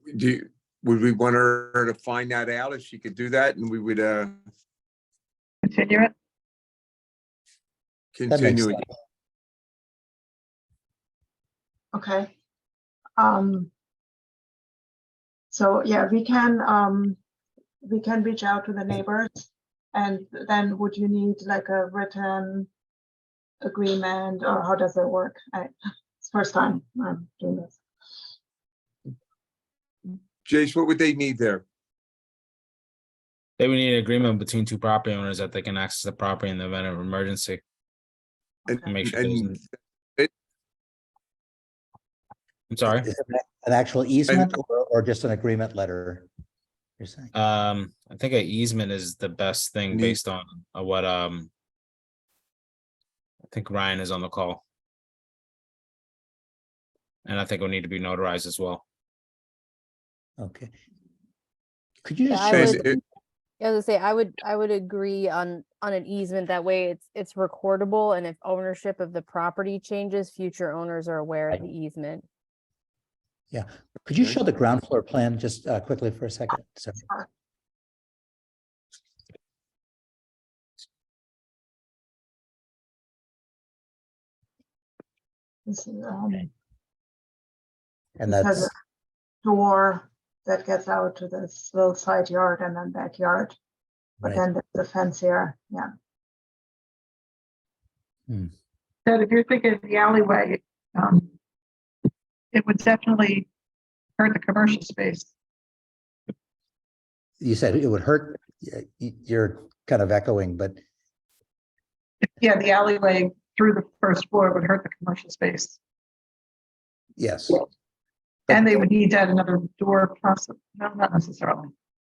would we want her to find that out if she could do that, and we would Continue it? continue it? Okay. So yeah, we can reach out to the neighbors, and then would you need like a written agreement, or how does it work? It's first time I'm doing this. Jace, what would they need there? They would need an agreement between two property owners that they can access the property in the event of emergency. And, Make sure and I'm sorry. Is it an actual easement or just an agreement letter? You're saying? I think an easement is the best thing based on what I think Ryan is on the call. And I think it'll need to be notarized as well. Okay. Could you just Yeah, show I us? would, I was gonna say, I would agree on an easement. That way it's recordable, and if ownership of the property changes, future owners are aware of the easement. Yeah. Could you show the ground floor plan just quickly for a second? Sorry. This is, And it has that's, a door that gets out to this little side yard and then backyard. But Right. then there's a fence here, yeah. So if you're thinking of the alleyway, it would definitely hurt the commercial space. you said it would hurt, you're kind of echoing, but Yeah, the alleyway through the first floor would hurt the commercial space. yes. And they would need to add another door, possibly, no, not necessarily.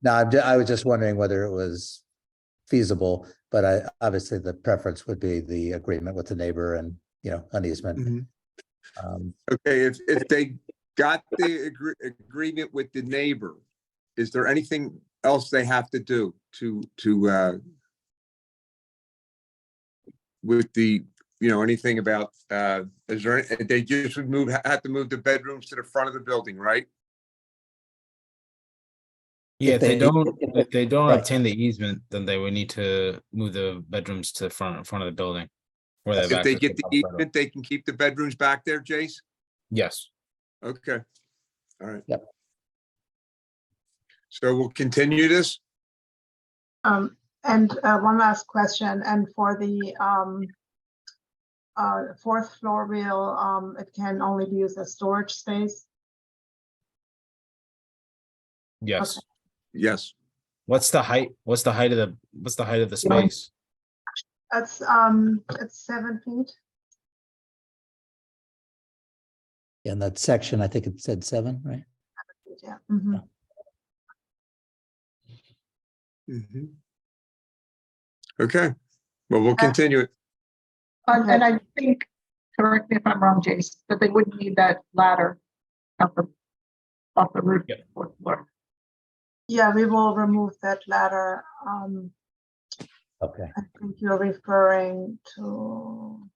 No, I was just wondering whether it was feasible, but obviously the preference would be the agreement with the neighbor and, an easement. Mm-hmm. Okay, if they got the agreement with the neighbor, is there anything else they have to do to with the, anything about, is there, they just would have to move the bedrooms to the front of the building, right? Yeah, if they don't, if if they don't right. obtain the easement, then they would need to move the bedrooms to the front of the building. Where they have If they access to get the public right of way. easement, they can keep the bedrooms back there, Jace? Yes. Okay, all right. Yep. So we'll continue this? And one last question, and for the fourth floor will, it can only be used as storage space? Yes. Yes. What's the height? What's the height of the space? It's 7 feet. In that section, I think it said 7, right? Yeah. Mhm. Okay, well, we'll continue it. And I think, correct me if I'm wrong, Jace, but they wouldn't need that ladder off the roof. Yep. Fourth floor. Yeah, we will remove that ladder. Okay. I think you're referring to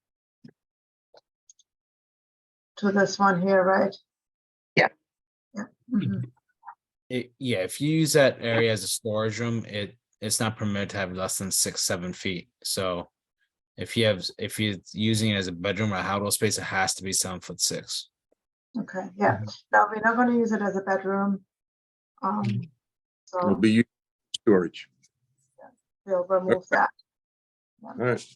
this one here, right? Yeah. Yeah. Mhm. Yeah, if you use that area as a storage room, it's not permitted to have less than 6-7 feet. So if you're using it as a bedroom or a household space, it has to be 7'6". Okay, yeah. No, we're not going to use it as a bedroom. Will So be used for storage. we'll remove that. All right.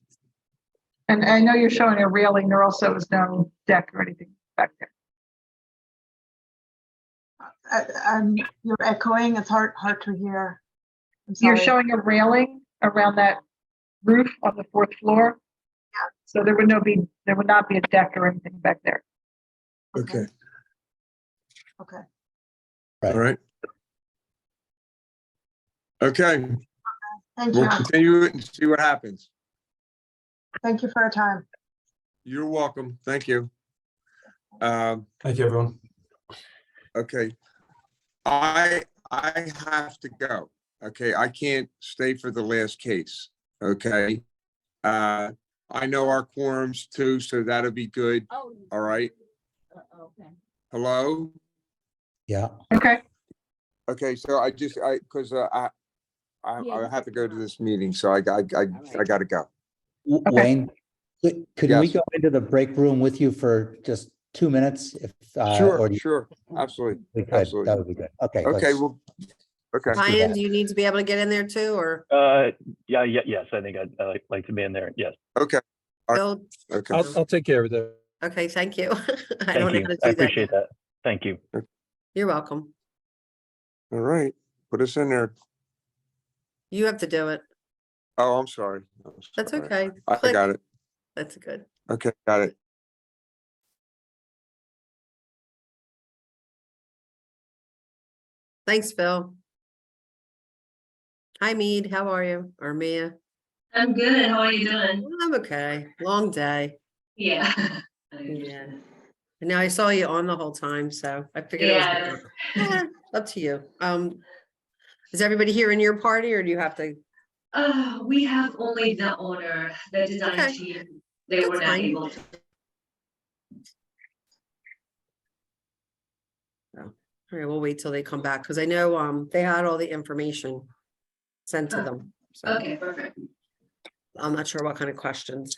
And I know you're showing a railing. There also is no deck or anything back there. You're echoing. It's hard to hear. You're showing a railing around that roof on the fourth floor. Yeah. So there would not be a deck or anything back there. Okay, Okay. all right. Okay, Thank we'll you. continue it and see what happens. Thank you for your time. You're welcome. Thank you. Thank you, everyone. Okay. I have to go. Okay, I can't stay for the last case. Okay. I know our quorums too, so that'll be good. Oh. All right. Okay. Hello? Yeah. Okay. Okay, so because I have to go to this meeting, so I gotta go. Wayne, could we Yes. go into the break room with you for just 2 minutes? If Sure, or do you- sure, absolutely. we could, Absolutely. that would be good. Okay. Okay, let's- well, okay. Ryan, do you need to be able to get in there too, or Yes, I think I'd like to be in there. Yes. Okay. All right. Bill? Okay. I'll take care of that. Okay, thank you. I Thank don't know you. how to I do that. appreciate that. Thank you. You're welcome. All right, put us in there. You have to do it. Oh, I'm sorry. That's Sorry. okay. I Click. got it. That's good. Okay, got it. Thanks, Phil. Hi, Mead. How are you? Or Mia? I'm good. How are you doing? I'm okay. Long day. Yeah. Yeah. And now I saw you on the whole time, so I figured it was up to you. Is everybody here in your party, or do you have to? We have only the owner, the design Okay. team. They were That's not fine. able to. All right, we'll wait till they come back, because I know they had all the information sent to them. So Okay, perfect. I'm not sure what kind of questions.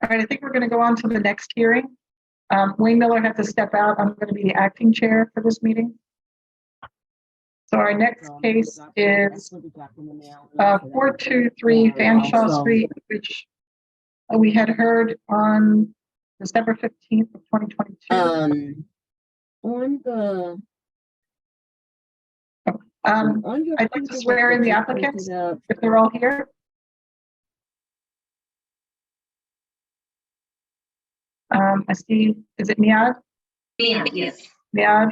right, I think we're going to go on to the next hearing. Wayne Miller had to step out. I'm going to be the acting chair for this meeting. So our next case is 423 Fanshawe Street, which we had heard on December 15th of 2022. I'd like to swear in the applicants if they're all here. I see, is it Miad? Yeah, yes. Miad?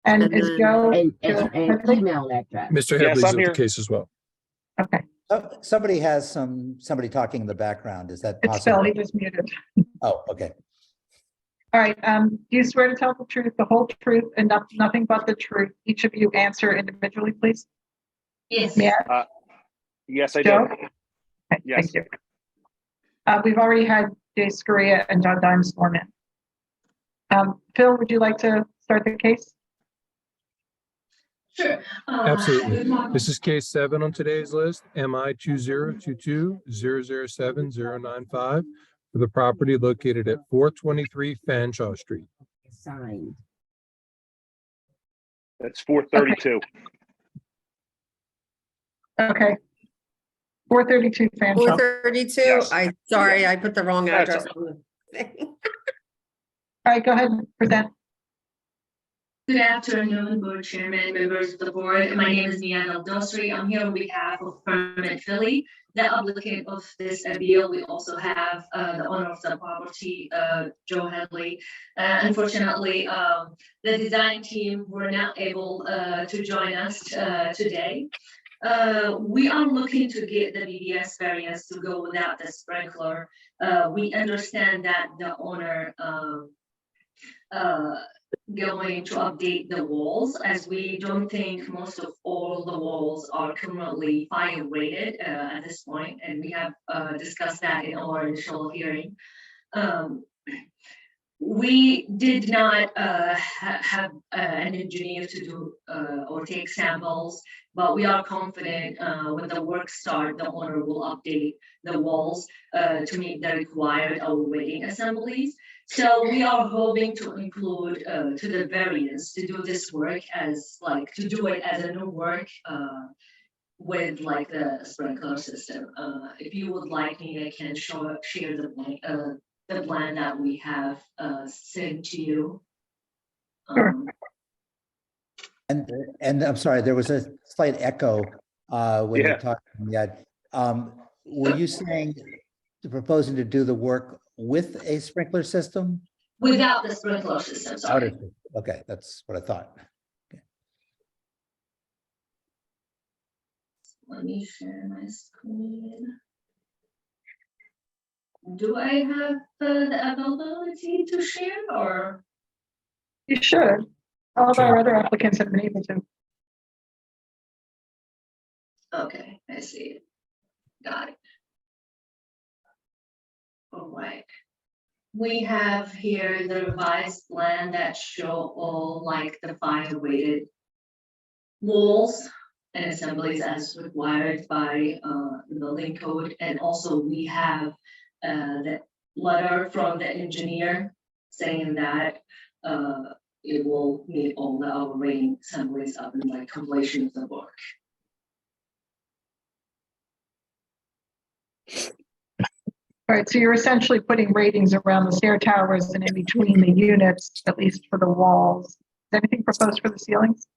And is Joe? Joe Headley? Mr. Headley's at the case as well. Okay, Somebody has somebody talking in the background. Is that it's Phil, possible? he was muted. Oh, okay. All right, do you swear to tell the truth, the whole truth, and nothing but the truth? Each of you answer individually, please. Yes. Miad? Yes, I Joe? do. Okay, Yes. thank you. We've already had Jay Scaria and John Dimes sworn in. Phil, would you like to start the case? Sure. Absolutely. This is case 7 on today's list, MI 2022-007-095 for the property located at 423 Fanshawe Street. Signed. That's 432. Okay. 432 Fanshawe. 432, Yes. Sorry, I put the wrong That's address on the thing. All right, go ahead and present. Good afternoon, board chairman, members of the board. My name is Nian Al-Dosri. I'm here on behalf of Permit Philly, the applicant of this appeal. We also have the owner of the property, Joe Headley. Unfortunately, the design team were not able to join us today. We are looking to get the BBS variance to go without the sprinkler. We understand that the owner going to update the walls, as we don't think most of all the walls are currently fire rated at this point, and we have discussed that in our initial hearing. We did not have an engineer to do or take samples, but we are confident when the work start, the owner will update the walls to meet the required weighting assemblies. So we are hoping to include to the variance to do this work as to do it as a new work with the sprinkler system. If you would like me, I can share the plan that we have sent to you. And I'm sorry, there was a slight echo when you talked. Were you saying proposing to do the work with a sprinkler system? Without the sprinkler system, sorry. Okay, that's what I thought. Let me share my screen. Do I have the availability to share, or? You should. All of our other applicants have been able to. Okay, I see it. Got it. All right. We have here the revised plan that show all the fire rated walls and assemblies as required by the building code. And also we have the letter from the engineer saying that it will meet all the rating assemblies up in completion of the work. All right, so you're essentially putting ratings around the stair towers and in between the units, at least for the walls. Is anything proposed for the ceilings?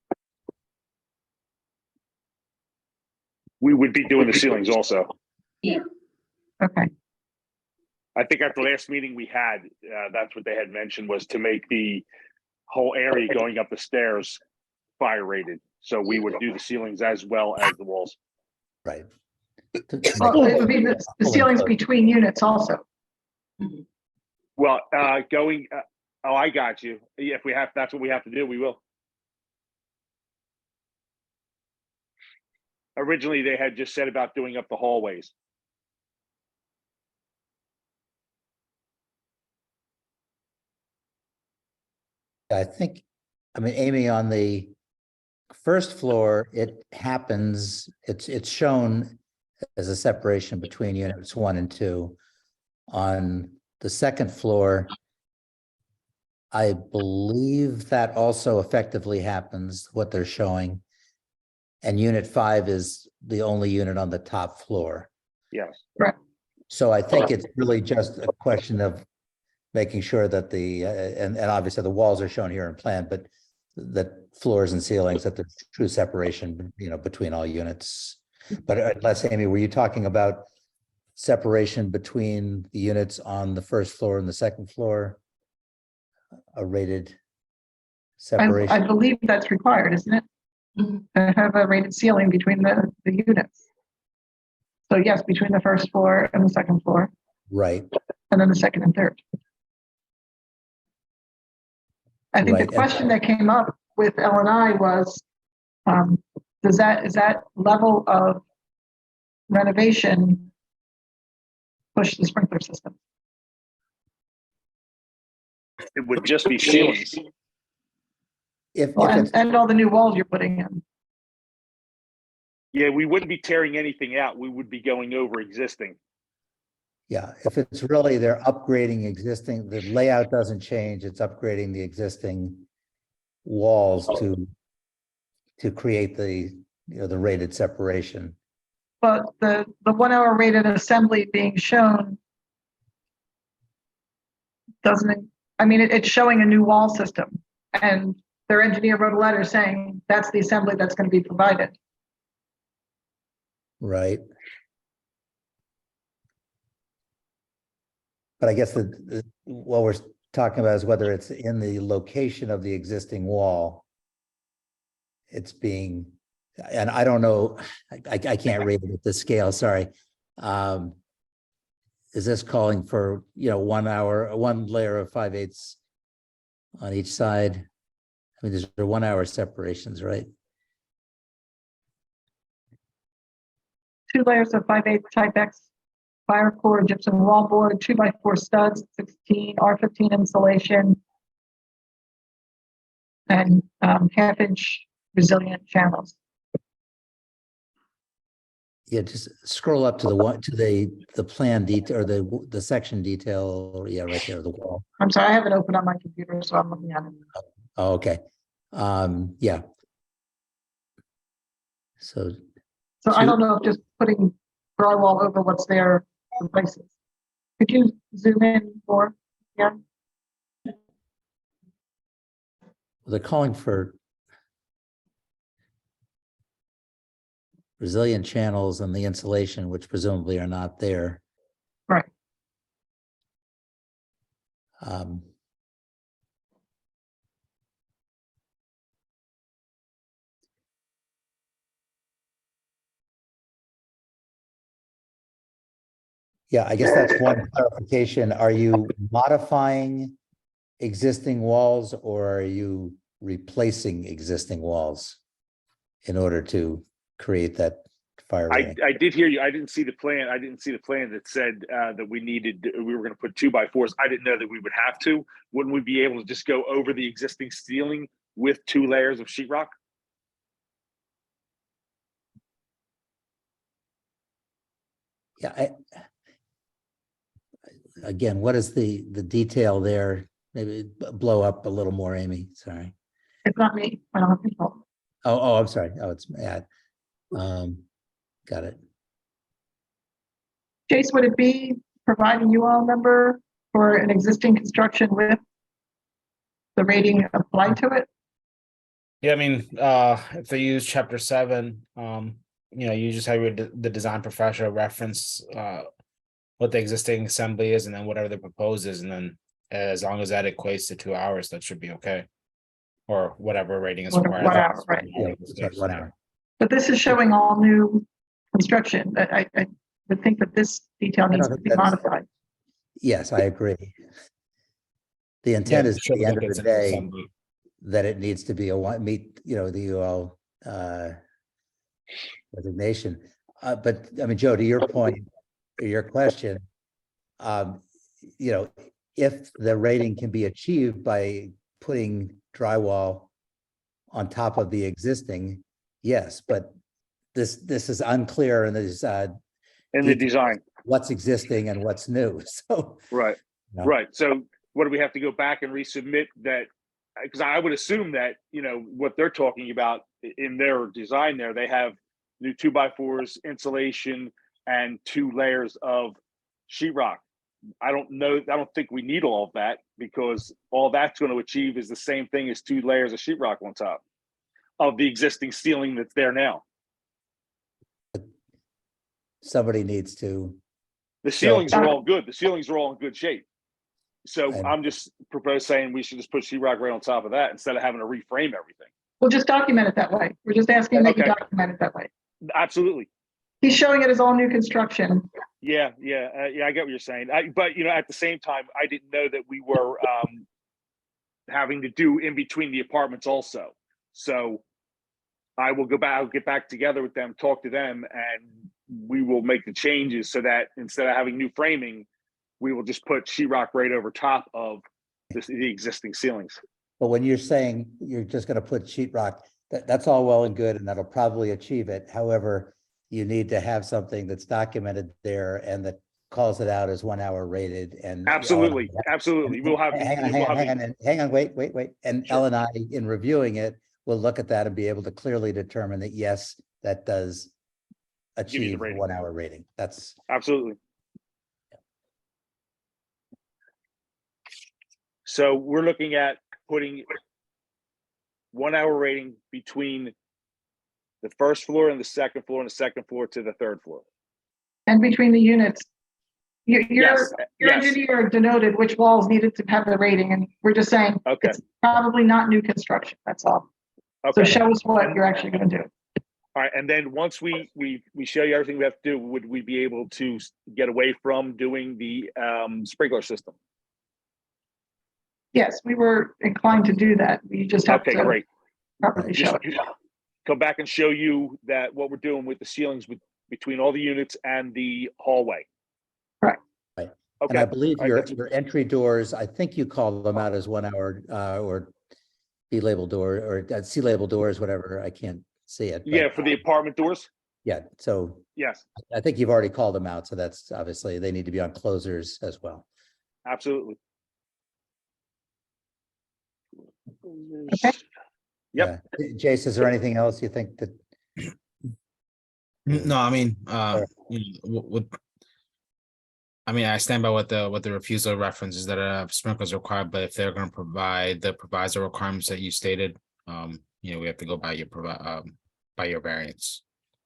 We would be doing the ceilings also. Yeah. Okay. I think at the last meeting we had, that's what they had mentioned, was to make the whole area going up the stairs fire rated. So we would do the ceilings as well as the walls. Right. Well, it would be the ceilings between units also. Well, going, I got you. If we have, that's what we have to do, we will. Originally, they had just said about doing up the hallways. I mean, Amy, on the first floor, it happens, it's shown as a separation between units 1 and 2. On the second floor, I believe that also effectively happens, what they're showing. And unit 5 is the only unit on the top floor. Yes. So I think it's really just a question of making sure that and obviously the walls are shown here in plan, but that floors and ceilings, that there's true separation, between all units. But unless, Amy, were you talking about separation between the units on the first floor and the second floor? A rated separation? I believe that's required, isn't it? To have a rated ceiling between the units. So yes, between the first floor and the second floor, Right. and then the second and third. I think Right. the question that came up with L&I was, is that level of renovation push the sprinkler system? It would just be ceilings. And all the new walls you're putting in. Yeah, we wouldn't be tearing anything out. We would be going over existing. Yeah, if it's really, they're upgrading existing, the layout doesn't change, it's upgrading the existing walls to create the rated separation. But the 1 hour rated assembly being shown doesn't, it's showing a new wall system, and their engineer wrote a letter saying that's the assembly that's going to be provided. Right. But I guess what we're talking about is whether it's in the location of the existing wall. It's being, and I don't know, I can't read it at this scale, sorry. Is this calling for, 1 hour, one layer of 5/8 on each side? These are 1 hour separations, right? 2 layers of 5/8 type X fire core gypsum wallboard, 2x4 studs, 16 R15 insulation, and 1/2-inch resilient channels. Yeah, just scroll up to the plan detail, or the section detail. Yeah, right there, the wall. I'm sorry, I have it open on my computer, so I'm looking at it. Oh, okay. Yeah. So I don't know if just putting drywall over what's there replaces. Could you zoom in more? Yeah. they're calling for resilient channels and the insulation, which presumably are not there. Right. Yeah, I guess that's one clarification. Are you modifying existing walls, or are you replacing existing walls in order to create that fire rating? I did hear you. I didn't see the plan. I didn't see the plan that said that we were going to put 2x4s. I didn't know that we would have to. Wouldn't we be able to just go over the existing ceiling with 2 layers of sheetrock? Yeah. Again, what is the detail there? Maybe blow up a little more, Amy. Sorry. It's not me. I don't have control. Oh, I'm sorry. Oh, it's Matt. Got it. Chase, would it be providing you all number for an existing construction with the rating applied to it? Yeah, I mean, if they use chapter 7, you just have the design professional reference what the existing assembly is, and then whatever the proposed is, and then as long as that equates to 2 hours, that should be okay. Or whatever rating is required. 1 hour, right? Yeah, 1 hour. But this is showing all new construction. I would think that this detail needs to be modified. Yes, I agree. The intent is at the end of the day that it needs to be meet, the UL designation. But I mean, Joe, to your point, your question, if the rating can be achieved by putting drywall on top of the existing, yes, but this is unclear in this in the design, what's existing and what's new. So right. No. Right, so what do we have to go back and resubmit that? Because I would assume that, what they're talking about in their design there, they have new 2x4s, insulation, and 2 layers of sheetrock. I don't think we need all of that, because all that's going to achieve is the same thing as 2 layers of sheetrock on top of the existing ceiling that's there now. Somebody needs to. The ceilings are all good. The ceilings are all in good shape. So I'm just saying we should just put sheetrock right on top of that instead of having to reframe everything. We'll just document it that way. We're just asking that you Okay. document it that way. Absolutely. He's showing it as all new construction. Yeah, I get what you're saying. But at the same time, I didn't know that we were having to do in between the apartments also. So I will go back. I'll get back together with them, talk to them, and we will make the changes so that instead of having new framing, we will just put sheetrock right over top of the existing ceilings. But when you're saying you're just gonna put sheetrock, that's all well and good, and that'll probably achieve it. However, you need to have something that's documented there and that calls it out as 1 hour rated and. Absolutely. We'll have. Hang on, wait. And L and I, in reviewing it, will look at that and be able to clearly determine that, yes, that does achieve a 1 hour rating. That's. Absolutely. So we're looking at putting 1 hour rating between the first floor and the second floor, and the second floor to the third floor. And between the units. Your Yes. engineer denoted which walls needed to have the rating, and we're just saying Okay. it's probably not new construction, that's all. So Okay. show us what you're actually gonna do. All right, and then once we show you everything we have to do, would we be able to get away from doing the sprinkler system? Yes, we were inclined to do that. We just have Okay, to great. properly show it. Come back and show you that what we're doing with the ceilings between all the units and the hallway. Right. Right. Okay. And I believe All right, your entry doors, I think you call them out as 1 hour or B-label door or C-label doors, whatever. I can't see it. but, Yeah, for the apartment doors? Yeah, so Yes, I think you've already called them out, so that's obviously, they need to be on closers as well. absolutely. Okay. Yep. Yeah. Jace, is there anything else you think that? No, I mean, I stand by what the refusal references that sprinklers required, but if they're going to provide the proviso requirements that you stated, we have to go by your variance.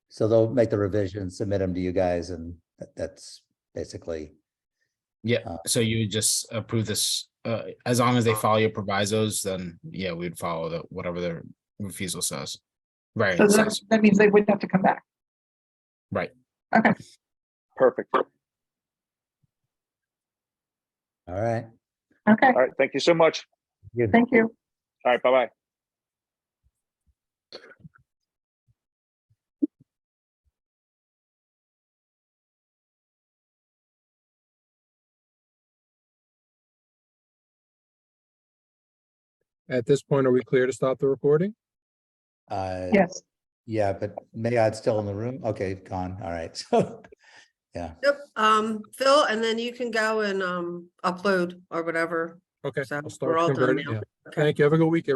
So they'll make the revisions, submit them to you guys, and that's basically. Yeah, so you would just approve this, as long as they follow your provisos, then yeah, we'd follow whatever the refusal says. Right. So that means they wouldn't have to come back. Right. Okay. Perfect. All right. Okay, All right, thank you so much. thank you. All right, bye-bye. At this point, are we clear to stop the recording? Yes. Yeah, but Mayod's still in the room. Okay, gone. All right. So, yeah. Yep, Phil, and then you can go and upload or whatever. Okay, So I'll we're start all done converting. now. Yeah. Okay. Thank you. Have a good weekend.